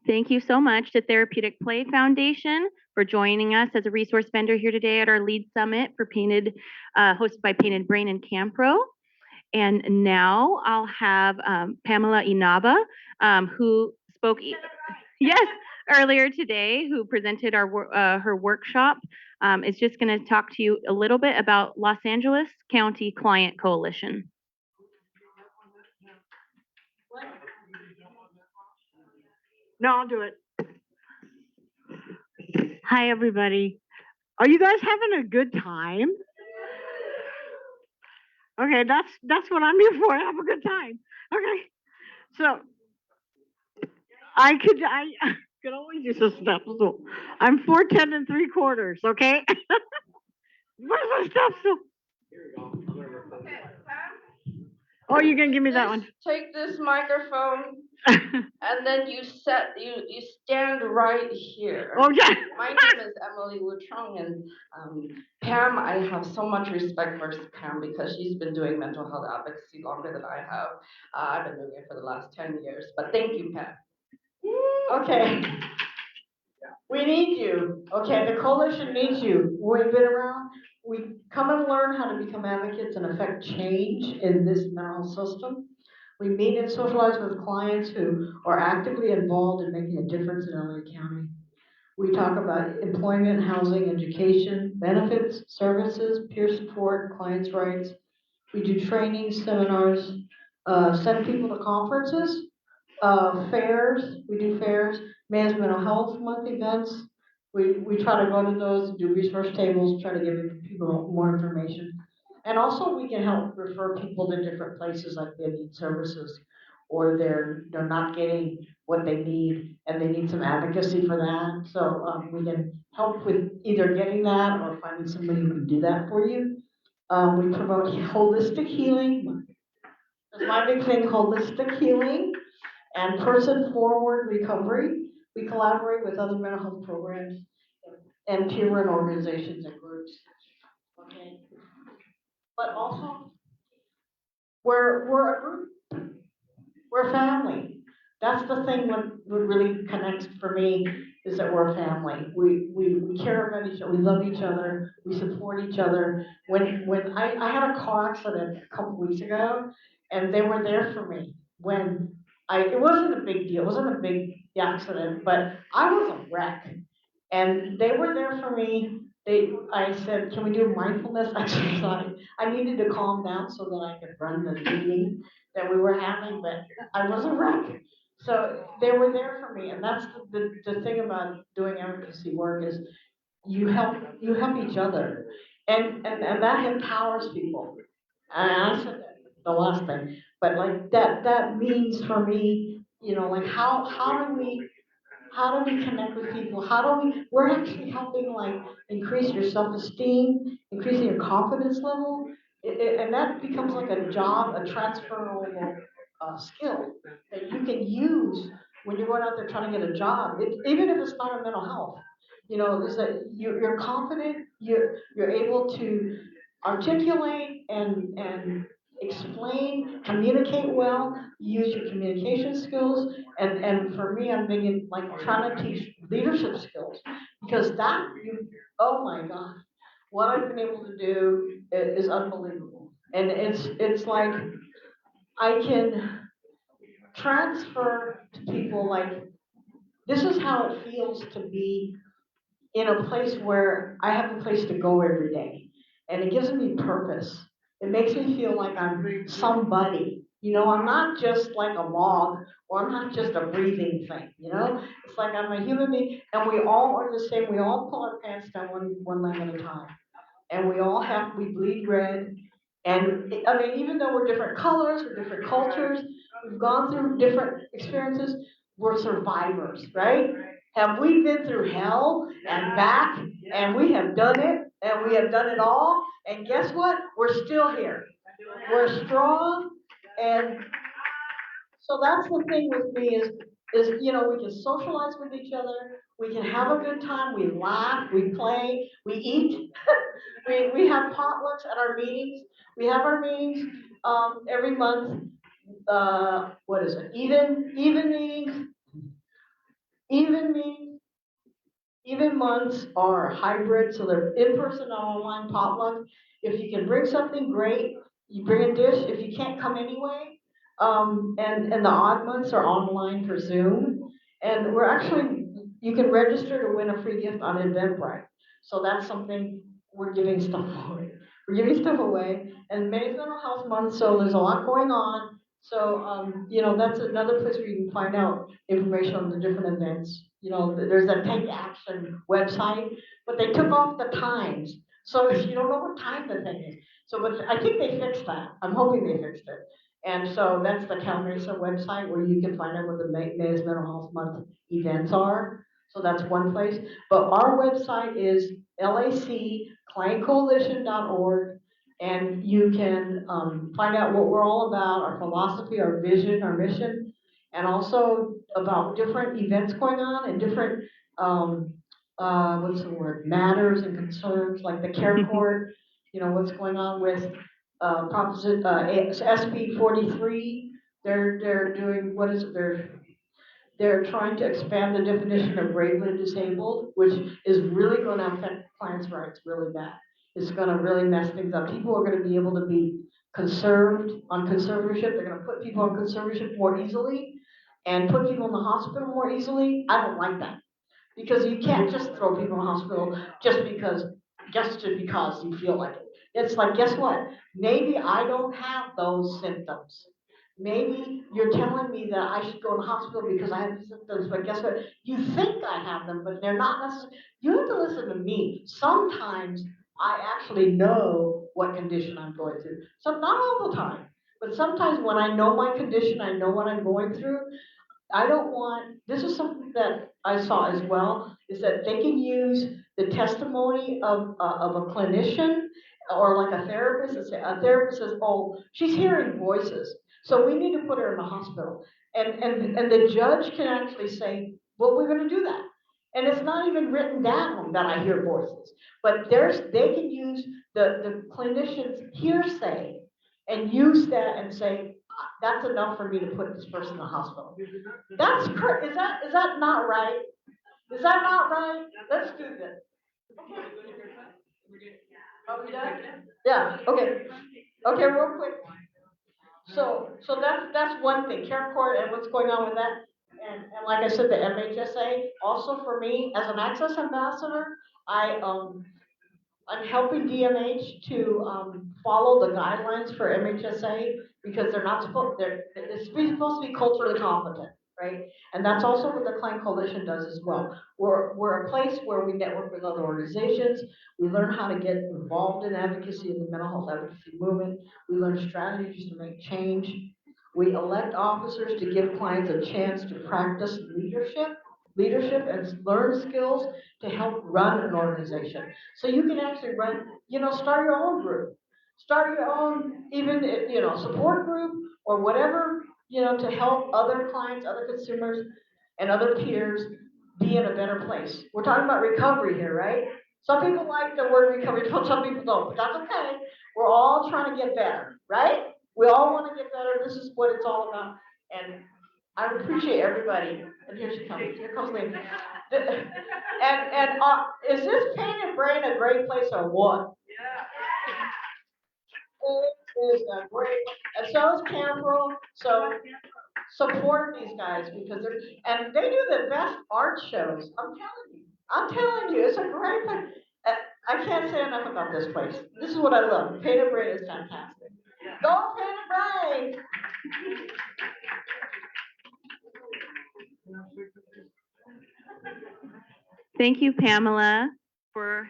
Thank you so much to Therapeutic Play Foundation for joining us as a resource vendor here today at our lead summit for hosted by Painted Brain and Campro. And now I'll have Pamela Inaba, who spoke, yes, earlier today, who presented her workshop, is just going to talk to you a little bit about Los Angeles County Client Coalition. No, I'll do it. Hi, everybody. Are you guys having a good time? Okay, that's what I'm here for. Have a good time. Okay, so I could always use a step stool. I'm 4'10" and 3/4. Okay, where's my step stool? Oh, you can give me that one. Take this microphone and then you stand right here. Oh yeah. My name is Emily Wu Chung, and Pam, I have so much respect for Pam because she's been doing mental health advocacy longer than I have. I've been doing it for the last 10 years, but thank you, Pam. Okay. We need you. Okay, the coalition needs you. We've been around. We come and learn how to become advocates and affect change in this mental health system. We meet and socialize with clients who are actively involved in making a difference in LA County. We talk about employment, housing, education, benefits, services, peer support, clients' rights. We do trainings, seminars, send people to conferences, fairs. We do fairs, Men's Mental Health Month events. We try to go to those, do resource tables, try to give people more information. And also we can help refer people to different places like they need services or they're not getting what they need and they need some advocacy for that. So we can help with either getting that or finding somebody who can do that for you. We promote holistic healing. That's my big thing, holistic healing and person-forward recovery. We collaborate with other mental health programs and peer-run organizations and groups. Okay. But also, we're a group. We're a family. That's the thing what really connects for me is that we're a family. We care about each other. We love each other. We support each other. When I had a car accident a couple weeks ago, and they were there for me when it wasn't a big deal. It wasn't a big accident, but I was a wreck. And they were there for me. I said, can we do mindfulness exercise? I needed to calm down so that I could run the meeting that we were having, but I was a wreck. So they were there for me, and that's the thing about doing advocacy work is you help each other, and that empowers people. And I said that the last thing, but like that means for me, like how do we connect with people? We're actually helping like increase your self-esteem, increasing your confidence level, and that becomes like a job, a transferable skill that you can use when you're going out there trying to get a job, even if it's not in mental health. Is that you're confident, you're able to articulate and explain, communicate well, use your communication skills, and for me, I'm thinking like trying to teach leadership skills because oh my God, what I've been able to do is unbelievable, and it's like I can transfer to people like this is how it feels to be in a place where I have a place to go every day. And it gives me purpose. It makes me feel like I'm somebody. I'm not just like a log or I'm not just a breathing thing, It's like I'm a human being and we all are the same. We all pull our pants down one leg at a time. And we bleed red. And I mean, even though we're different colors, we're different cultures, we've gone through different experiences, we're survivors, right? Have we been through hell and back, and we have done it, and we have done it all, and guess what? We're still here. We're strong, and so that's the thing with me is we can socialize with each other, we can have a good time, we laugh, we play, we eat. we have potlucks at our meetings. We have our meetings every month. What is it? Even meetings. Even meetings. Even months are hybrid, so they're in person or online potluck. If you can bring something great, You bring a dish if you can't come anyway. And the odd months are online for Zoom. And we're actually, you can register to win a free gift on Eventbrite. So that's something we're giving stuff away. We're giving stuff away. And May's Mental Health Month, so there's a lot going on. So, you know, that's another place where you can find out information on the different events. You know, there's a Take Action website, but they took off the times. So if you don't know what time the thing is. So, but I think they fixed that. I'm hoping they fixed it. And so that's the CalMesa website where you can find out what the May's Mental Health Month events are. So that's one place. But our website is laclientcoalition.org. And you can find out what we're all about, our philosophy, our vision, our mission, and also about different events going on and different, what's the word, matters and concerns, like the Care Court, you know, what's going on with Proposition SB 43. They're doing, what is it? They're trying to expand the definition of gravely disabled, which is really going to affect clients' rights really bad. It's going to really mess things up. People are going to be able to be conserved on conservatorship. They're going to put people on conservatorship more easily and put people in the hospital more easily. I don't like that. Because you can't just throw people in the hospital just because you feel like it. It's like, guess what? Maybe I don't have those symptoms. Maybe you're telling me that I should go to the hospital because I have these symptoms, but guess what? You think I have them, but they're not necessarily. You have to listen to me. Sometimes I actually know what condition I'm going through. So not all the time, but sometimes when I know my condition, I know what I'm going through. I don't want, this is something that I saw as well, is that they can use the testimony of a clinician or like a therapist, and say, a therapist says, oh, she's hearing voices, so we need to put her in the hospital. And the judge can actually say, well, we're gonna do that. And it's not even written down that I hear voices, but they can use the clinician's hearsay and use that and say, that's enough for me to put this person in the hospital. That's is that not right? Is that not right? Let's do this. Are we done? Yeah. Okay. Okay. Real quick. So that's one thing. Care Court and what's going on with that. And like I said, the MHSA. Also for me as an Access Ambassador, I'm helping DMH to follow the guidelines for MHSA because they're not supposed, it's supposed to be culturally competent, right? And that's also what the Client Coalition does as well. We're a place where we network with other organizations. We learn how to get involved in advocacy in the mental health advocacy movement. We learn strategies to make change. We elect officers to give clients a chance to practice leadership and learn skills to help run an organization. So you can actually run, start your own group, start your own, even, support group or whatever, to help other clients, other consumers, and other peers be in a better place. We're talking about recovery here, right? Some people like the word recovery, some people don't, but that's okay. We're all trying to get better, right? We all want to get better. This is what it's all about. And I appreciate everybody. And here she comes. Here comes Lynn. And is this Painted Brain a great place or what? It is a great, and so is Campbell. So support these guys because they do the best art shows. I'm telling you, it's a great place. I can't say enough about this place. This is what I love. Painted Brain is fantastic. Go Painted Brain! Thank you, Pamela, for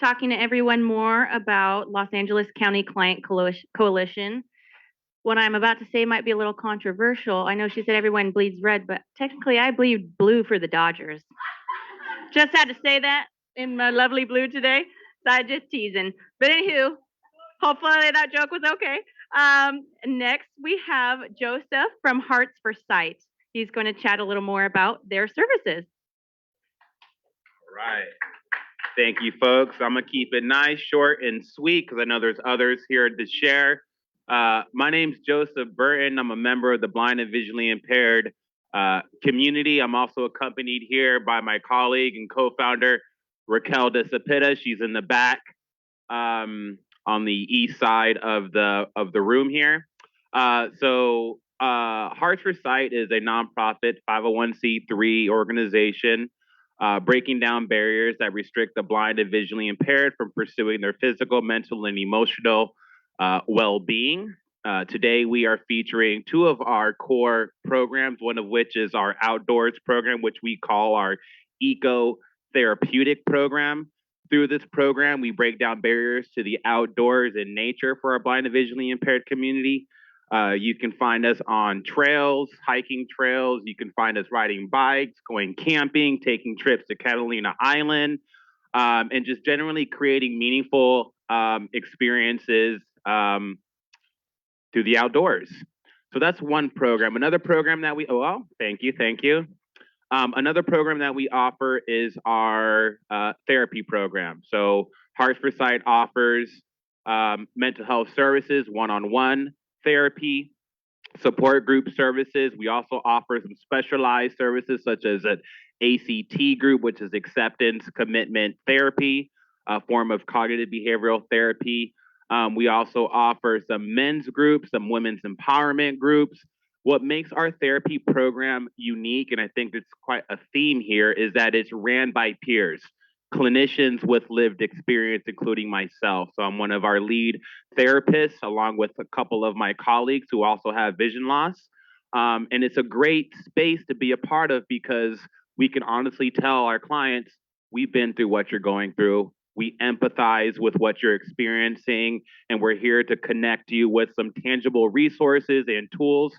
talking to everyone more about Los Angeles County Client Coalition. What I'm about to say might be a little controversial. I know she said everyone bleeds red, but technically I bleed blue for the Dodgers. Just had to say that in my lovely blue today. So I just teasing. But anywho, hopefully that joke was okay. Next we have Joseph from Hearts for Sight. He's going to chat a little more about their services. All right. Thank you, folks. I'm going to keep it nice, short, and sweet because I know there's others here to share. My name's Joseph Burton. I'm a member of the blind and visually impaired community. I'm also accompanied here by my colleague and co-founder, Raquel De Cepeda. She's in the back. on the east side of the room here. Hearts for Sight is a nonprofit 501c3 organization breaking down barriers that restrict the blind and visually impaired from pursuing their physical, mental, and emotional well-being. Today, we are featuring two of our core programs, one of which is our outdoors program, which we call our Eco Therapeutic program. Through this program, we break down barriers to the outdoors and nature for our blind and visually impaired community. You can find us on trails, hiking trails. You can find us riding bikes, going camping, taking trips to Catalina Island, and just generally creating meaningful experiences through the outdoors. So that's one program. Another program that we, thank you. Another program that we offer is our therapy program. So Hearts for Sight offers mental health services, one-on-one therapy, support group services. We also offer some specialized services such as an ACT group, which is acceptance commitment therapy, a form of cognitive behavioral therapy. We also offer some men's groups, some women's empowerment groups. What makes our therapy program unique, and I think it's quite a theme here, is that it's ran by peers, clinicians with lived experience, including myself. So I'm one of our lead therapists, along with a couple of my colleagues who also have vision loss. And it's a great space to be a part of because we can honestly tell our clients, we've been through what you're going through. We empathize with what you're experiencing, and we're here to connect you with some tangible resources and tools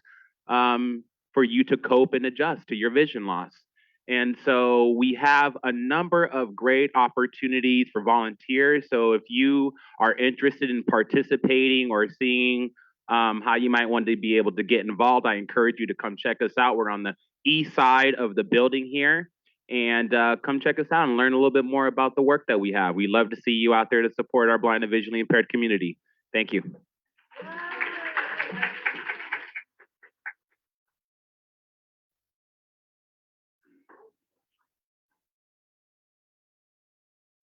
for you to cope and adjust to your vision loss. And so we have a number of great opportunities for volunteers. So if you are interested in participating or seeing how you might want to be able to get involved, I encourage you to come check us out. We're on the east side of the building here. And come check us out and learn a little bit more about the work that we have. We love to see you out there to support our blind and visually impaired community. Thank you.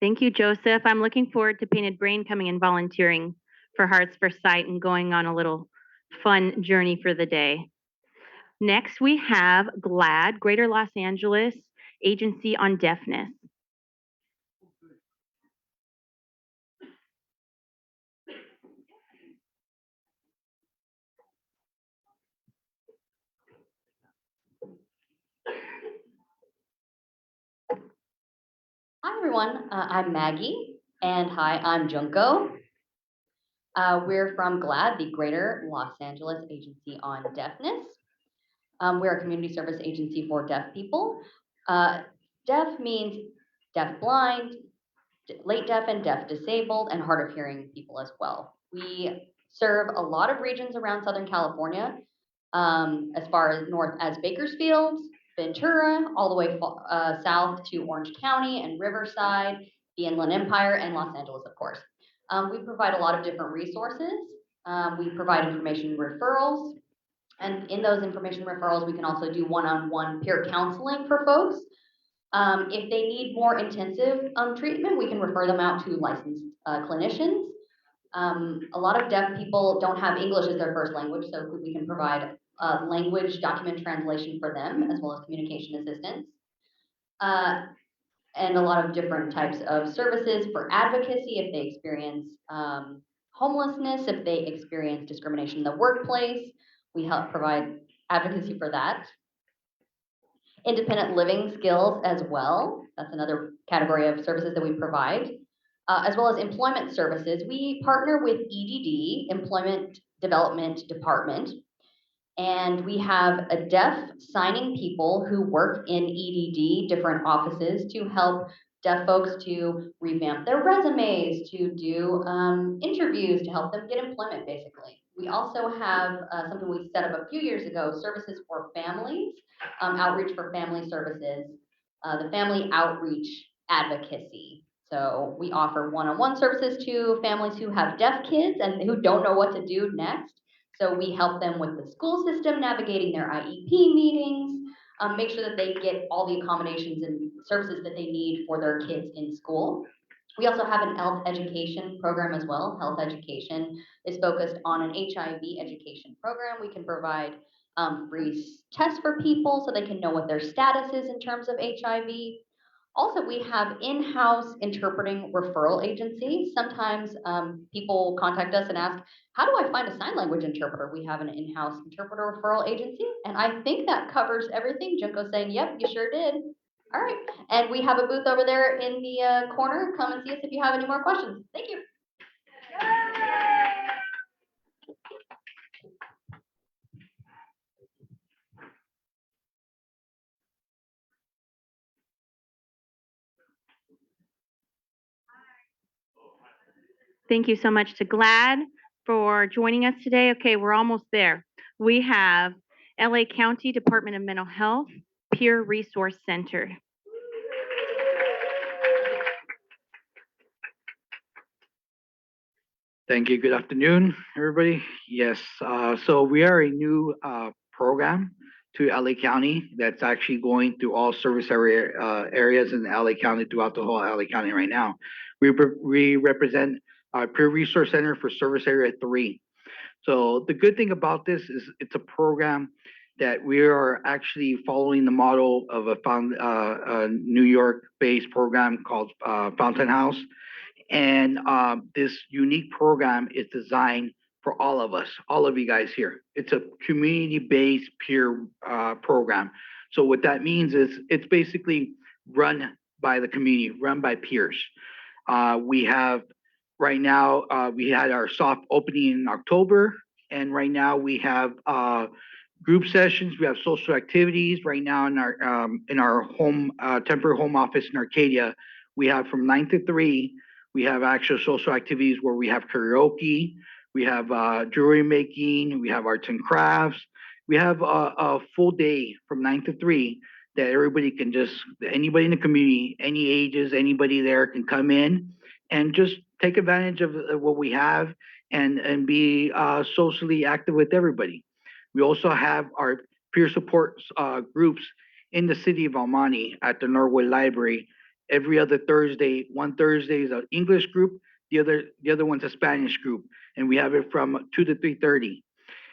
Thank you, Joseph. I'm looking forward to Painted Brain coming and volunteering for Hearts for Sight and going on a little fun journey for the day. Next, we have GLAD, Greater Los Angeles Agency on Deafness. Hi, everyone. I'm Maggie, and hi, I'm Junko. We're from GLAD, the Greater Los Angeles Agency on Deafness. We're a community service agency for deaf people. Deaf means deaf blind, late deaf and deaf disabled, and hard of hearing people as well. We serve a lot of regions around Southern California, as far as north as Bakersfield, Ventura, all the way south to Orange County and Riverside, the Inland Empire, and Los Angeles, of course. We provide a lot of different resources. We provide information referrals, and in those information referrals, we can also do one-on-one peer counseling for folks. If they need more intensive treatment, we can refer them out to licensed clinicians. A lot of deaf people don't have English as their first language, so we can provide language document translation for them, as well as communication assistance. And a lot of different types of services for advocacy if they experience homelessness, if they experience discrimination in the workplace. We help provide advocacy for that. Independent living skills as well. That's another category of services that we provide. As well as employment services. We partner with EDD, Employment Development Department, and we have a deaf signing people who work in EDD, different offices, to help deaf folks to revamp their resumes, to do interviews, to help them get employment, basically. We also have something we set up a few years ago, services for families, outreach for family services, the Family Outreach Advocacy. So we offer one-on-one services to families who have deaf kids and who don't know what to do next. So we help them with the school system, navigating their IEP meetings, make sure that they get all the accommodations and services that they need for their kids in school. We also have an health education program as well. Health education is focused on an HIV education program. We can provide free tests for people so they can know what their status is in terms of HIV. Also, we have in-house interpreting referral agencies. Sometimes people contact us and ask, how do I find a sign language interpreter? We have an in-house interpreter referral agency, and I think that covers everything. Junko's saying, yep, you sure did. All right, and we have a booth over there in the corner. Come and see us if you have any more questions. Thank you. Thank you so much to GLAD for joining us today. Okay, we're almost there. We have LA County Department of Mental Health Peer Resource Center. Thank you. Good afternoon, everybody. Yes, so we are a new program to LA County that's actually going through all service areas in LA County, throughout the whole LA County right now. We represent our Peer Resource Center for Service Area 3. So the good thing about this is it's a program that we are actually following the model of a New York-based program called Fountain House. And this unique program is designed for all of us, all of you guys here. It's a community-based peer program. So what that means is it's basically run by the community, run by peers. We have right now, we had our soft opening in October, and right now we have group sessions. We have social activities right now in our home temporary home office in Arcadia. We have from 9 to 3. We have actual social activities where we have karaoke, we have jewelry making, we have arts and crafts. We have a full day from 9 to 3 that everybody can anybody in the community, any ages, anybody there can come in and just take advantage of what we have and be socially active with everybody. We also have our peer support groups in the city of Almani at the Norwood Library. Every other Thursday, one Thursday is an English group, the other one's a Spanish group, and we have it from 2 to 3:30.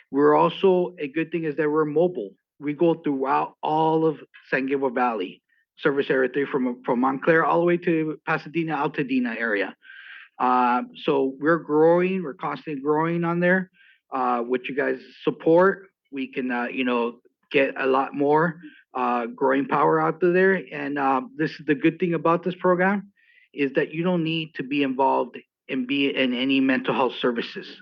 We're also, a good thing is that we're mobile. We go throughout all of San Gabriel Valley, service area 3 from Montclair all the way to Pasadena, Altadena area. So we're growing, we're constantly growing on there. With you guys' support, we can, get a lot more growing power out there. And this is the good thing about this program is that you don't need to be involved and be in any mental health services.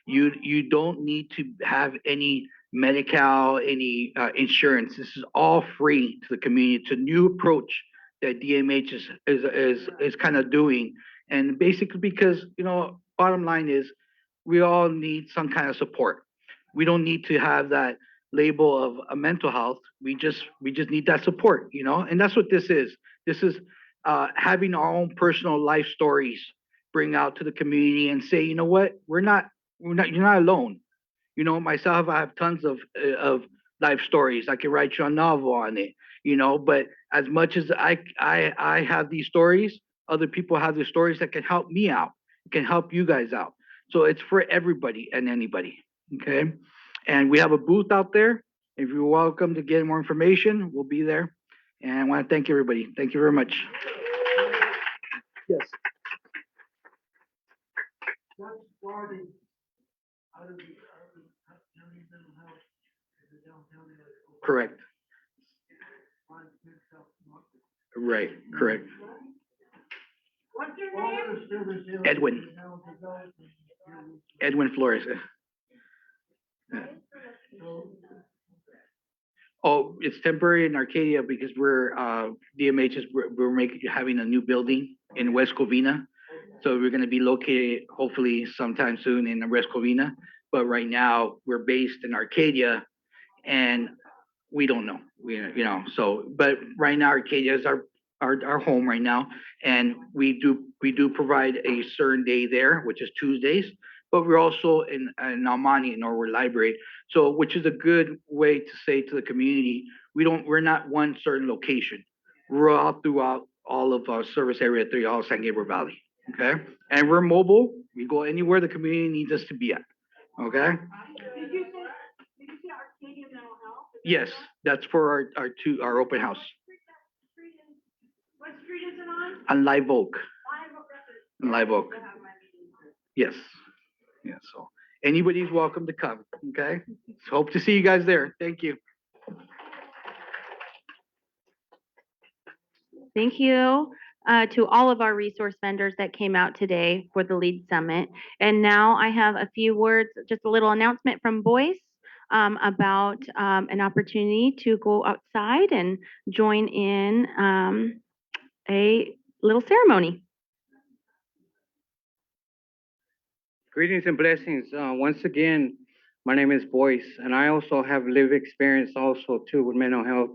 You don't need to have any Medi-Cal, any insurance. This is all free to the community. It's a new approach that DMH is kind of doing. And basically because, bottom line is we all need some kind of support. We don't need to have that label of a mental health. We just need that support, and that's what this is. This is having our own personal life stories bring out to the community and say, you know what, you're not alone. Myself, I have tons of life stories. I can write you a novel on it, but as much as I have these stories, other people have the stories that can help me out, can help you guys out. So it's for everybody and anybody. Okay. And we have a booth out there. If you're welcome to get more information, we'll be there. And I want to thank everybody. Thank you very much. Yes. Correct. Right, correct. Edwin. Edwin Flores. Oh, it's temporary in Arcadia because we're DMH is we're having a new building in West Covina. So we're going to be located hopefully sometime soon in West Covina. But right now we're based in Arcadia and we don't know. But right now Arcadia is our home right now. And we do provide a certain day there, which is Tuesdays. But we're also in Almani in Norwood Library. So, which is a good way to say to the community, we're not one certain location. We're all throughout all of Service Area 3, all San Gabriel Valley. Okay, and we're mobile. We go anywhere the community needs us to be at. Okay. Yes, that's for our open house. What street is it on? On Live Oak. On Live Oak. Yes. Yeah. So anybody's welcome to come. Okay. So hope to see you guys there. Thank you. Thank you to all of our resource vendors that came out today for the LEAD Summit. And now I have a few words, just a little announcement from Boyce about an opportunity to go outside and join in a little ceremony. Greetings and blessings. Once again, my name is Boyce, and I also have lived experience also too with mental health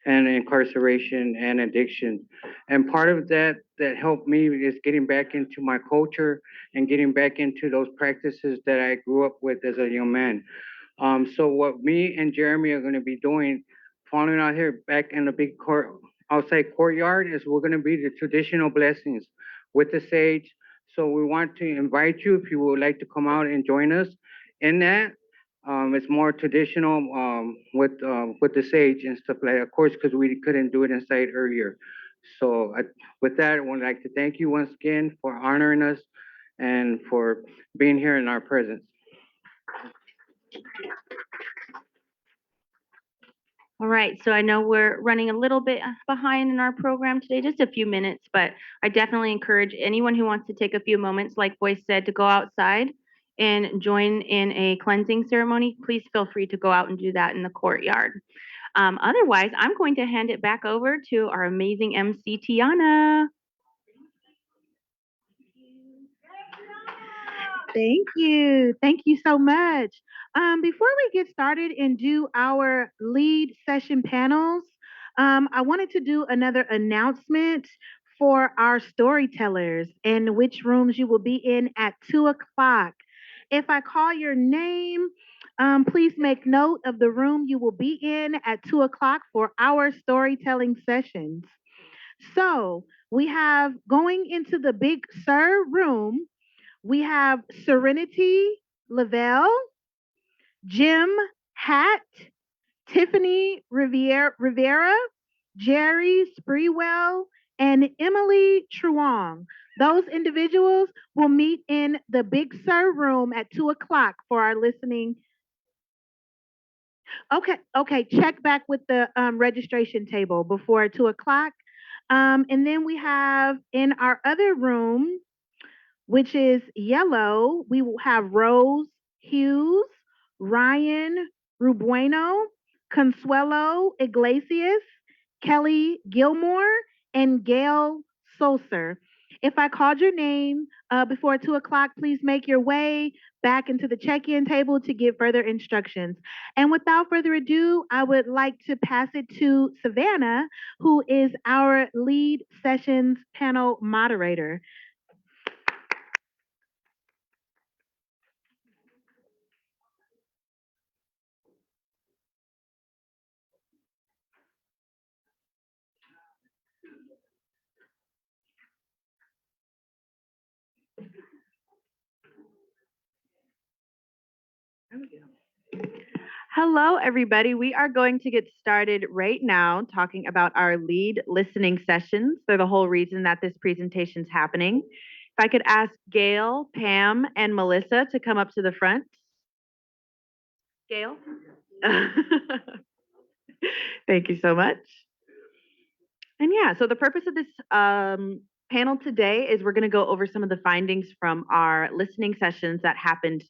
and incarceration and addiction. And part of that helped me is getting back into my culture and getting back into those practices that I grew up with as a young man. So what me and Jeremy are going to be doing, following out here back in the big outside courtyard, is we're going to be the traditional blessings with the sage. So we want to invite you if you would like to come out and join us in that. It's more traditional with the sage and stuff like that, of course, because we couldn't do it inside earlier. So with that, I would like to thank you once again for honoring us and for being here in our presence. All right, so I know we're running a little bit behind in our program today, just a few minutes, but I definitely encourage anyone who wants to take a few moments, like Boyce said, to go outside and join in a cleansing ceremony. Please feel free to go out and do that in the courtyard. Otherwise, I'm going to hand it back over to our amazing MC, Tiana. Thank you. Thank you so much. Before we get started and do our lead session panels, I wanted to do another announcement for our storytellers and which rooms you will be in at 2 o'clock. If I call your name, please make note of the room you will be in at 2 o'clock for our storytelling sessions. So we have going into the Big Sur room, we have Serenity Lavelle, Jim Hatt, Tiffany Rivera, Jerry Spreewell, and Emily Truong. Those individuals will meet in the Big Sur room at 2 o'clock for our listening. Okay, check back with the registration table before 2 o'clock. And then we have in our other room, which is yellow, we will have Rose Hughes, Ryan Rubueno, Consuelo Iglesias, Kelly Gilmore, and Gail Soser. If I called your name before 2 o'clock, please make your way back into the check-in table to give further instructions. And without further ado, I would like to pass it to Savannah, who is our lead sessions panel moderator. Hello, everybody. We are going to get started right now talking about our lead listening sessions. They're the whole reason that this presentation is happening. If I could ask Gail, Pam, and Melissa to come up to the front. Gail? Thank you so much. And yeah, so the purpose of this panel today is we're going to go over some of the findings from our listening sessions that happened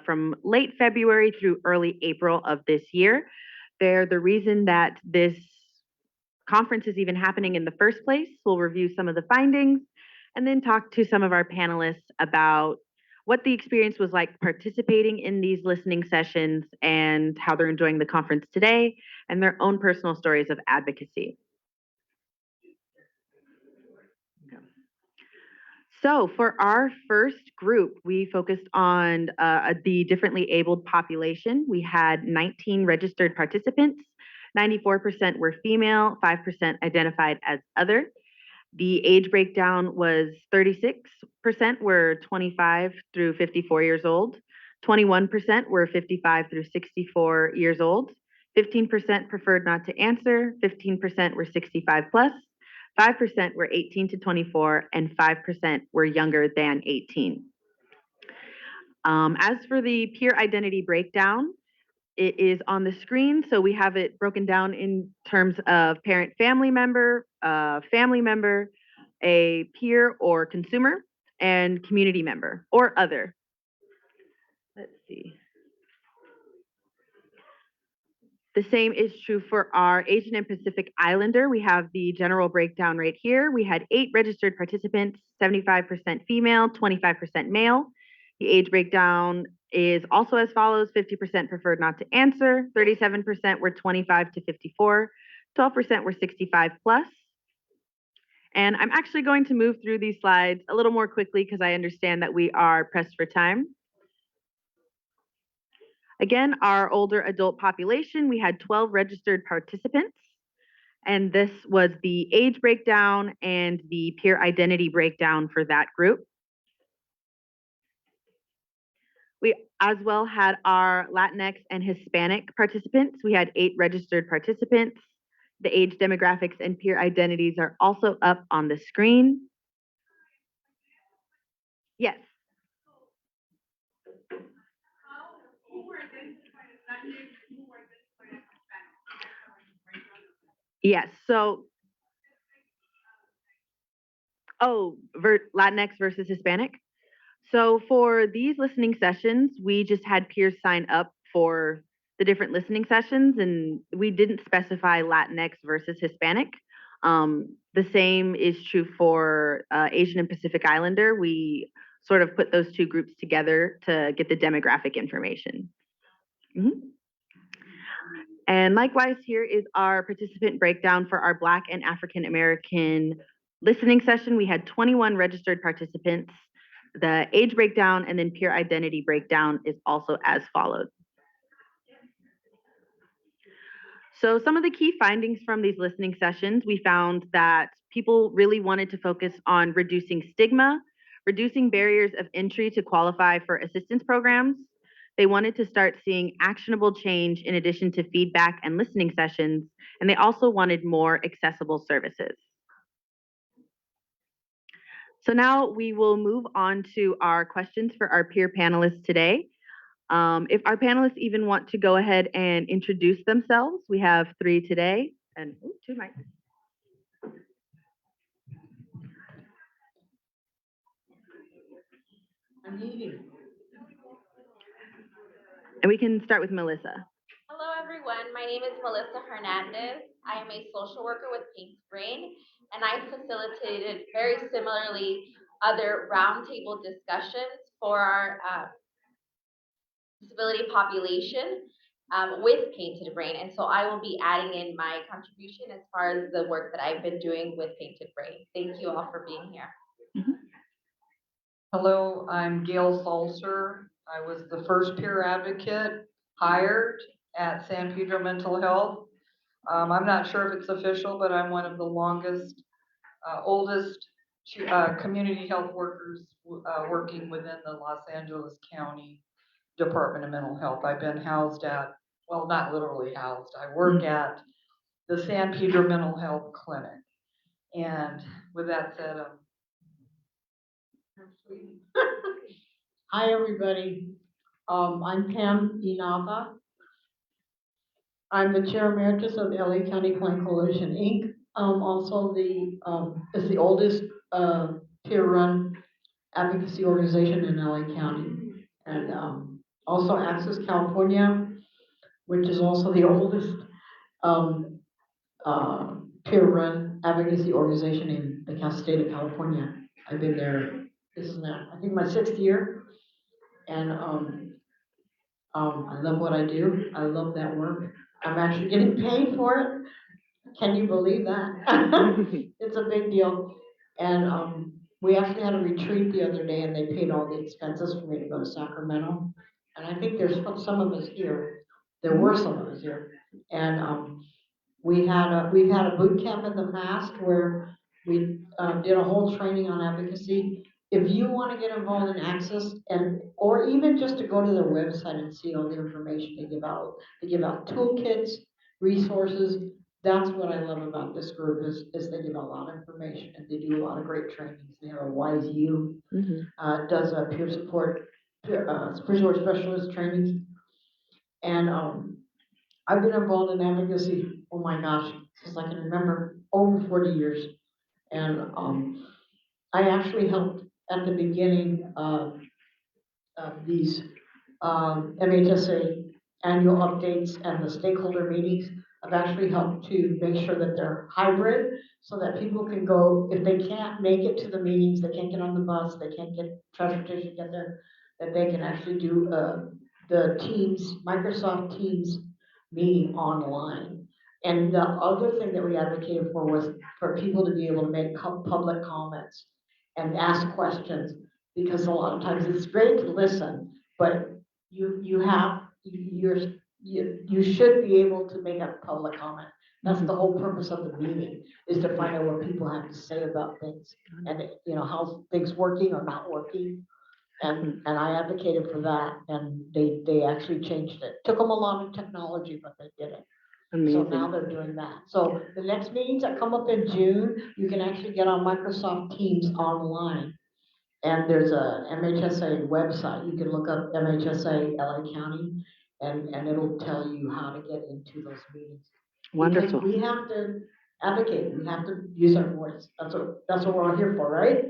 from late February through early April of this year. They're the reason that this conference is even happening in the first place. We'll review some of the findings and then talk to some of our panelists about what the experience was like participating in these listening sessions and how they're enjoying the conference today and their own personal stories of advocacy. So for our first group, we focused on the differently abled population. We had 19 registered participants. 94% were female, 5% identified as other. The age breakdown was 36% were 25 through 54 years old, 21% were 55 through 64 years old, 15% preferred not to answer, 15% were 65 plus, 5% were 18 to 24, and 5% were younger than 18. As for the peer identity breakdown, it is on the screen. So we have it broken down in terms of parent family member, a peer or consumer, and community member or other. Let's see. The same is true for our Asian and Pacific Islander. We have the general breakdown right here. We had 8 registered participants, 75% female, 25% male. The age breakdown is also as follows: 50% preferred not to answer, 37% were 25 to 54, 12% were 65 plus. And I'm actually going to move through these slides a little more quickly because I understand that we are pressed for time. Again, our older adult population, we had 12 registered participants, and this was the age breakdown and the peer identity breakdown for that group. We as well had our Latinx and Hispanic participants. We had 8 registered participants. The age demographics and peer identities are also up on the screen. Yes. Yes, so, Latinx versus Hispanic. So for these listening sessions, we just had peers sign up for the different listening sessions, and we didn't specify Latinx versus Hispanic. The same is true for Asian and Pacific Islander. We sort of put those two groups together to get the demographic information. And likewise, here is our participant breakdown for our Black and African American listening session. We had 21 registered participants. The age breakdown and then peer identity breakdown is also as followed. So some of the key findings from these listening sessions, we found that people really wanted to focus on reducing stigma, reducing barriers of entry to qualify for assistance programs. They wanted to start seeing actionable change in addition to feedback and listening sessions, and they also wanted more accessible services. So now we will move on to our questions for our peer panelists today. If our panelists even want to go ahead and introduce themselves, we have 3 today, and 2 mics. I'm eating. And we can start with Melissa. Hello, everyone. My name is Melissa Hernandez. I am a social worker with Painted Brain, and I facilitated very similarly other roundtable discussions for our disability population with Painted Brain. And so I will be adding in my contribution as far as the work that I've been doing with Painted Brain. Thank you all for being here. Hello, I'm Gail Salzer. I was the first peer advocate hired at San Pedro Mental Health. I'm not sure if it's official, but I'm one of the longest, oldest community health workers working within the Los Angeles County Department of Mental Health. I've been housed at, well, not literally housed, I work at the San Pedro Mental Health Clinic. And with that said, Hi, everybody. I'm Pam Inaba. I'm the Chair Emeritus of the LA County Plan Coalition, Inc. Also is the oldest peer-run advocacy organization in LA County. And also Access California, which is also the oldest peer-run advocacy organization in the state of California. I've been there, this is now, I think my 6th year. And I love what I do. I love that work. I'm actually getting paid for it. Can you believe that? It's a big deal. And we actually had a retreat the other day and they paid all the expenses for me to go to Sacramento. And I think there's some of us here. There were some of us here. And we've had a boot camp in the past where We did a whole training on advocacy. If you want to get involved in access or even just to go to their website and see all the information they give out. They give out toolkits, resources. That's what I love about this group is they give a lot of information and they do a lot of great trainings. They have a Wise U, does a peer support specialist trainings. And I've been involved in advocacy, oh my gosh, since I can remember, over 40 years. And I actually helped at the beginning of these MHSA annual updates and the stakeholder meetings. I've actually helped to make sure that they're hybrid so that people can go, if they can't make it to the meetings, they can't get on the bus, they can't get transportation to get there, that they can actually do the Teams, Microsoft Teams meeting online. And the other thing that we advocated for was for people to be able to make public comments and ask questions, because a lot of times it's great to listen, but you should be able to make a public comment. That's the whole purpose of the meeting, is to find out what people have to say about things and how things working or not working. And I advocated for that, and they actually changed it. Took them a lot of technology, but they did it. So now they're doing that. So the next meetings that come up in June, you can actually get on Microsoft Teams online. And there's a MHSA website. You can look up MHSA LA County, and it'll tell you how to get into those meetings. Wonderful. Because we have to advocate. We have to use our voice. That's what we're all here for, right?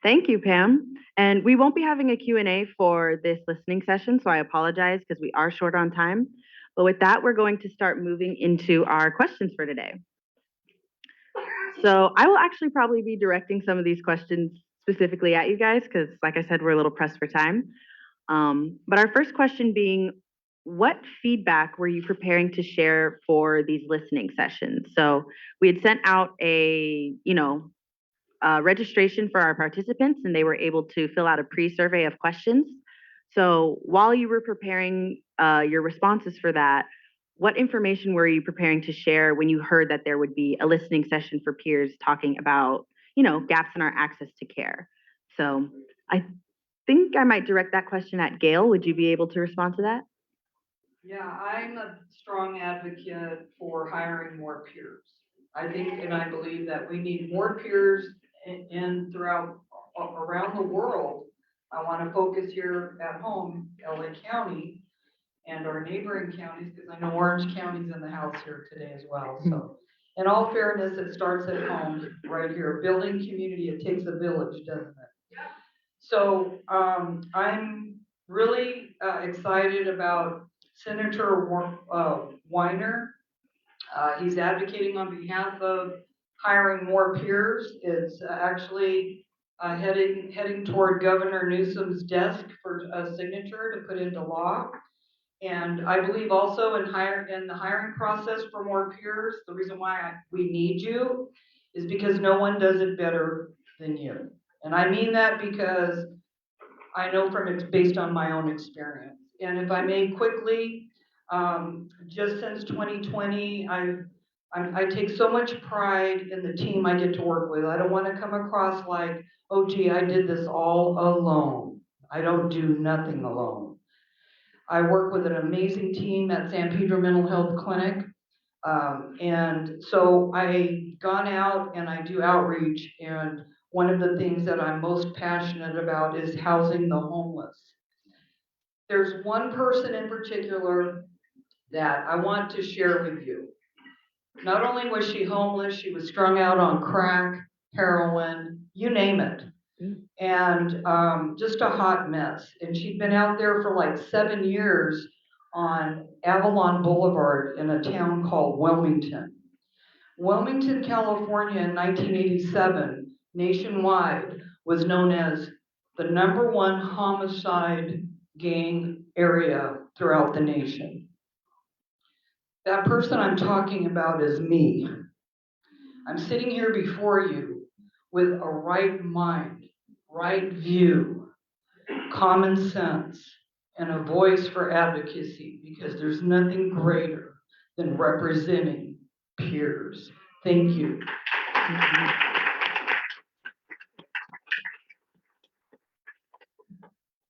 Thank you, Pam. And we won't be having a Q&A for this listening session, so I apologize because we are short on time. But with that, we're going to start moving into our questions for today. So I will actually probably be directing some of these questions specifically at you guys because, like I said, we're a little pressed for time. But our first question being, what feedback were you preparing to share for these listening sessions? So we had sent out a, registration for our participants, and they were able to fill out a pre-survey of questions. So while you were preparing your responses for that, what information were you preparing to share when you heard that there would be a listening session for peers talking about, gaps in our access to care? So I think I might direct that question at Gail. Would you be able to respond to that? Yeah, I'm a strong advocate for hiring more peers. I think and I believe that we need more peers in throughout around the world. I want to focus here at home, LA County, and our neighboring counties, because I know Orange County's in the house here today as well. So, in all fairness, it starts at home, right here. Building community, it takes a village, doesn't it? So, I'm really excited about Senator Weiner. He's advocating on behalf of hiring more peers. It's actually heading toward Governor Newsom's desk for a signature to put into law. And I believe also in the hiring process for more peers, the reason why we need you is because no one does it better than you. And I mean that because I know it's based on my own experience. And if I may quickly, just since 2020, I take so much pride in the team I get to work with. I don't want to come across like, oh gee, I did this all alone. I don't do nothing alone. I work with an amazing team at San Pedro Mental Health Clinic. And so I've gone out and I do outreach, and one of the things that I'm most passionate about is housing the homeless. There's one person in particular that I want to share with you. Not only was she homeless, she was strung out on crack, heroin, you name it. And just a hot mess. And she'd been out there for like 7 years on Avalon Boulevard in a town called Wilmington. Wilmington, California in 1987, nationwide, was known as the #1 homicide gang area throughout the nation. That person I'm talking about is me. I'm sitting here before you with a right mind, right view, common sense, and a voice for advocacy, because there's nothing greater than representing peers. Thank you.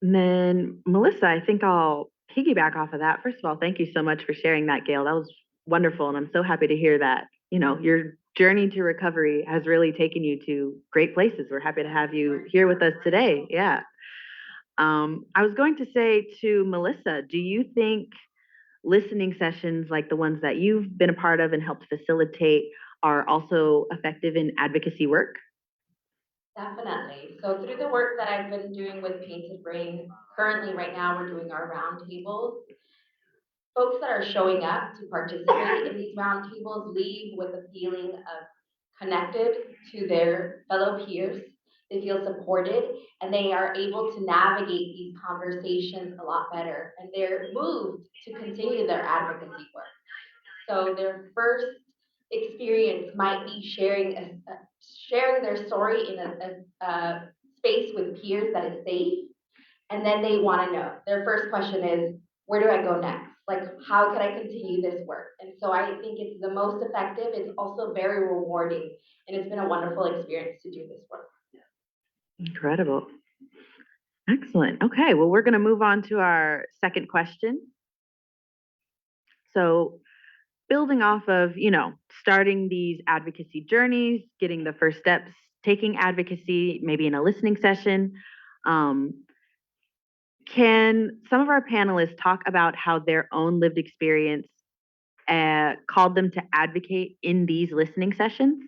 And then Melissa, I think I'll piggyback off of that. First of all, thank you so much for sharing that, Gail. That was wonderful. And I'm so happy to hear that, you know, your journey to recovery has really taken you to great places. We're happy to have you here with us today. Yeah. I was going to say to Melissa, do you think listening sessions like the ones that you've been a part of and helped facilitate are also effective in advocacy work? Definitely. So through the work that I've been doing with Painted Brain, currently right now we're doing our roundtables. Folks that are showing up to participate in these roundtables leave with a feeling of connected to their fellow peers. They feel supported and they are able to navigate these conversations a lot better. And they're moved to continue their advocacy work. So their first experience might be sharing their story in a space with peers that is safe, and then they want to know. Their first question is, where do I go next? Like, how can I continue this work? And so I think it's the most effective. It's also very rewarding, and it's been a wonderful experience to do this work. Incredible. Excellent. Okay, well, we're going to move on to our second question. So, building off of, you know, starting these advocacy journeys, getting the first steps, taking advocacy, maybe in a listening session, can some of our panelists talk about how their own lived experience called them to advocate in these listening sessions?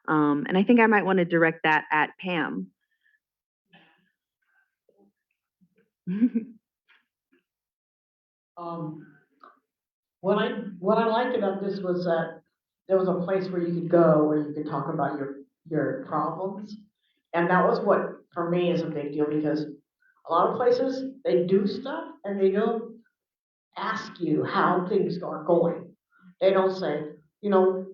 And I think I might want to direct that at Pam. What I liked about this was that there was a place where you could go where you could talk about your problems, and that was what for me is a big deal because a lot of places they do stuff and they don't ask you how things are going. They don't say, you know,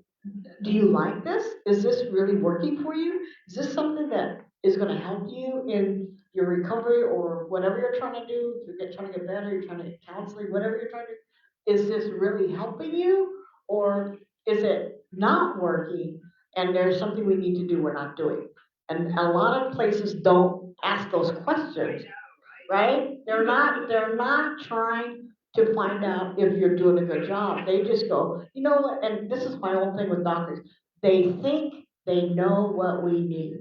do you like this? Is this really working for you? Is this something that is going to help you in your recovery or whatever you're trying to do? If you're trying to get better, you're trying to get counseling, whatever you're trying to do, is this really helping you? Or is it not working and there's something we need to do we're not doing? And a lot of places don't ask those questions, right? They're not trying to find out if you're doing a good job. They just go, you know what, and this is my own thing with doctors. They think they know what we need.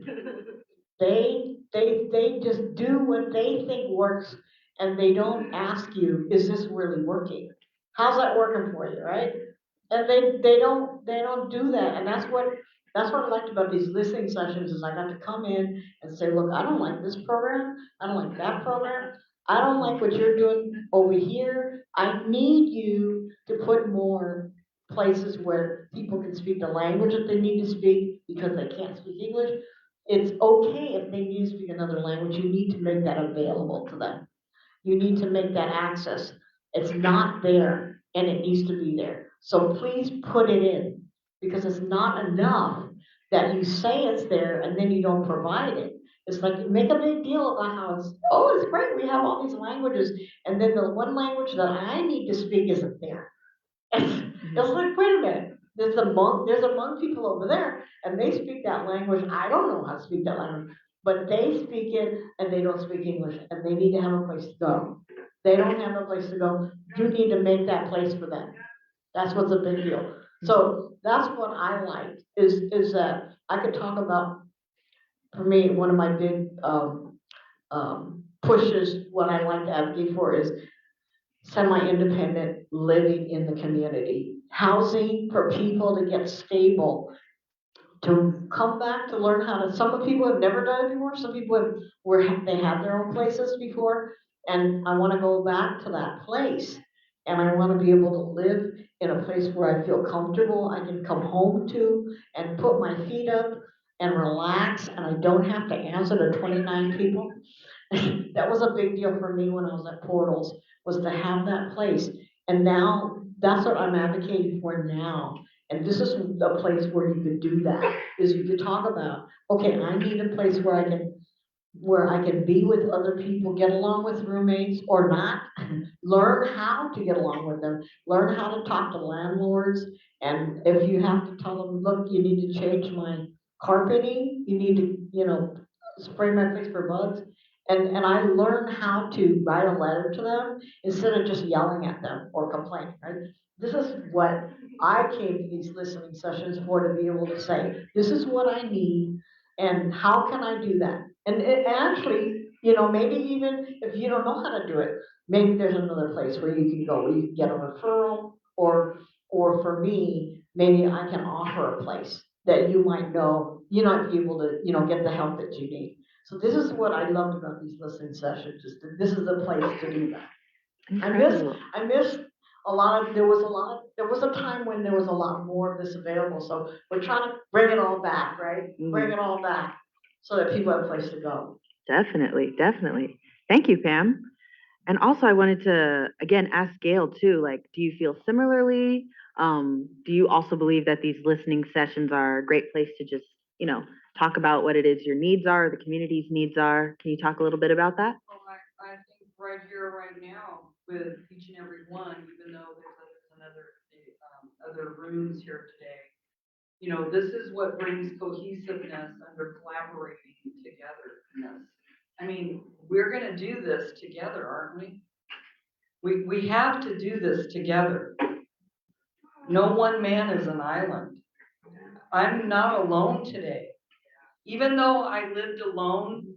They just do what they think works and they don't ask you, is this really working? How's that working for you, right? And they don't do that. And that's what I liked about these listening sessions is I got to come in and say, look, I don't like this program, I don't like that program, I don't like what you're doing over here. I need you to put more places where people can speak the language that they need to speak because they can't speak English. It's okay if they need to speak another language, you need to make that available to them. You need to make that access. It's not there and it needs to be there. So please put it in because it's not enough that you say it's there and then you don't provide it. It's like you make a big deal about how it's great, we have all these languages, and then the one language that I need to speak isn't there. It's like, wait a minute, there's a Hmong people over there, and they speak that language. I don't know how to speak that language, but they speak it, and they don't speak English, and they need to have a place to go. They don't have a place to go. You need to make that place for them. That's what's a big deal. So that's what I like is that I could talk about. For me, one of my big pushes, what I like to advocate for is semi-independent living in the community, housing for people to get stable, to come back to learn how to. Some people have never done it before. Some people they have their own places before, and I want to go back to that place, and I want to be able to live in a place where I feel comfortable. I can come home to and put my feet up and relax, and I don't have to answer to 29 people. That was a big deal for me when I was at Portals, was to have that place. And now that's what I'm advocating for now. And this is a place where you could do that, is you could talk about, okay, I need a place where I can be with other people, get along with roommates or not, learn how to get along with them, learn how to talk to landlords. And if you have to tell them, look, you need to change my carpeting, you need to, spray my face for bugs. And I learned how to write a letter to them instead of just yelling at them or complaining, right? This is what I came to these listening sessions for, to be able to say, this is what I need, and how can I do that? And it actually, maybe even if you don't know how to do it, maybe there's another place where you can go, where you can get a referral, or for me, maybe I can offer a place that you might know, you might be able to, get the help that you need. So this is what I loved about these listening sessions, is that this is the place to do that. Incredible. I miss there was a time when there was a lot more of this available. So we're trying to bring it all back, right? Bring it all back so that people have a place to go. Definitely, definitely. Thank you, Pam. And also, I wanted to again ask Gail too. Like, do you feel similarly? Do you also believe that these listening sessions are a great place to just, talk about what it is your needs are, the community's needs are? Can you talk a little bit about that? Well, I think right here, right now, with each and every one, even though there's other rooms here today, this is what brings cohesiveness under collaborating togetherness. I mean, we're gonna do this together, aren't we? We have to do this together. No one man is an island. I'm not alone today. Even though I lived alone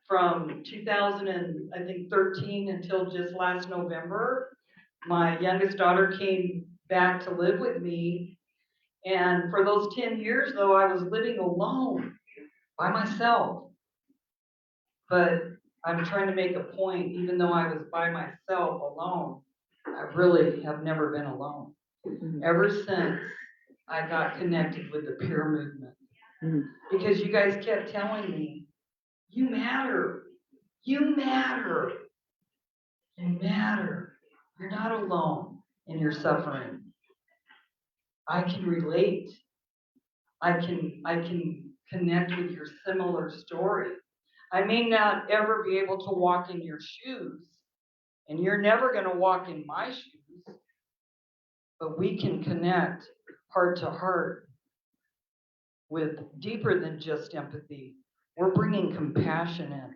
from 2013 until just last November, my youngest daughter came back to live with me. And for those 10 years, though, I was living alone by myself. But I'm trying to make a point, even though I was by myself alone, I really have never been alone. Ever since I got connected with the peer movement. Because you guys kept telling me, you matter, you matter, you matter. You're not alone in your suffering. I can relate. I can connect with your similar story. I may not ever be able to walk in your shoes, and you're never going to walk in my shoes, but we can connect heart to heart with deeper than just empathy. We're bringing compassion in.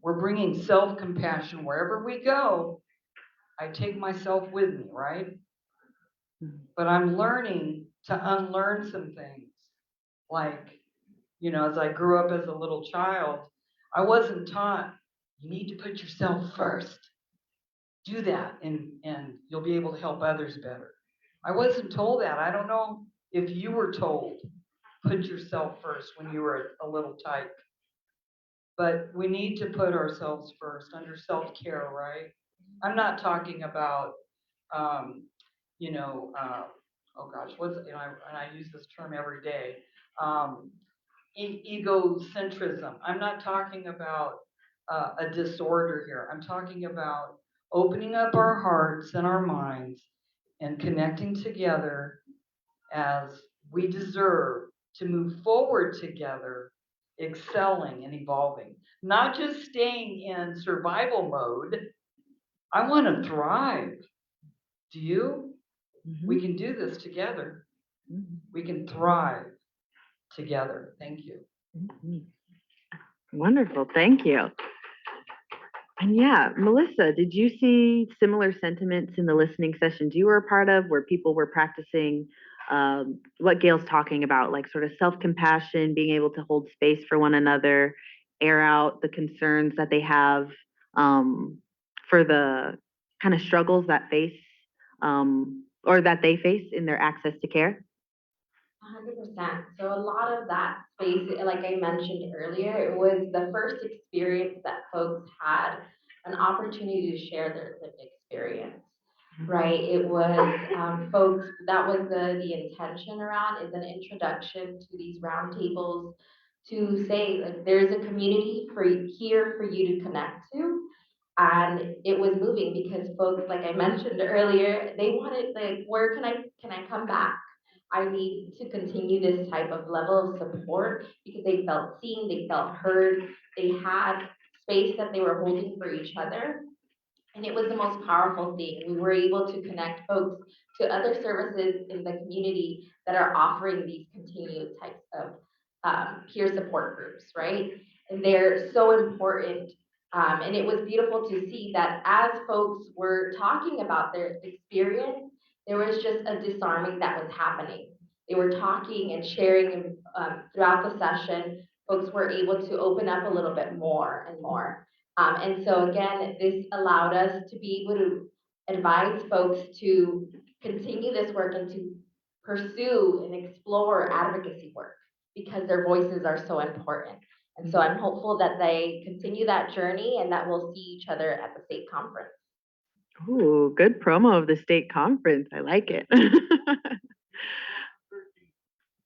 We're bringing self-compassion wherever we go. I take myself with me, right? But I'm learning to unlearn some things. Like, as I grew up as a little child, I wasn't taught, you need to put yourself first. Do that, and you'll be able to help others better. I wasn't told that. I don't know if you were told, put yourself first when you were a little tyke. But we need to put ourselves first under self-care, right? I'm not talking about, oh gosh, and I use this term every day, egocentrism. I'm not talking about a disorder here. I'm talking about opening up our hearts and our minds and connecting together as we deserve to move forward together, excelling and evolving, not just staying in survival mode. I want to thrive. Do you? We can do this together. We can thrive together. Thank you. Wonderful. Thank you. And yeah, Melissa, did you see similar sentiments in the listening sessions you were a part of, where people were practicing what Gail's talking about, like sort of self-compassion, being able to hold space for one another, air out the concerns that they have for the kind of struggles that face or that they face in their access to care? 100%. So a lot of that space, like I mentioned earlier, it was the first experience that folks had an opportunity to share their lived experience, right? It was folks, that was the intention around, is an introduction to these roundtables to say, like, there's a community here for you to connect to. And it was moving because folks, like I mentioned earlier, they wanted, like, where can I come back? I need to continue this type of level of support because they felt seen, they felt heard, they had space that they were holding for each other. And it was the most powerful thing. We were able to connect folks to other services in the community that are offering these continued types of peer support groups, right? And they're so important. And it was beautiful to see that as folks were talking about their experience, there was just a disarming that was happening. They were talking and sharing throughout the session. Folks were able to open up a little bit more and more. And so again, this allowed us to be able to advise folks to continue this work and to pursue and explore advocacy work because their voices are so important. And so I'm hopeful that they continue that journey and that we'll see each other at the state conference. Ooh, good promo of the state conference. I like it.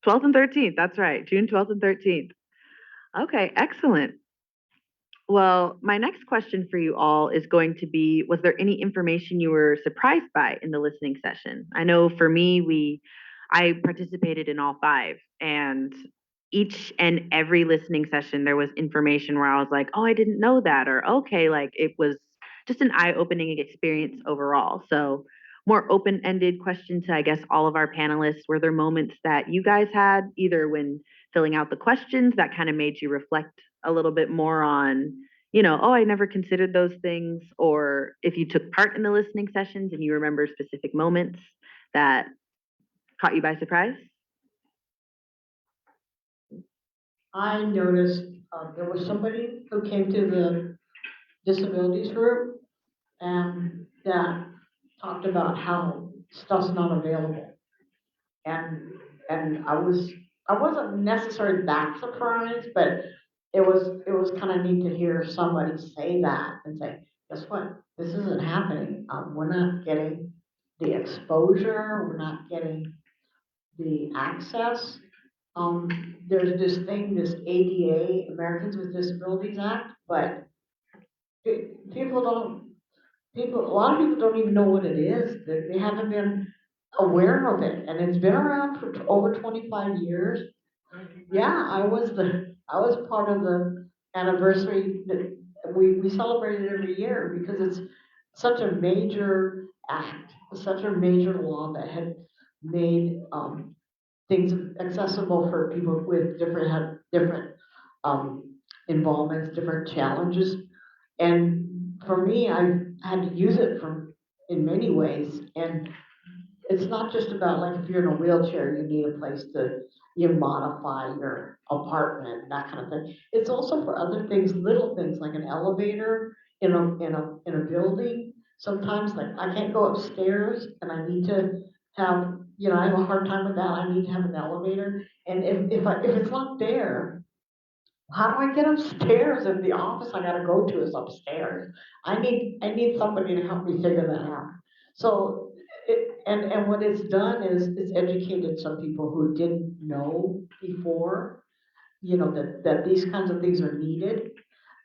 12th and 13th, that's right, June 12th and 13th. Okay, excellent. Well, my next question for you all is going to be, was there any information you were surprised by in the listening session? I know for me, I participated in all 5, and each and every listening session, there was information where I was like, oh, I didn't know that, or okay, like it was just an eye-opening experience overall. So more open-ended question to, I guess, all of our panelists. Were there moments that you guys had, either when filling out the questions that kind of made you reflect a little bit more on, oh, I never considered those things, or if you took part in the listening sessions and you remember specific moments that caught you by surprise? I noticed there was somebody who came to the disabilities group and that talked about how stuff's not available. And I wasn't necessarily that surprised, but it was kind of neat to hear somebody say that and say, guess what? This isn't happening. We're not getting the exposure. We're not getting the access. There's this thing, this ADA, Americans with Disabilities Act, but people don't, a lot of people don't even know what it is. They haven't been aware of it, and it's been around for over 25 years. Yeah, I was part of the anniversary that we celebrate it every year because it's such a major act, such a major law that had made things accessible for people with different involvements, different challenges. And for me, I've had to use it in many ways. And it's not just about like if you're in a wheelchair, you need a place to modify your apartment, that kind of thing. It's also for other things, little things like an elevator in a building. Sometimes like I can't go upstairs and I need to have, I have a hard time with that. I need to have an elevator. And if it's not there, how do I get upstairs if the office I gotta go to is upstairs? I need somebody to help me figure that out. So and what it's done is it's educated some people who didn't know before, that these kinds of things are needed.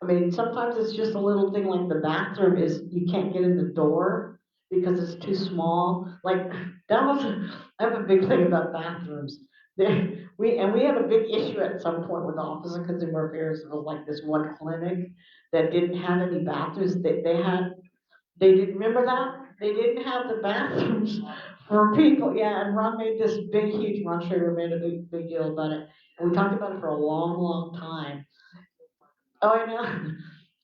I mean, sometimes it's just a little thing like the bathroom is you can't get in the door because it's too small. Like I have a big thing about bathrooms. We had a big issue at some point with Office of Consumer Affairs. It was like this one clinic that didn't have any bathrooms. They didn't remember that? They didn't have the bathrooms for people. Yeah, and Ron made this big, huge, Ron Schrader made a big deal about it. And we talked about it for a long, long time. Oh, I know.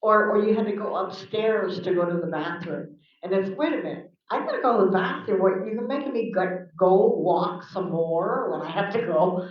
Or you had to go upstairs to go to the bathroom. And it's, wait a minute, I gotta go to the bathroom. What, you're making me go walk some more when I have to go?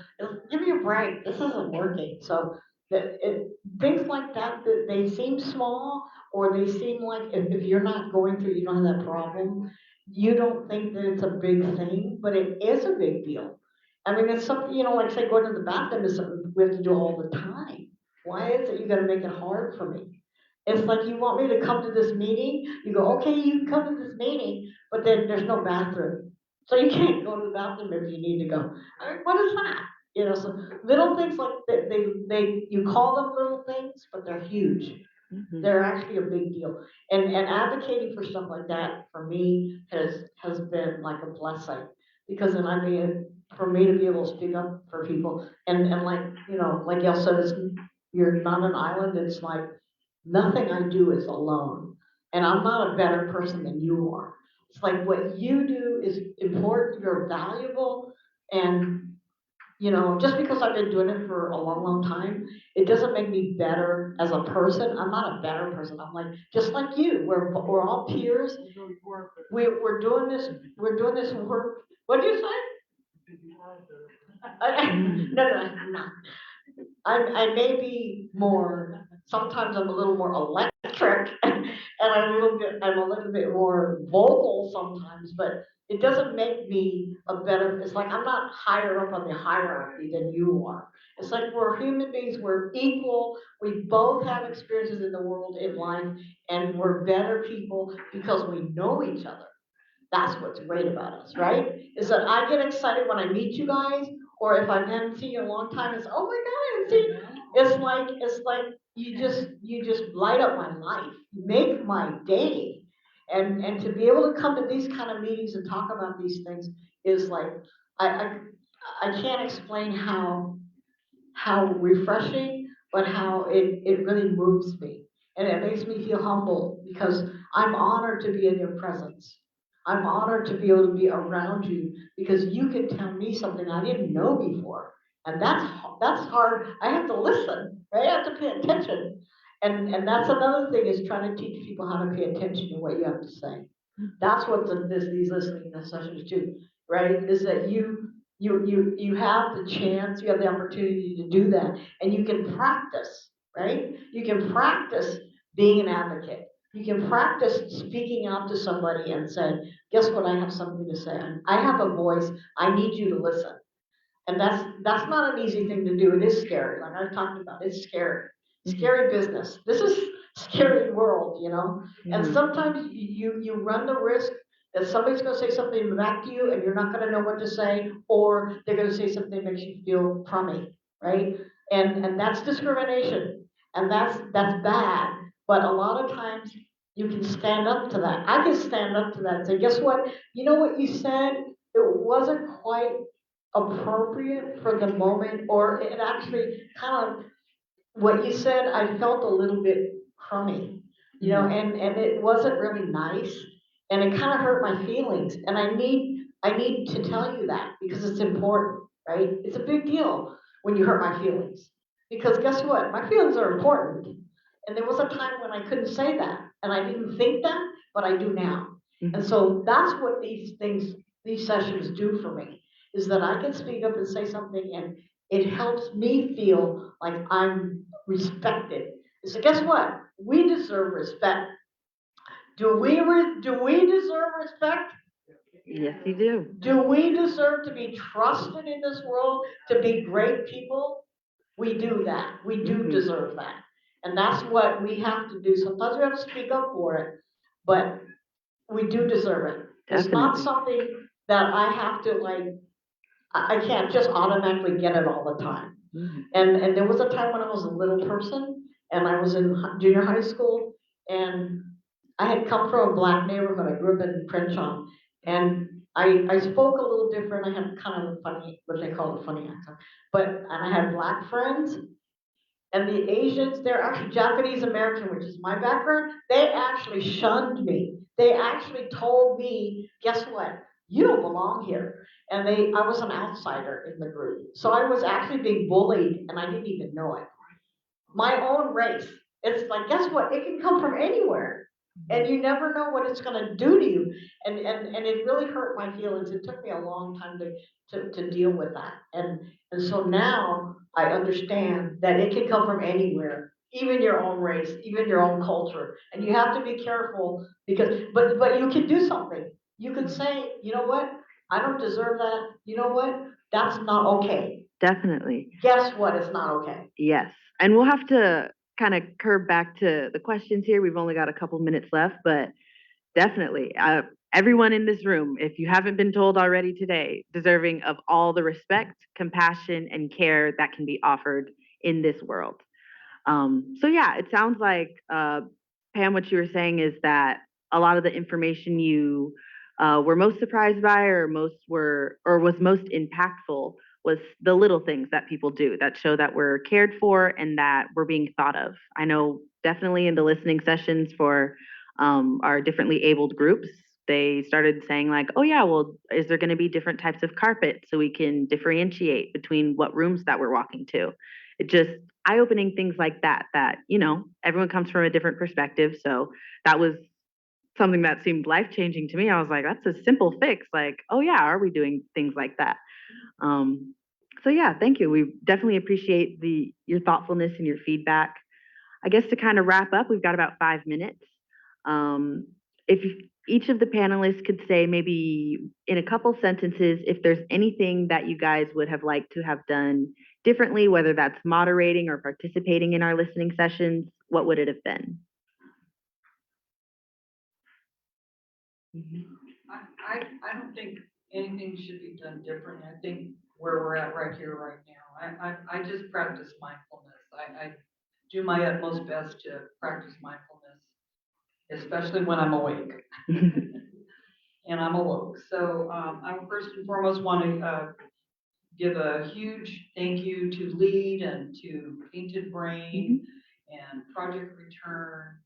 Give me a break. This isn't working. So things like that, that they seem small, or they seem like if you're not going through, you don't have that problem, you don't think that it's a big thing, but it is a big deal. I mean, it's something, like say going to the bathroom is something we have to do all the time. Why is it you gotta make it hard for me? It's like you want me to come to this meeting, you go, okay, you can come to this meeting, but then there's no bathroom. So you can't go to the bathroom if you need to go. I mean, what is that? So little things like that, you call them little things, but they're huge. They're actually a big deal. And advocating for stuff like that for me has been like a blessing. Because then I mean, for me to be able to speak up for people and like, like y'all said, you're not an island, it's like nothing I do is alone. And I'm not a better person than you are. It's like what you do is important, you're valuable, and just because I've been doing it for a long, long time, it doesn't make me better as a person. I'm not a better person. I'm like, just like you, we're all peers. We're doing this work. What did you say? No, I'm not. I may be more, sometimes I'm a little more electric and I'm a little bit more vocal sometimes, but it doesn't make me a better, it's like I'm not higher up on the hierarchy than you are. It's like we're human beings, we're equal, we both have experiences in the world, in life, and we're better people because we know each other. That's what's great about us, right? Is that I get excited when I meet you guys, or if I haven't seen you in a long time, it's oh my god, I haven't seen you. It's like you just light up my life, you make my day, and to be able to come to these kind of meetings and talk about these things is like I I, I can't explain how refreshing, but how it really moves me. And it makes me feel humble because I'm honored to be in your presence. I'm honored to be able to be around you because you can tell me something I didn't know before. And that's hard. I have to listen, right? I have to pay attention. And that's another thing is trying to teach people how to pay attention to what you have to say. That's what these listening sessions do, right? Is that you have the chance, you have the opportunity to do that, and you can practice, right? You can practice being an advocate. You can practice speaking out to somebody and saying, guess what, I have something to say. I have a voice, I need you to listen. And that's not an easy thing to do. It is scary, like I've talked about. It's scary. Scary business. This is scary world. And sometimes you run the risk that somebody's going to say something back to you, and you're not going to know what to say, or they're going to say something that makes you feel crummy, right? And that's discrimination, and that's bad. But a lot of times you can stand up to that. I can stand up to that and say, guess what? You know what you said? It wasn't quite appropriate for the moment, or it actually kind of what you said, I felt a little bit crummy, and it wasn't really nice, and it kind of hurt my feelings, and I need to tell you that because it's important, right? It's a big deal when you hurt my feelings, because guess what? My feelings are important, and there was a time when I couldn't say that, and I didn't think that, but I do now. And so that's what these sessions do for me, is that I can speak up and say something, and it helps me feel like I'm respected. So guess what? We deserve respect. Do we deserve respect? Yes, you do. Do we deserve to be trusted in this world, to be great people? We do that. We do deserve that. And that's what we have to do. Sometimes we have to speak up for it, but we do deserve it. It's not Definitely. something that I have to like, I can't just automatically get it all the time. And there was a time when I was a little person and I was in junior high school, and I had come from a black neighborhood. I grew up in Crenshaw, and I spoke a little different. I had kind of a funny, what they call a funny accent, and I had black friends, and the Asians, they're actually Japanese American, which is my background, they actually shunned me. They actually told me, guess what? You don't belong here. And I was an outsider in the group. So I was actually being bullied and I didn't even know it. My own race. It's like, guess what? It can come from anywhere. And you never know what it's going to do to you. And it really hurt my feelings. It took me a long time to deal with that. And so now I understand that it can come from anywhere, even your own race, even your own culture. And you have to be careful because, but you can do something. You can say, you know what? I don't deserve that. You know what? That's not okay. Definitely. Guess what? It's not okay. Yes. And we'll have to kind of curve back to the questions here. We've only got a couple minutes left, but definitely, everyone in this room, if you haven't been told already today, deserving of all the respect, compassion, and care that can be offered in this world. So yeah, it sounds like, Pam, what you were saying is that a lot of the information you were most surprised by or was most impactful was the little things that people do that show that we're cared for and that we're being thought of. I know definitely in the listening sessions for our differently abled groups, They started saying like, oh yeah, well, is there going to be different types of carpet so we can differentiate between what rooms that we're walking to? It just eye-opening things like that, everyone comes from a different perspective. So that was something that seemed life-changing to me. I was like, that's a simple fix. Like, oh yeah, are we doing things like that? So yeah, thank you. We definitely appreciate your thoughtfulness and your feedback. I guess to kind of wrap up, we've got about 5 minutes. If each of the panelists could say maybe in a couple sentences if there's anything that you guys would have liked to have done differently, whether that's moderating or participating in our listening sessions, what would it have been? I don't think anything should be done differently. I think where we're at right here, right now. I just practice mindfulness. I do my utmost best to practice mindfulness, especially when I'm awake. And I'm awoke. So I first and foremost want to give a huge thank you to LEAD and to Painted Brain and Project Return.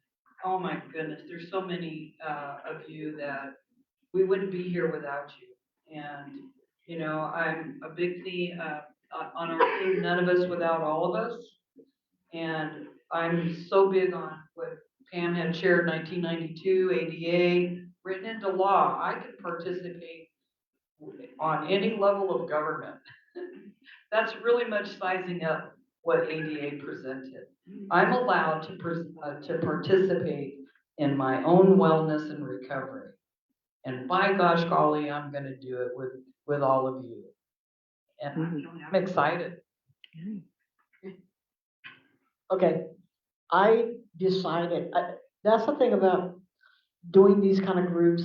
Oh my goodness, there's so many of you that we wouldn't be here without you. And, I'm a big theme on our theme, none of us without all of us. And I'm so big on what Pam had shared, 1992, ADA, written into law. I can participate on any level of government. That's really much sizing up what ADA presented. I'm allowed to participate in my own wellness and recovery. And by gosh golly, I'm going to do it with all of you. And I'm excited. Okay, I decided, that's the thing about doing these kind of groups,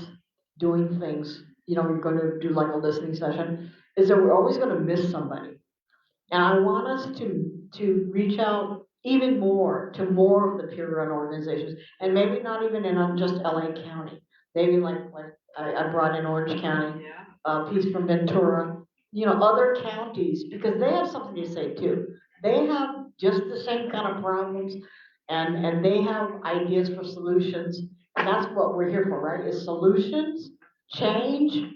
doing things, you're going to do like a listening session, is that we're always going to miss somebody. And I want us to reach out even more to more of the peer-run organizations, and maybe not even in just LA County. Maybe like I brought in Orange County, a piece from Ventura, other counties, because they have something to say too. They have just the same kind of problems, and they have ideas for solutions. And that's what we're here for, right? Is solutions, change,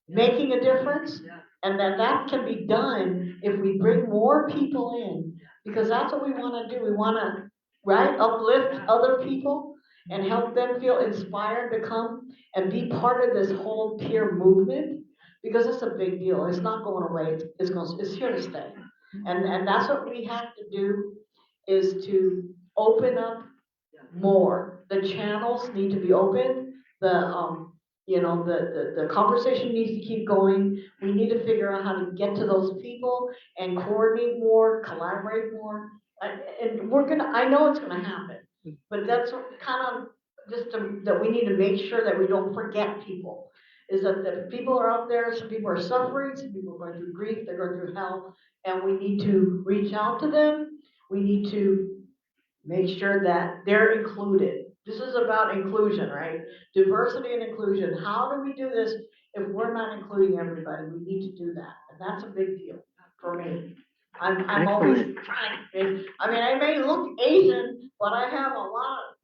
making a difference, and that can be done if we bring more people in, because that's what we want to do. We want to, right, uplift other people and help them feel inspired to come and be part of this whole peer movement, because it's a big deal. It's not going away. It's here to stay, and that's what we have to do, is to open up more. The channels need to be open. The conversation needs to keep going. We need to figure out how to get to those people and coordinate more, collaborate more. And I know it's gonna happen, but that's kind of that we need to make sure that we don't forget people. Is that the people are out there, some people are suffering, some people are going through grief, they're going through hell, and we need to reach out to them. We need to make sure that they're included. This is about inclusion, right? Diversity and inclusion. How do we do this if we're not including everybody? We need to do that. And that's a big deal for me. I'm always trying. I may look Asian, but I have a lot,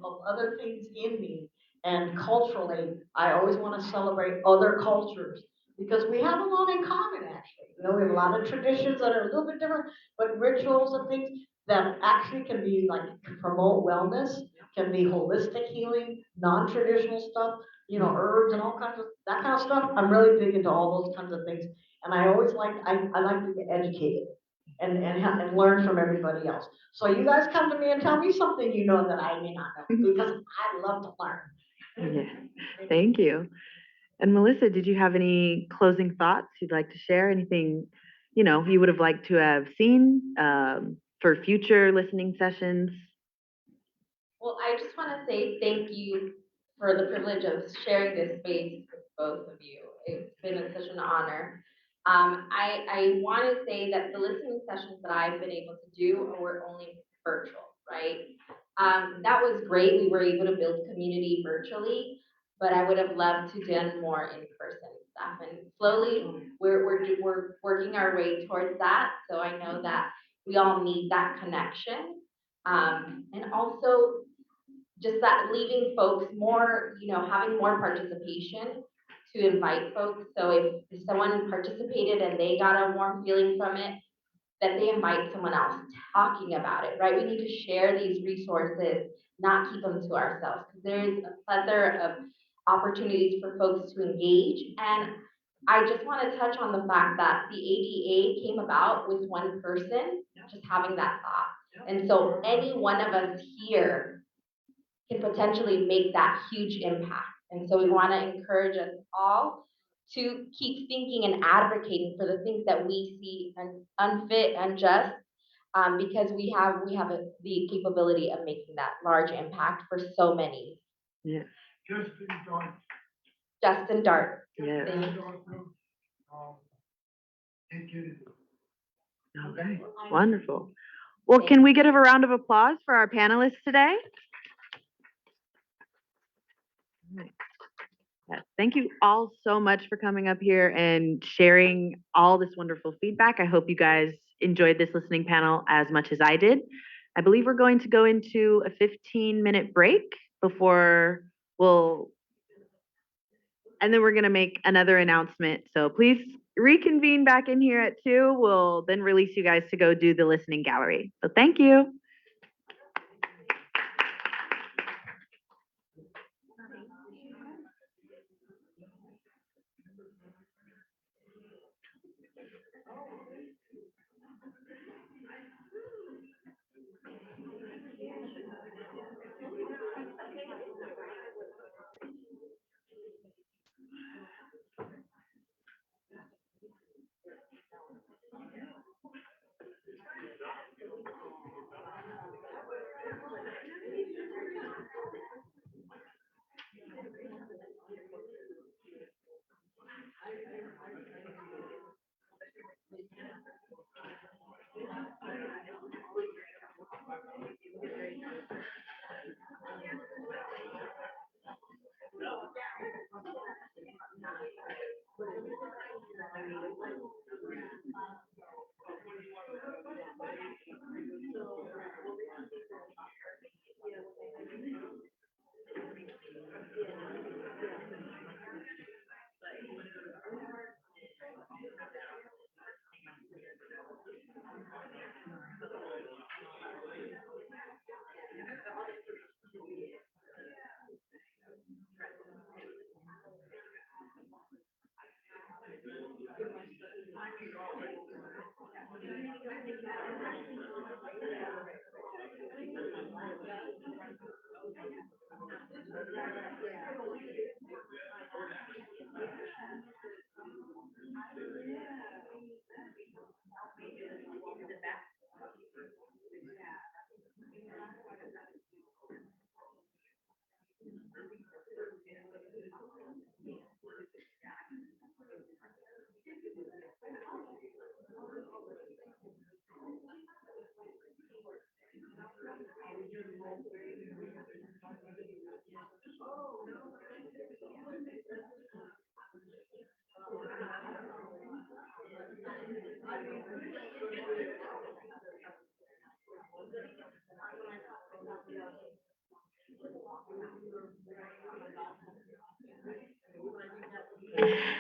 of other things in me. And culturally, I always want to celebrate other cultures because we have a lot in common, actually. We have a lot of traditions that are a little bit different, but rituals and things that actually can be like promote wellness, can be holistic healing, non-traditional stuff, herbs and all kinds of that kind of stuff. I'm really big into all those kinds of things, and I always I like to get educated and learn from everybody else. So you guys come to me and tell me something that I may not know, because I love to learn. Yeah, thank you. And Melissa, did you have any closing thoughts you'd like to share? Anything, you would have liked to have seen for future listening sessions? Well, I just want to say thank you for the privilege of sharing this space with both of you. It's been such an honor. I want to say that the listening sessions that I've been able to do were only virtual, right? That was great. We were able to build community virtually, but I would have loved to do more in-person stuff. And slowly, we're working our way towards that. So I know that we all need that connection. And also, just that leaving folks more, having more participation to invite folks. So if someone participated and they got a warm feeling from it, that they invite someone else talking about it, right? We need to share these resources, not keep them to ourselves, because there's a plethora of opportunities for folks to engage. And I just want to touch on the fact that the ADA came about with one person just having that thought. And so any one of us here can potentially make that huge impact. And so we want to encourage us all to keep thinking and advocating for the things that we see unfit, unjust, because we have the capability of making that large impact for so many. Yes. Justin Dart. Yes. Okay. Wonderful. Well, can we get a round of applause for our panelists today? Yes, thank you all so much for coming up here and sharing all this wonderful feedback. I hope you guys enjoyed this listening panel as much as I did. I believe we're going to go into a 15-minute break before and then we're going to make another announcement. So please reconvene back in here at 2. We'll then release you guys to go do the listening gallery. So thank you.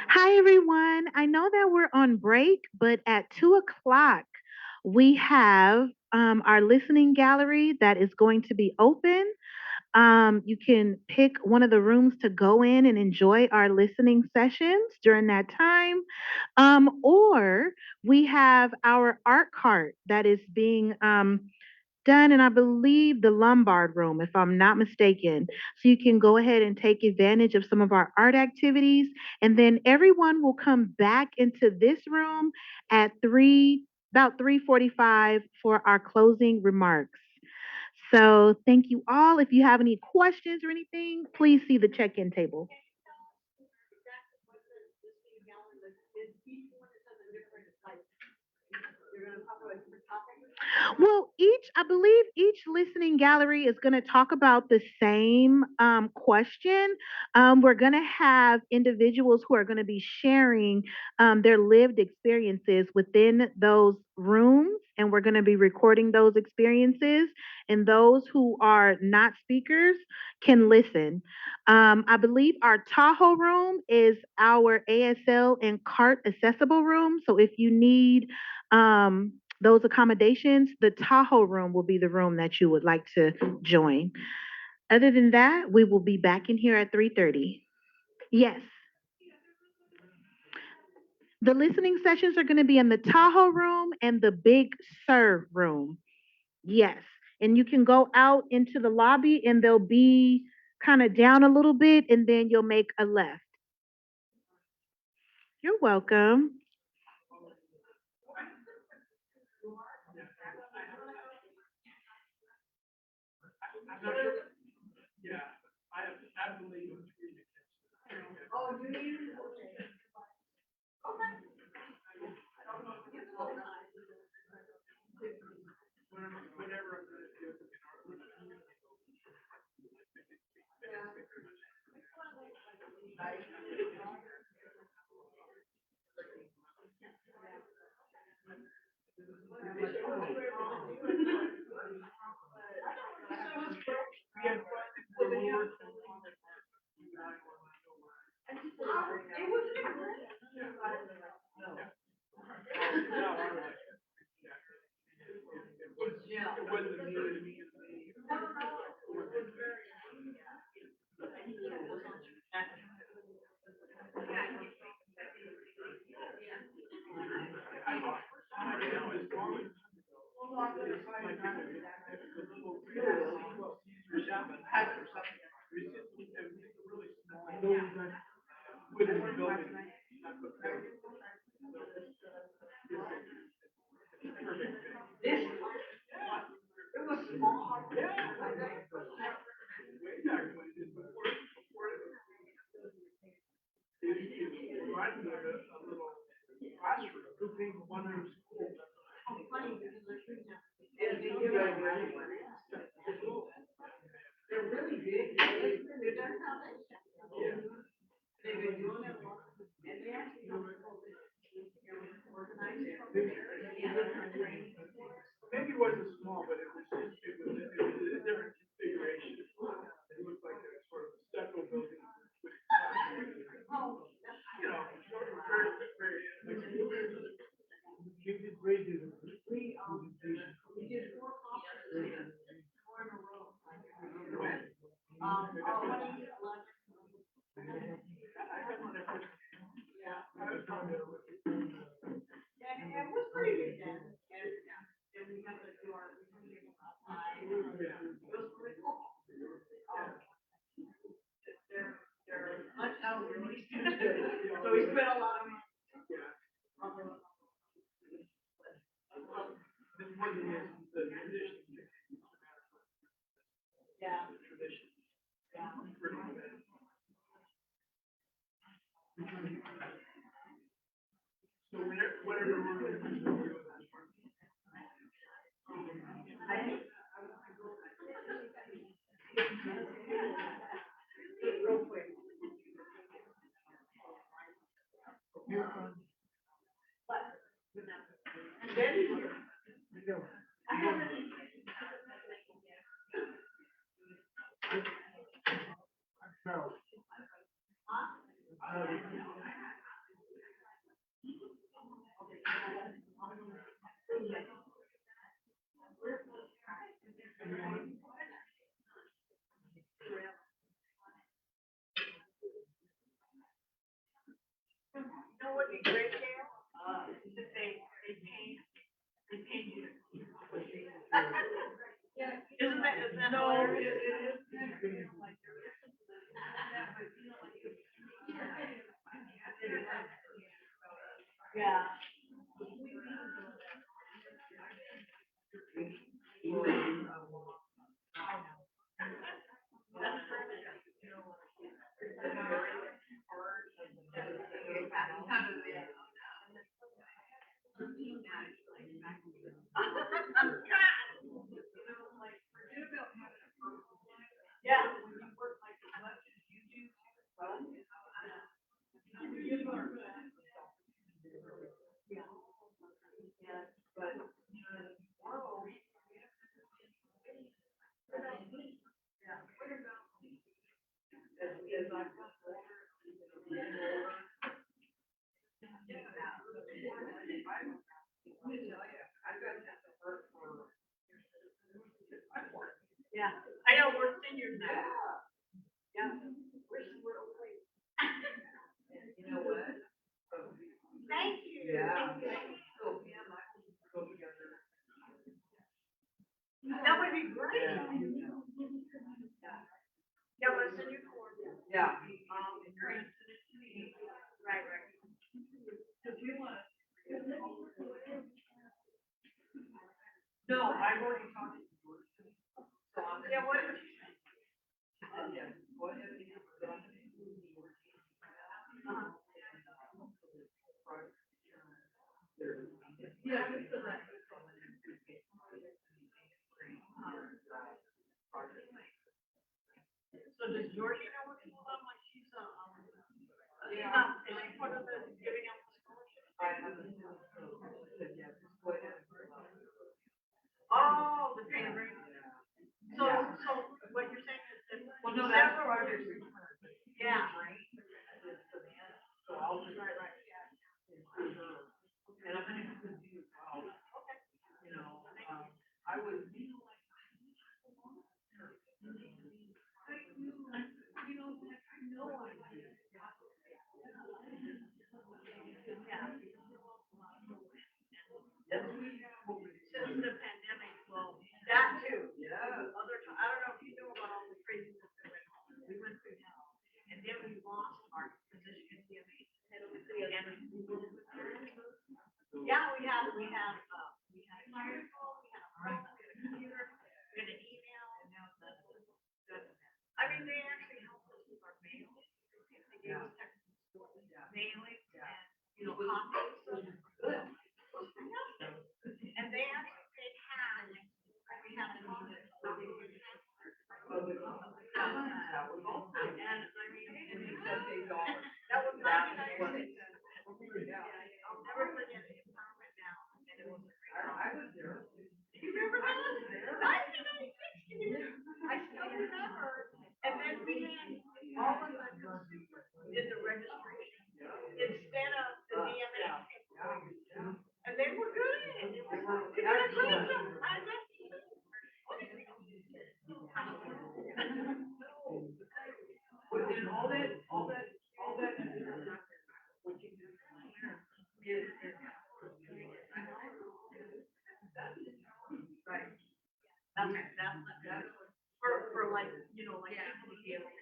Hi, everyone. I know that we're on break, but at 2 o'clock, we have our listening gallery that is going to be open. You can pick one of the rooms to go in and enjoy our listening sessions during that time. Or we have our art cart that is being done in, I believe, the Lombard room, if I'm not mistaken. So you can go ahead and take advantage of some of our art activities. And then everyone will come back into this room at about 3:45 for our closing remarks. So thank you all. If you have any questions or anything, please see the check-in table. Well, I believe each listening gallery is going to talk about the same question. We're going to have individuals who are going to be sharing their lived experiences within those rooms, and we're going to be recording those experiences. And those who are not speakers can listen. I believe our Tahoe room is our ASL and CART accessible room. So if you need those accommodations, the Tahoe room will be the room that you would like to join. Other than that, we will be back in here at 3:30. Yes. The listening sessions are going to be in the Tahoe room and the Big Sur room. Yes. And you can go out into the lobby and they'll be kind of down a little bit and then you'll make a left. You're welcome. Yeah, I know, we're seniors now. Yeah. We're okay. You know what? Thank you. Yeah. Thank you. That would be great. Yeah, let's send you forward. Yeah. Great. Right, right. Because we want to. No, I've already talked to you. So, yeah, what did you say? Yeah, what did you say? Yeah, because I. So does Georgie know what's going on? Like she's not, is she part of the giving out the scholarship? I haven't. Oh, the payment rate. So what you're saying is that. Well, no, that's project return. Yeah. So I'll just write, yeah. And I'm gonna have to do, okay. You know, I would. Since the pandemic, well, that too. Yeah. Other, I don't know if you know about all the craziness that went on. We went through hell, and then we lost our position in DMA. Yeah, we had, we had a microphone, we had a phone, we had a computer, we had an email. I mean, they actually helped us with our mail. They gave us technical support, mailing, and, you know, copies. Good. And they actually paid half. We had to use it. And I mean, that was $99. I'll never forget it. Empowerment Now, and it was. I was there. You remember that? 1996. I still remember. And then we had all of the consumers did the registration instead of the DMA. And they were good at it. It was good. I bet. But then all that. What you do is right. That's for like, you know, like people to be able to.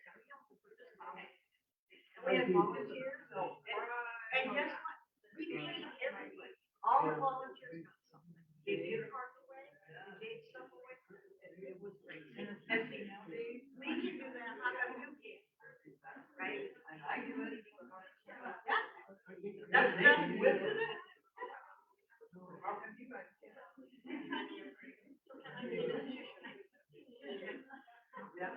And we had volunteers, and guess what? We paid everybody. All the volunteers got something. They gave cards away, they gave stuff away, and it was great. And we can do that, how come you can't? Right? I do it. Yeah. That's with it. How come you guys can't? Yeah.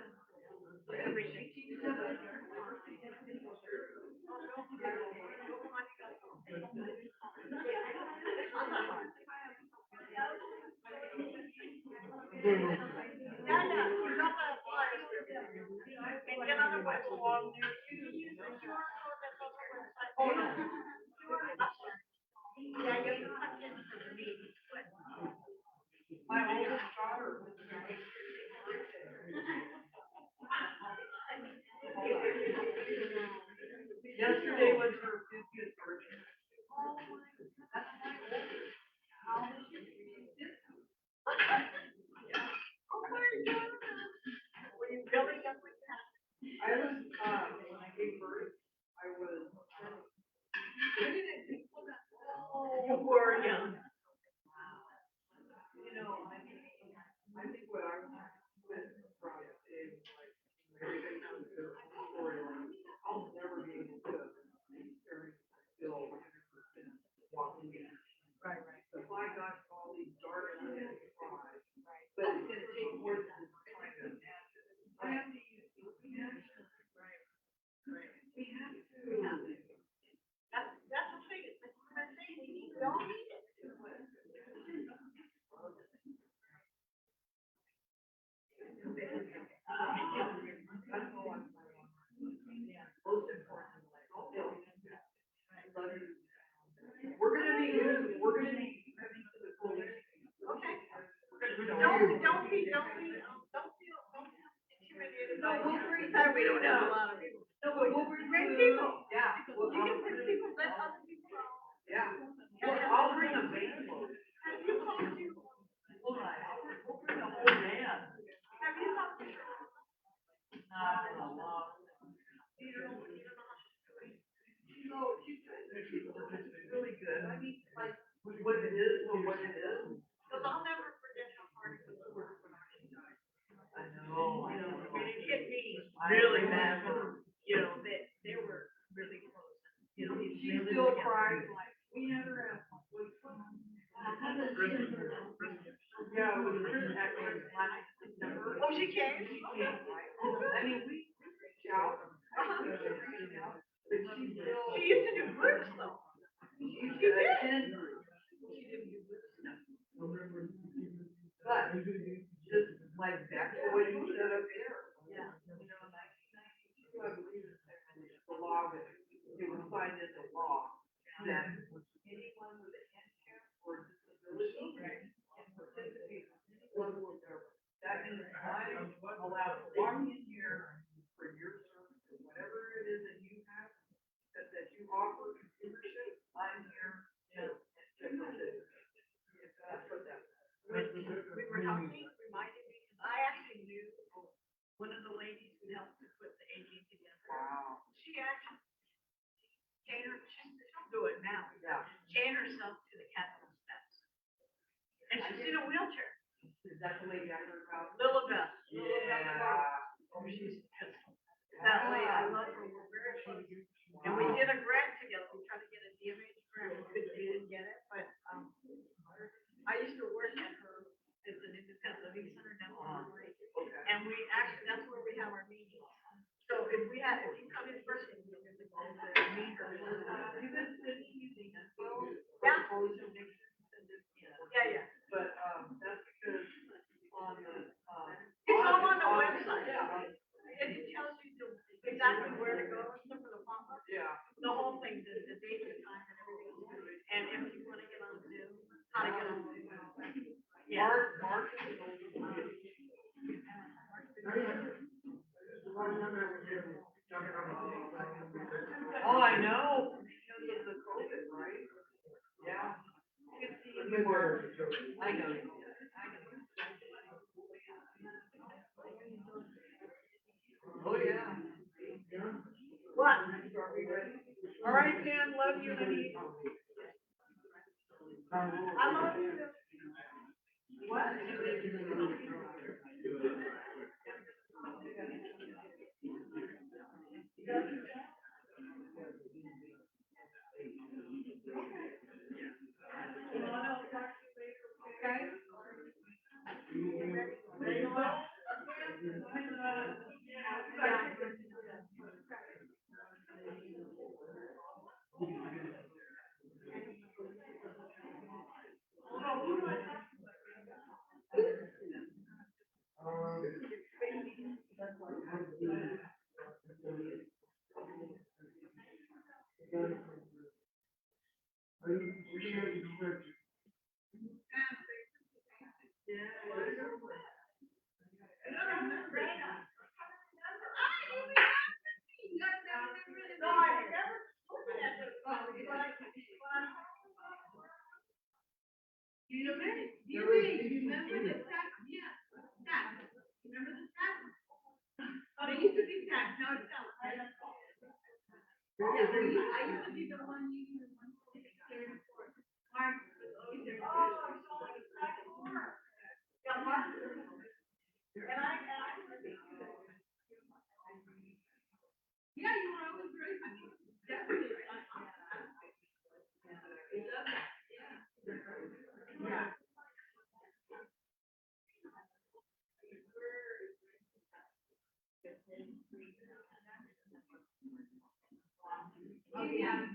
My oldest daughter. Yesterday was her 50th birthday. Oh my God. How old is she? Oh my God. Were you building up with that? I was, when I gave birth, I was. Oh, were you? You know, I think what I was from is like, everybody knows their storyline. I'll never be able to experience still 100% walking in. Right. So if I got all these dark areas, right. But it's gonna take more than kind of. I have to use right. We have to. That's the thing. That's what I'm saying. We all need it. Most important, we're gonna we're gonna need you coming to the full list. Okay. Don't feel intimidated. No, we'll bring, we don't have a lot of people. No, but we'll bring people. Yeah. You can bring people, let other people know. Yeah. Well, I'll bring a baseball. Have you talked to? We'll bring the whole band. Have you talked to? Not in a long. You don't know how she's doing. She's really good. I mean, like, what it is or what it is. Because I'll never forget how hard it was to work when I died. I know. You know, I mean, it hit me really bad. You know, they were really close. You know, she still cries like, we never have. Yeah, it was Christmas, actually, last December. Oh, she came? She came, right? I mean, we reached out. But she still. She used to do groups though. She did. She didn't do groups now. But just like back to what you said up there. Yeah. You know, 1992, I believe the law was, it was signed into law that anyone with a handicap or disability can participate in any level of government. That means I'm allowed to walk in here for your service, whatever it is that you have, that you offer consumership, I'm here to participate. That's what that. We were talking, reminded me, because I actually knew one of the ladies who helped to put the aging together. Wow. She actually she'll do it now. Yeah. Chained herself to the Capitol steps. And she's in a wheelchair. Is that the lady I heard about? Lilibeth. Yeah. Oh, she's just, that lady, I love her. We're very close. And we did a grant together. We tried to get a DMH grant. We didn't get it, but I used to work at her as an independent living center down on the lake. And we actually, that's where we have our meetings. So if you come in person, you can meet her. You've been sitting using it. Yeah. Yeah. But that's because on the it's all on the website. Yeah. It tells you exactly where to go and stuff for the pop-up. Yeah. The whole thing, the date, the time, and everything. And if you want to get on Zoom, how to get on Zoom. Yeah. Mark is oh, I know. Because of the COVID, right? Yeah. Good seeing you, Mark. I know. Oh, yeah. What? All right, Pam, love you, honey. I love you. What? Okay. You remember the tax? Yeah, tax. Remember the tax? Oh, it used to be tax, now it's not. Yeah, I used to be the one you the one for. Mark. Oh, it's only tax more. Yeah, Mark. And I. Yeah, you were always great. I mean, definitely. Yeah. Oh, yeah.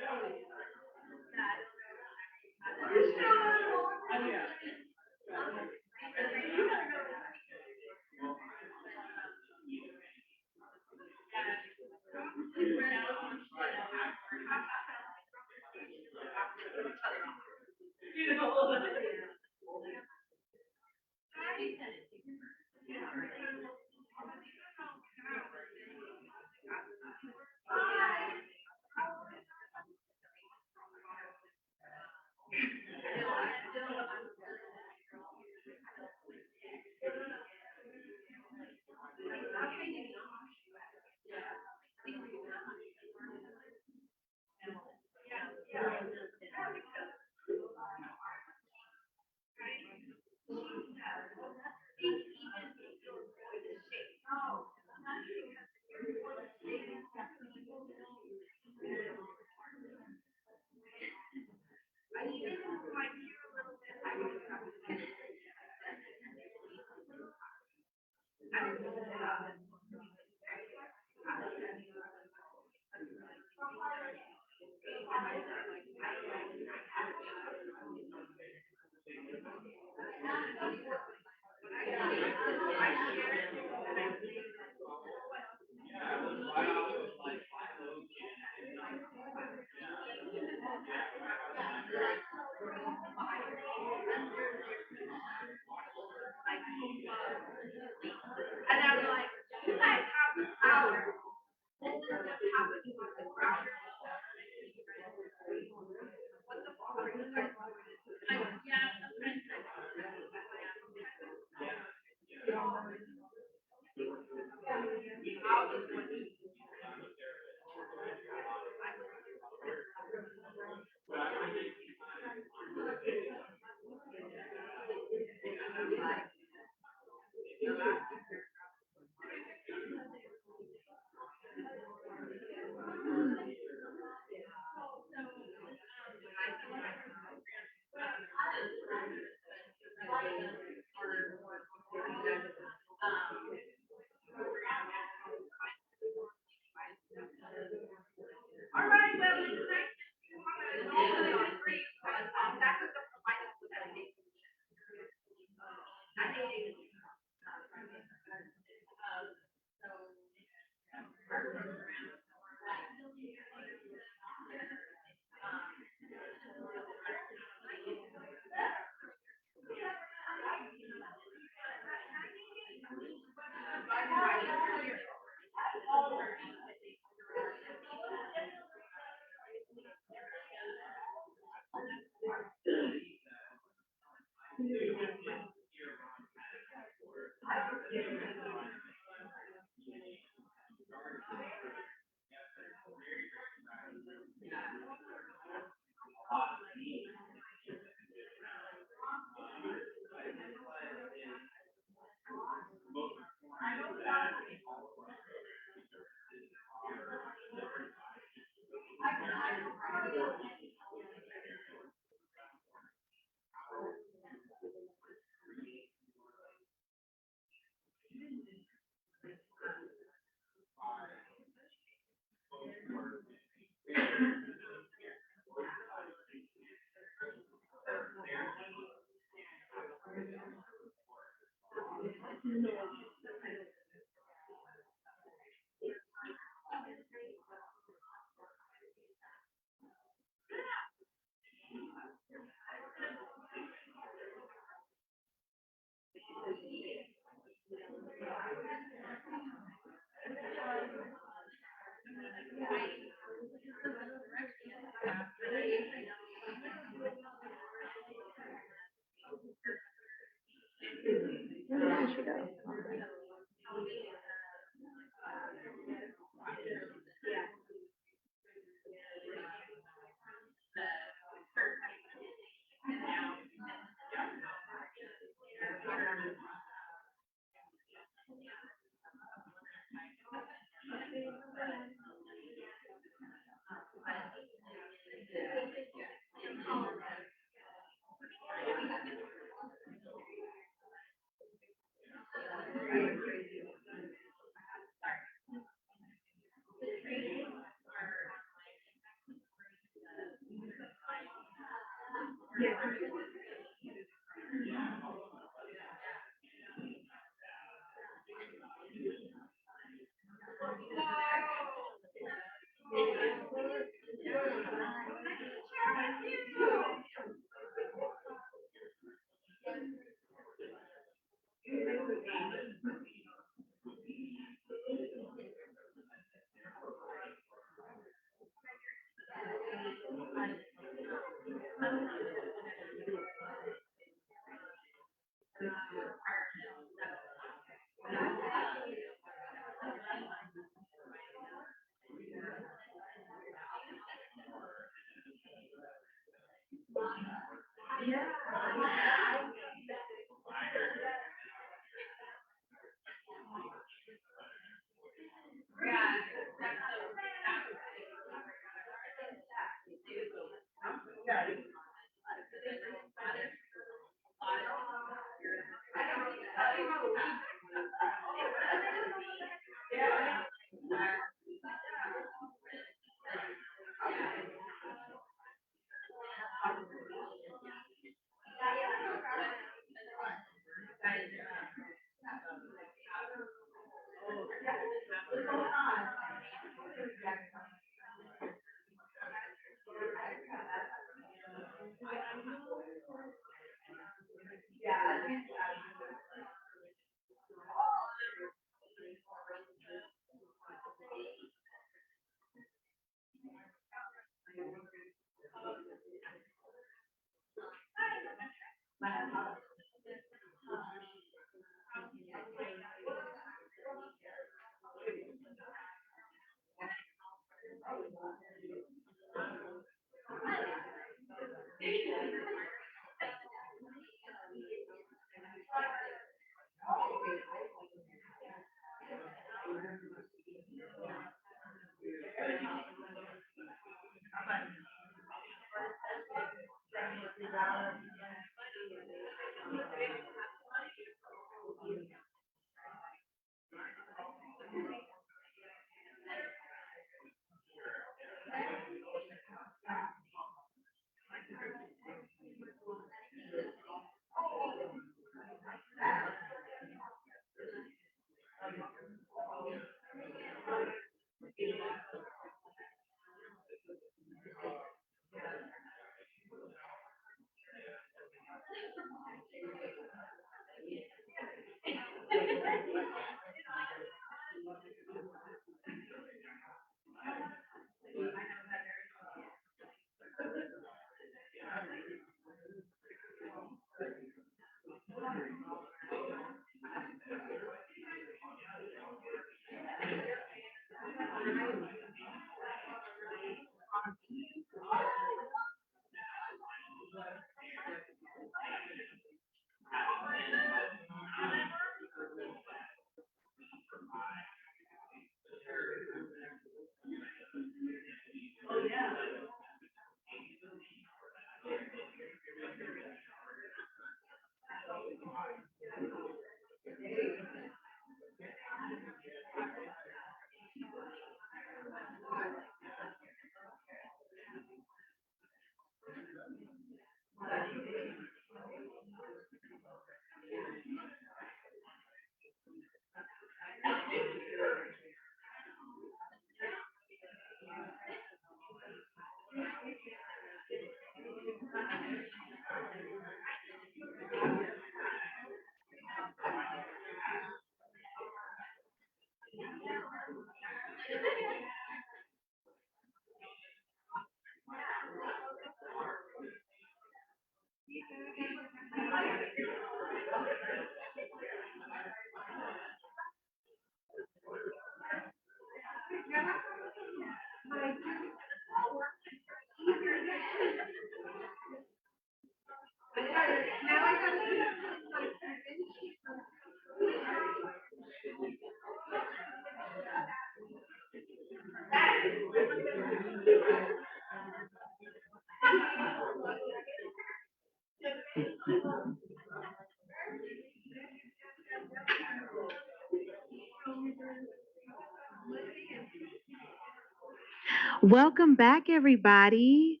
Welcome back, everybody.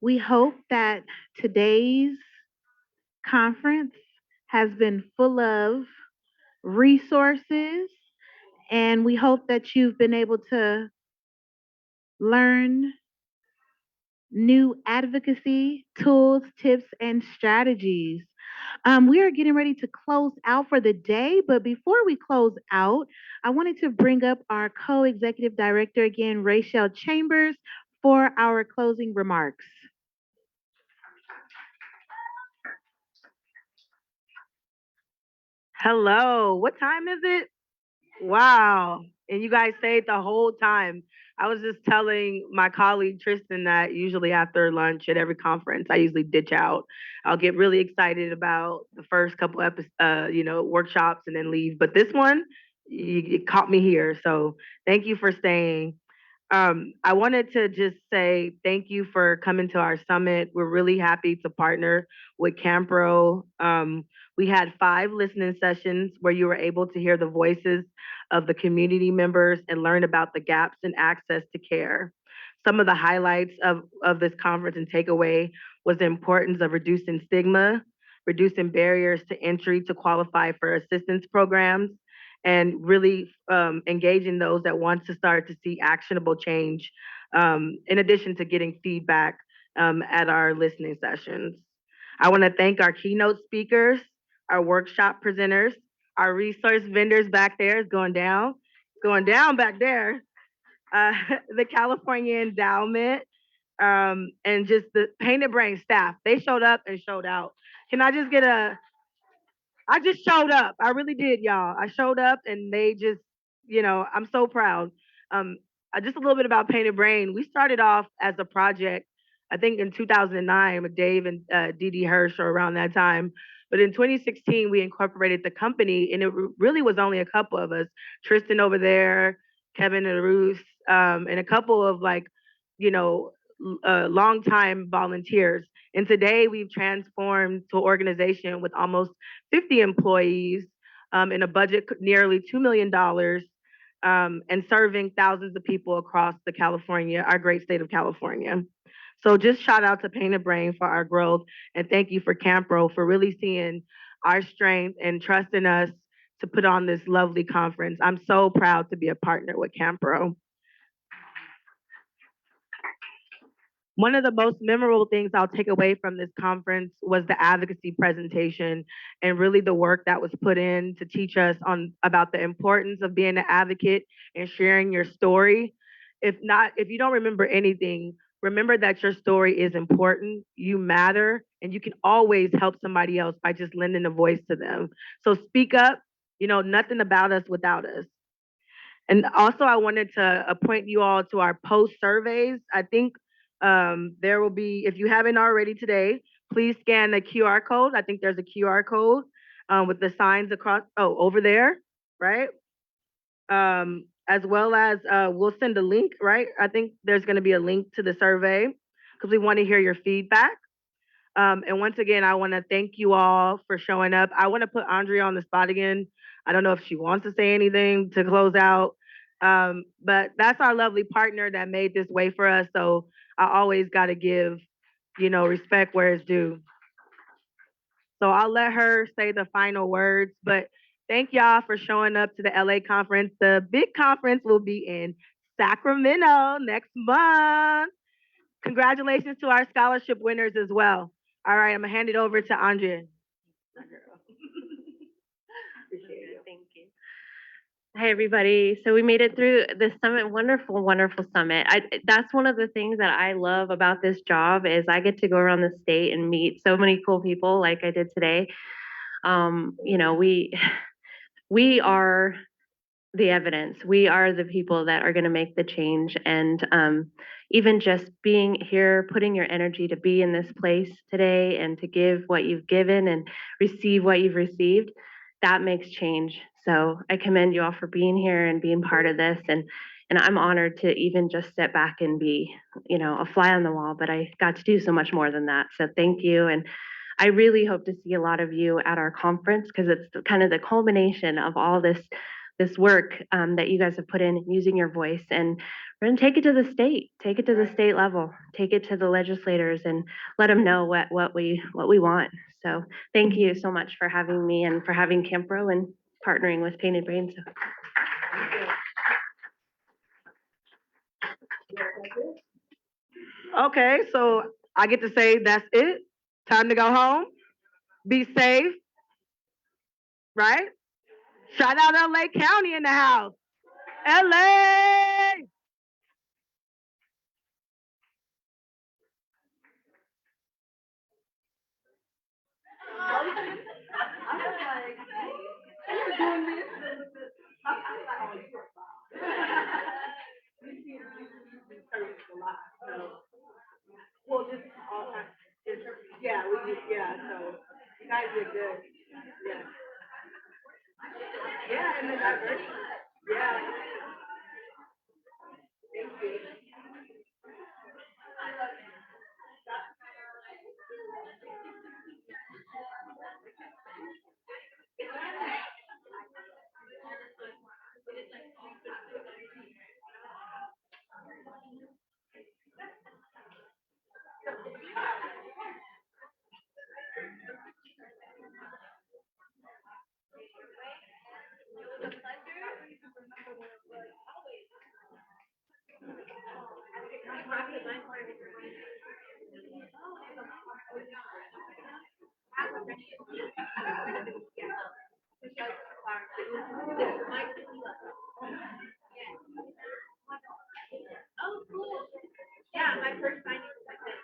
We hope that today's conference has been full of resources, and we hope that you've been able to learn new advocacy tools, tips, and strategies. We are getting ready to close out for the day, but before we close out, I wanted to bring up our co-executive director again, Rachel Chambers, for our closing remarks. Hello, what time is it? Wow. And you guys stayed the whole time. I was just telling my colleague Tristan that usually after lunch at every conference, I usually ditch out. I'll get really excited about the first couple workshops and then leave. But this one, you caught me here. So thank you for staying. I wanted to just say thank you for coming to our summit. We're really happy to partner with Campro. We had 5 listening sessions where you were able to hear the voices of the community members and learn about the gaps in access to care. Some of the highlights of this conference and takeaway was the importance of reducing stigma, reducing barriers to entry to qualify for assistance programs, and really engaging those that want to start to see actionable change, in addition to getting feedback at our listening sessions. I want to thank our keynote speakers, our workshop presenters, our resource vendors back there. Is going down. It's going down back there. The California Endowment, and just the Painted Brain staff. They showed up and showed out. Can I just get I just showed up. I really did, y'all. I showed up and they just, I'm so proud. Um, just a little bit about Painted Brain. We started off as a project, I think in 2009 with Dave and Dee Dee Hirsch or around that time. But in 2016, we incorporated the company and it really was only a couple of us. Tristan over there, Kevin and Ruth, and a couple of longtime volunteers. And today we've transformed to an organization with almost 50 employees, in a budget nearly $2 million, and serving thousands of people across our great state of California. So just shout out to Painted Brain for our growth, and thank you for Campro for really seeing our strength and trusting us to put on this lovely conference. I'm so proud to be a partner with Campro. One of the most memorable things I'll take away from this conference was the advocacy presentation and really the work that was put in to teach us about the importance of being an advocate and sharing your story. If you don't remember anything, remember that your story is important, you matter, and you can always help somebody else by just lending a voice to them. So speak up, nothing about us without us. And also I wanted to point you all to our post surveys. I think there will be, if you haven't already today, please scan the QR code. I think there's a QR code with the signs across, over there, right? As well as we'll send a link, right? I think there's gonna be a link to the survey because we wanna hear your feedback. And once again, I wanna thank you all for showing up. I wanna put Andrea on the spot again. I don't know if she wants to say anything to close out, but that's our lovely partner that made this way for us. So I always got to give, respect where it's due. So I'll let her say the final words, but thank y'all for showing up to the LA conference. The big conference will be in Sacramento next month. Congratulations to our scholarship winners as well. All right, I'm gonna hand it over to Andrea. Thank you. Hi, everybody. So we made it through this summit. Wonderful, wonderful summit. That's one of the things that I love about this job is I get to go around the state and meet so many cool people like I did today. We are the evidence. We are the people that are going to make the change. And even just being here, putting your energy to be in this place today and to give what you've given and receive what you've received, that makes change. So I commend you all for being here and being part of this. And And I'm honored to even just sit back and be, a fly on the wall, but I got to do so much more than that. So thank you. And I really hope to see a lot of you at our conference because it's kind of the culmination of all this work that you guys have put in using your voice. And we're going to take it to the state, take it to the state level, take it to the legislators and let them know what we want. So thank you so much for having me and for having Campro and partnering with Painted Brains. Okay, so I get to say that's it. Time to go home. Be safe, right? Shout out LA County in the house. LA! Well, just all kinds. Yeah, so you guys did good. Yeah. Yeah, and the diversity. Yeah. Thank you. Oh, cool. Yeah, my first signing was like this.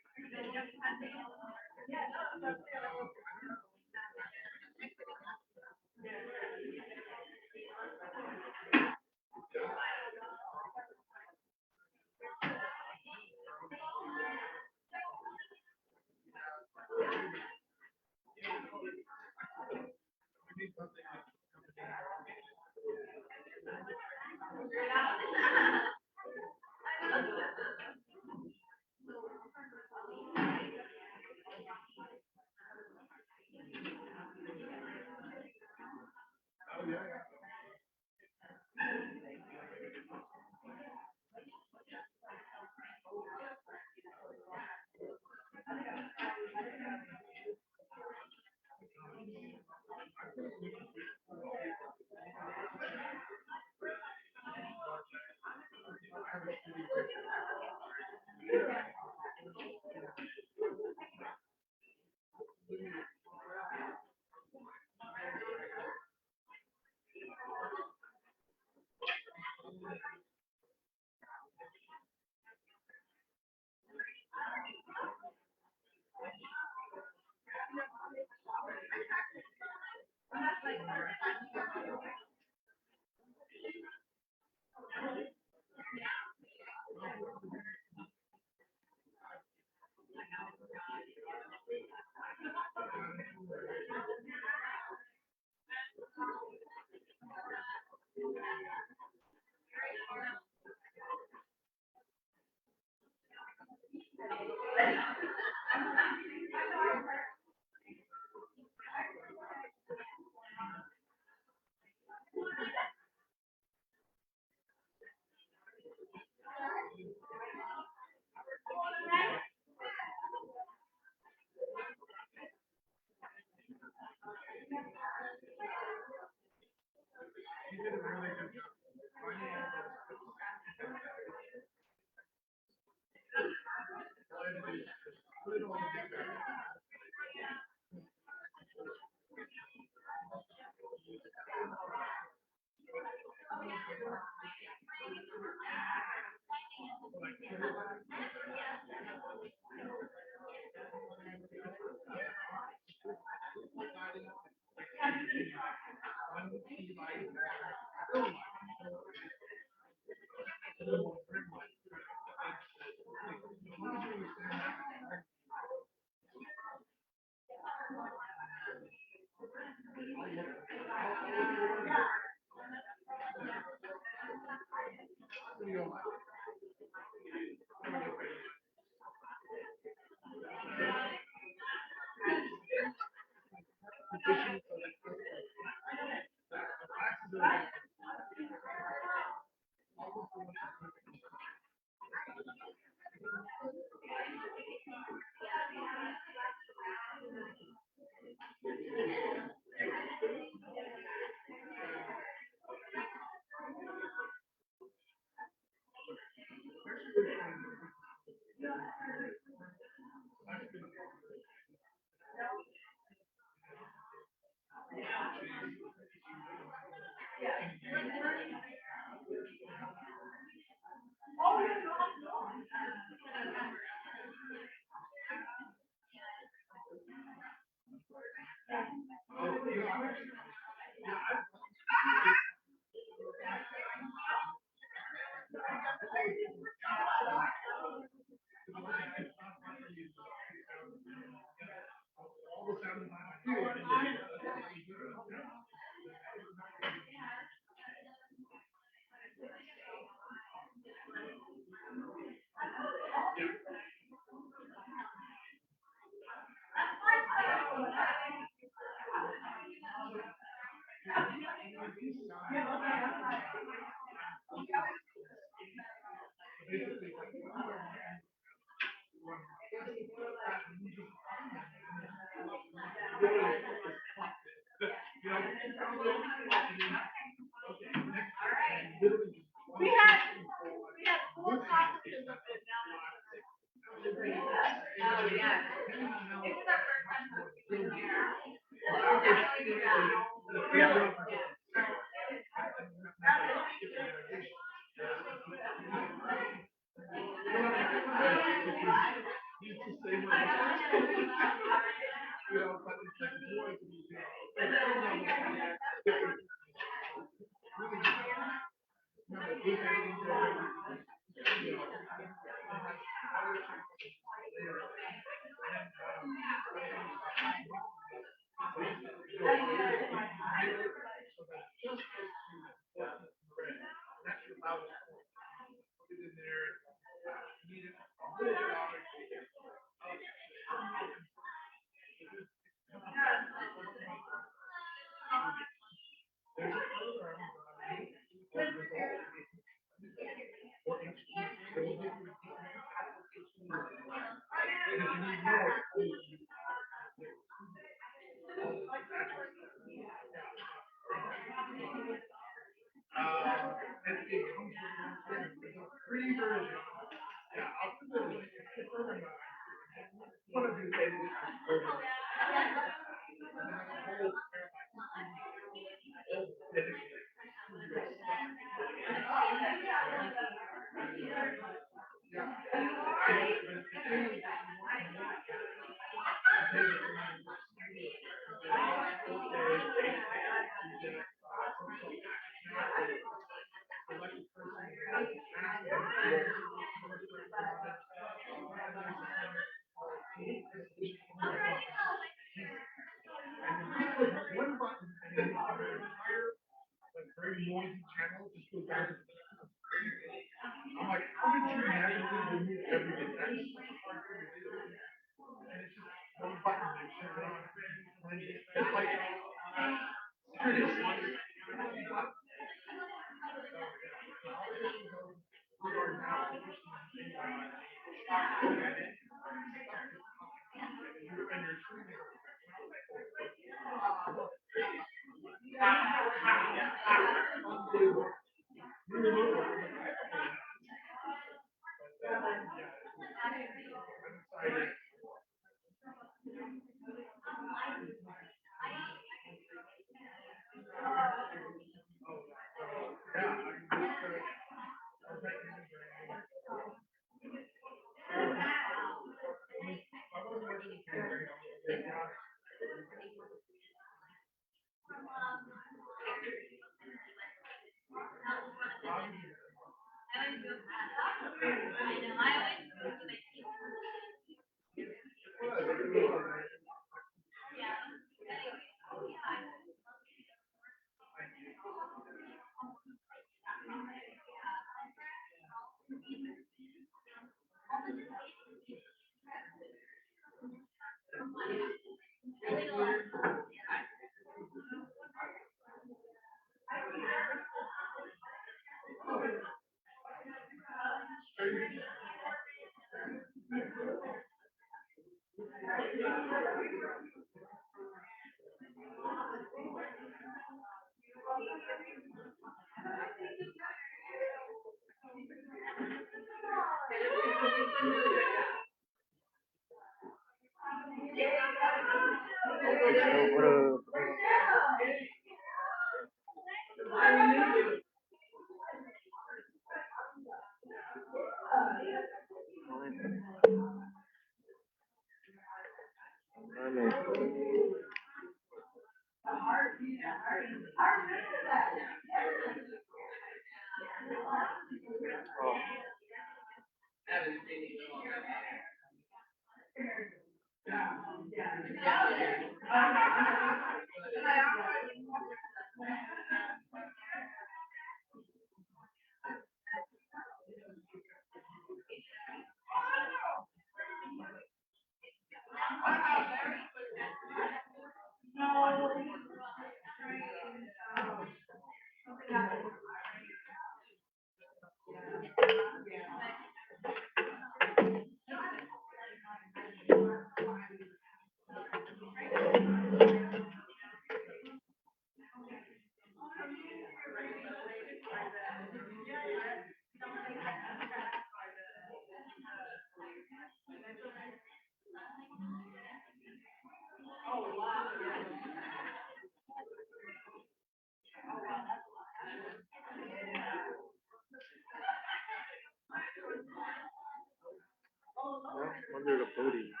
Under the podium.